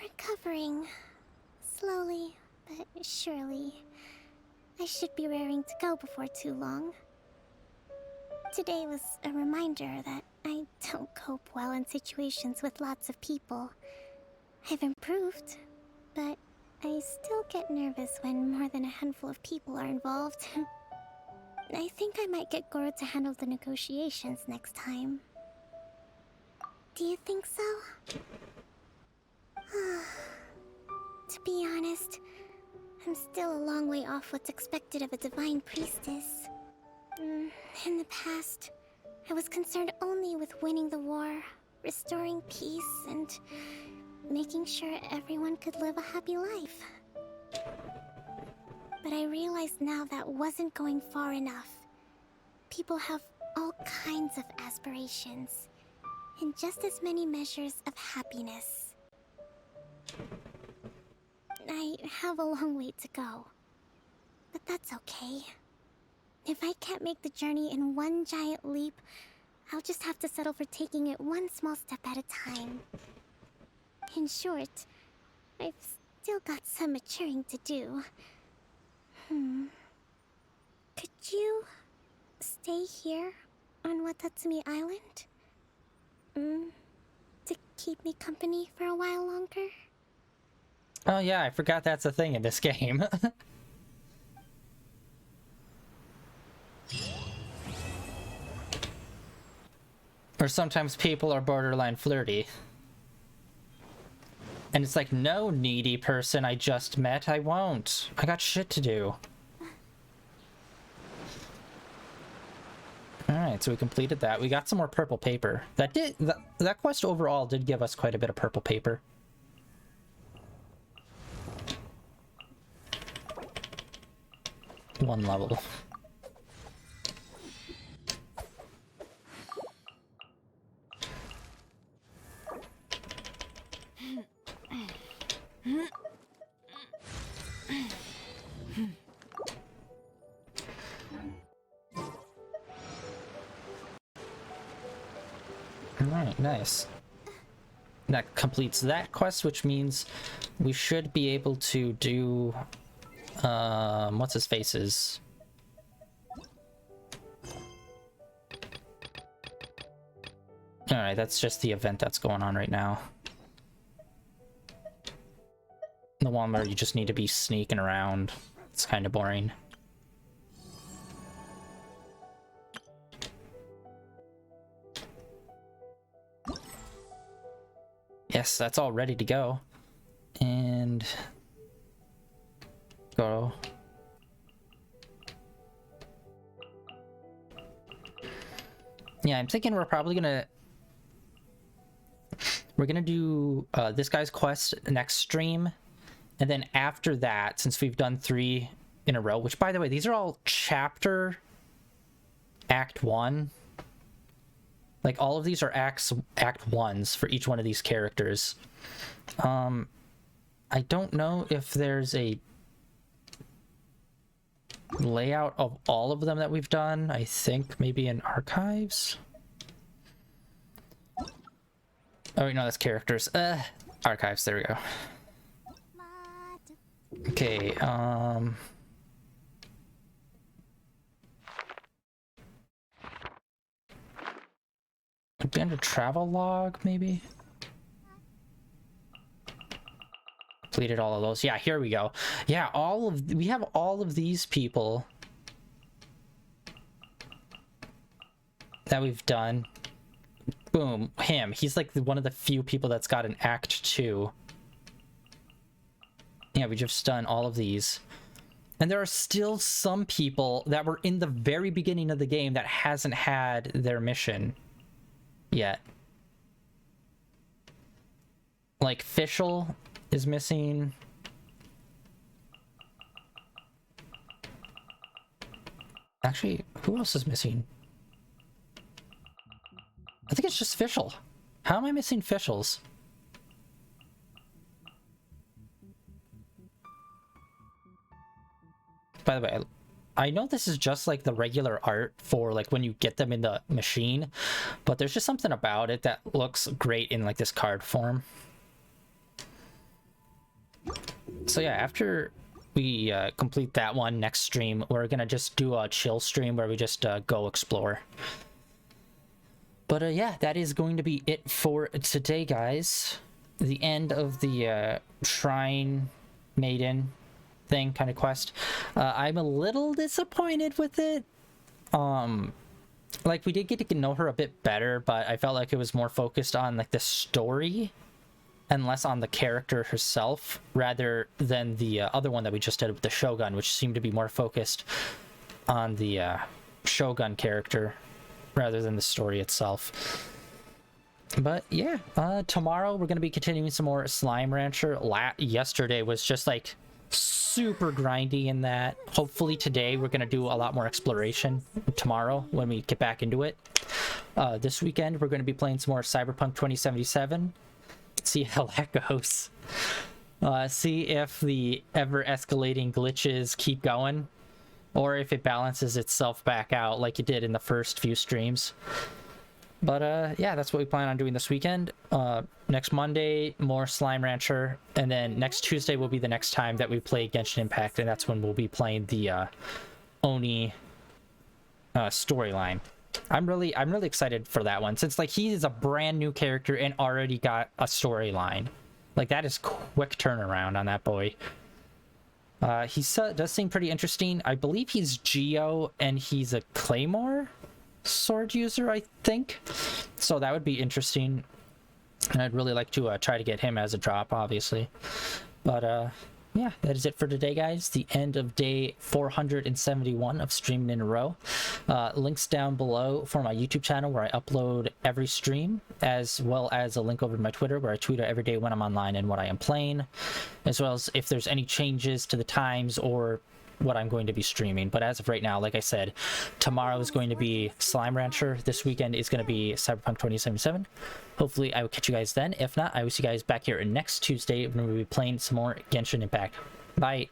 Recovering. Slowly, but surely. I should be raring to go before too long. Today was a reminder that I don't cope well in situations with lots of people. I've improved, but I still get nervous when more than a handful of people are involved. I think I might get Goro to handle the negotiations next time. Do you think so? To be honest, I'm still a long way off what's expected of a divine priestess. In the past, I was concerned only with winning the war, restoring peace, and making sure everyone could live a happy life. But I realized now that wasn't going far enough. People have all kinds of aspirations, and just as many measures of happiness. I have a long way to go, but that's okay. If I can't make the journey in one giant leap, I'll just have to settle for taking it one small step at a time. In short, I've still got some maturing to do. Could you stay here on Watatsumi Island? To keep me company for a while longer? Oh yeah, I forgot that's a thing in this game. Or sometimes people are borderline flirty. And it's like, no, needy person I just met, I won't. I got shit to do. Alright, so we completed that. We got some more purple paper. That quest overall did give us quite a bit of purple paper. One level. Alright, nice. That completes that quest, which means we should be able to do what's his face's? Alright, that's just the event that's going on right now. The one where you just need to be sneaking around. It's kind of boring. Yes, that's all ready to go. And go. Yeah, I'm thinking we're probably gonna do this guy's quest next stream, and then after that, since we've done 3 in a row, which by the way, these are all chapter act 1. Like all of these are act 1s for each one of these characters. I don't know if there's a layout of all of them that we've done. I think maybe in archives. Oh wait, no, that's characters. Archives, there we go. Okay, would be under travel log, maybe? Completed all of those. Yeah, here we go. Yeah, we have all of these people that we've done. Boom, him. He's like one of the few people that's got an Act 2. Yeah, we just done all of these. And there are still some people that were in the very beginning of the game that hasn't had their mission yet. Like Fischl is missing. Actually, who else is missing? I think it's just Fischl. How am I missing Fischls? By the way, I know this is just like the regular art for like when you get them in the machine, but there's just something about it that looks great in like this card form. So yeah, after we complete that one next stream, we're gonna just do a chill stream where we just go explore. But yeah, that is going to be it for today, guys. The end of the Shrine Maiden thing kind of quest. I'm a little disappointed with it. Like we did get to know her a bit better, but I felt like it was more focused on like the story and less on the character herself, rather than the other one that we just did with the Shogun, which seemed to be more focused on the Shogun character rather than the story itself. But yeah, tomorrow we're going to be continuing some more Slime Rancher. Yesterday was just like super grindy in that. Hopefully today we're going to do a lot more exploration tomorrow when we get back into it. This weekend we're going to be playing some more Cyberpunk 2077. See how that goes. See if the ever-escalating glitches keep going, or if it balances itself back out like it did in the first few streams. But yeah, that's what we plan on doing this weekend. Next Monday, more Slime Rancher, and then next Tuesday will be the next time that we play Genshin Impact, and that's when we'll be playing the Oni storyline. I'm really excited for that one, since like he is a brand new character and already got a storyline. Like that is quick turnaround on that boy. He does seem pretty interesting. I believe he's Geo and he's a Claymore sword user, I think. So that would be interesting. And I'd really like to try to get him as a drop, obviously. But yeah, that is it for today, guys. The end of day 471 of streaming in a row. Links down below for my YouTube channel where I upload every stream, as well as a link over to my Twitter where I tweet every day when I'm online and what I am playing, as well as if there's any changes to the times or what I'm going to be streaming. But as of right now, like I said, tomorrow is going to be Slime Rancher. This weekend is going to be Cyberpunk 2077. Hopefully I will catch you guys then. If not, I will see you guys back here next Tuesday when we'll be playing some more Genshin Impact. Bye.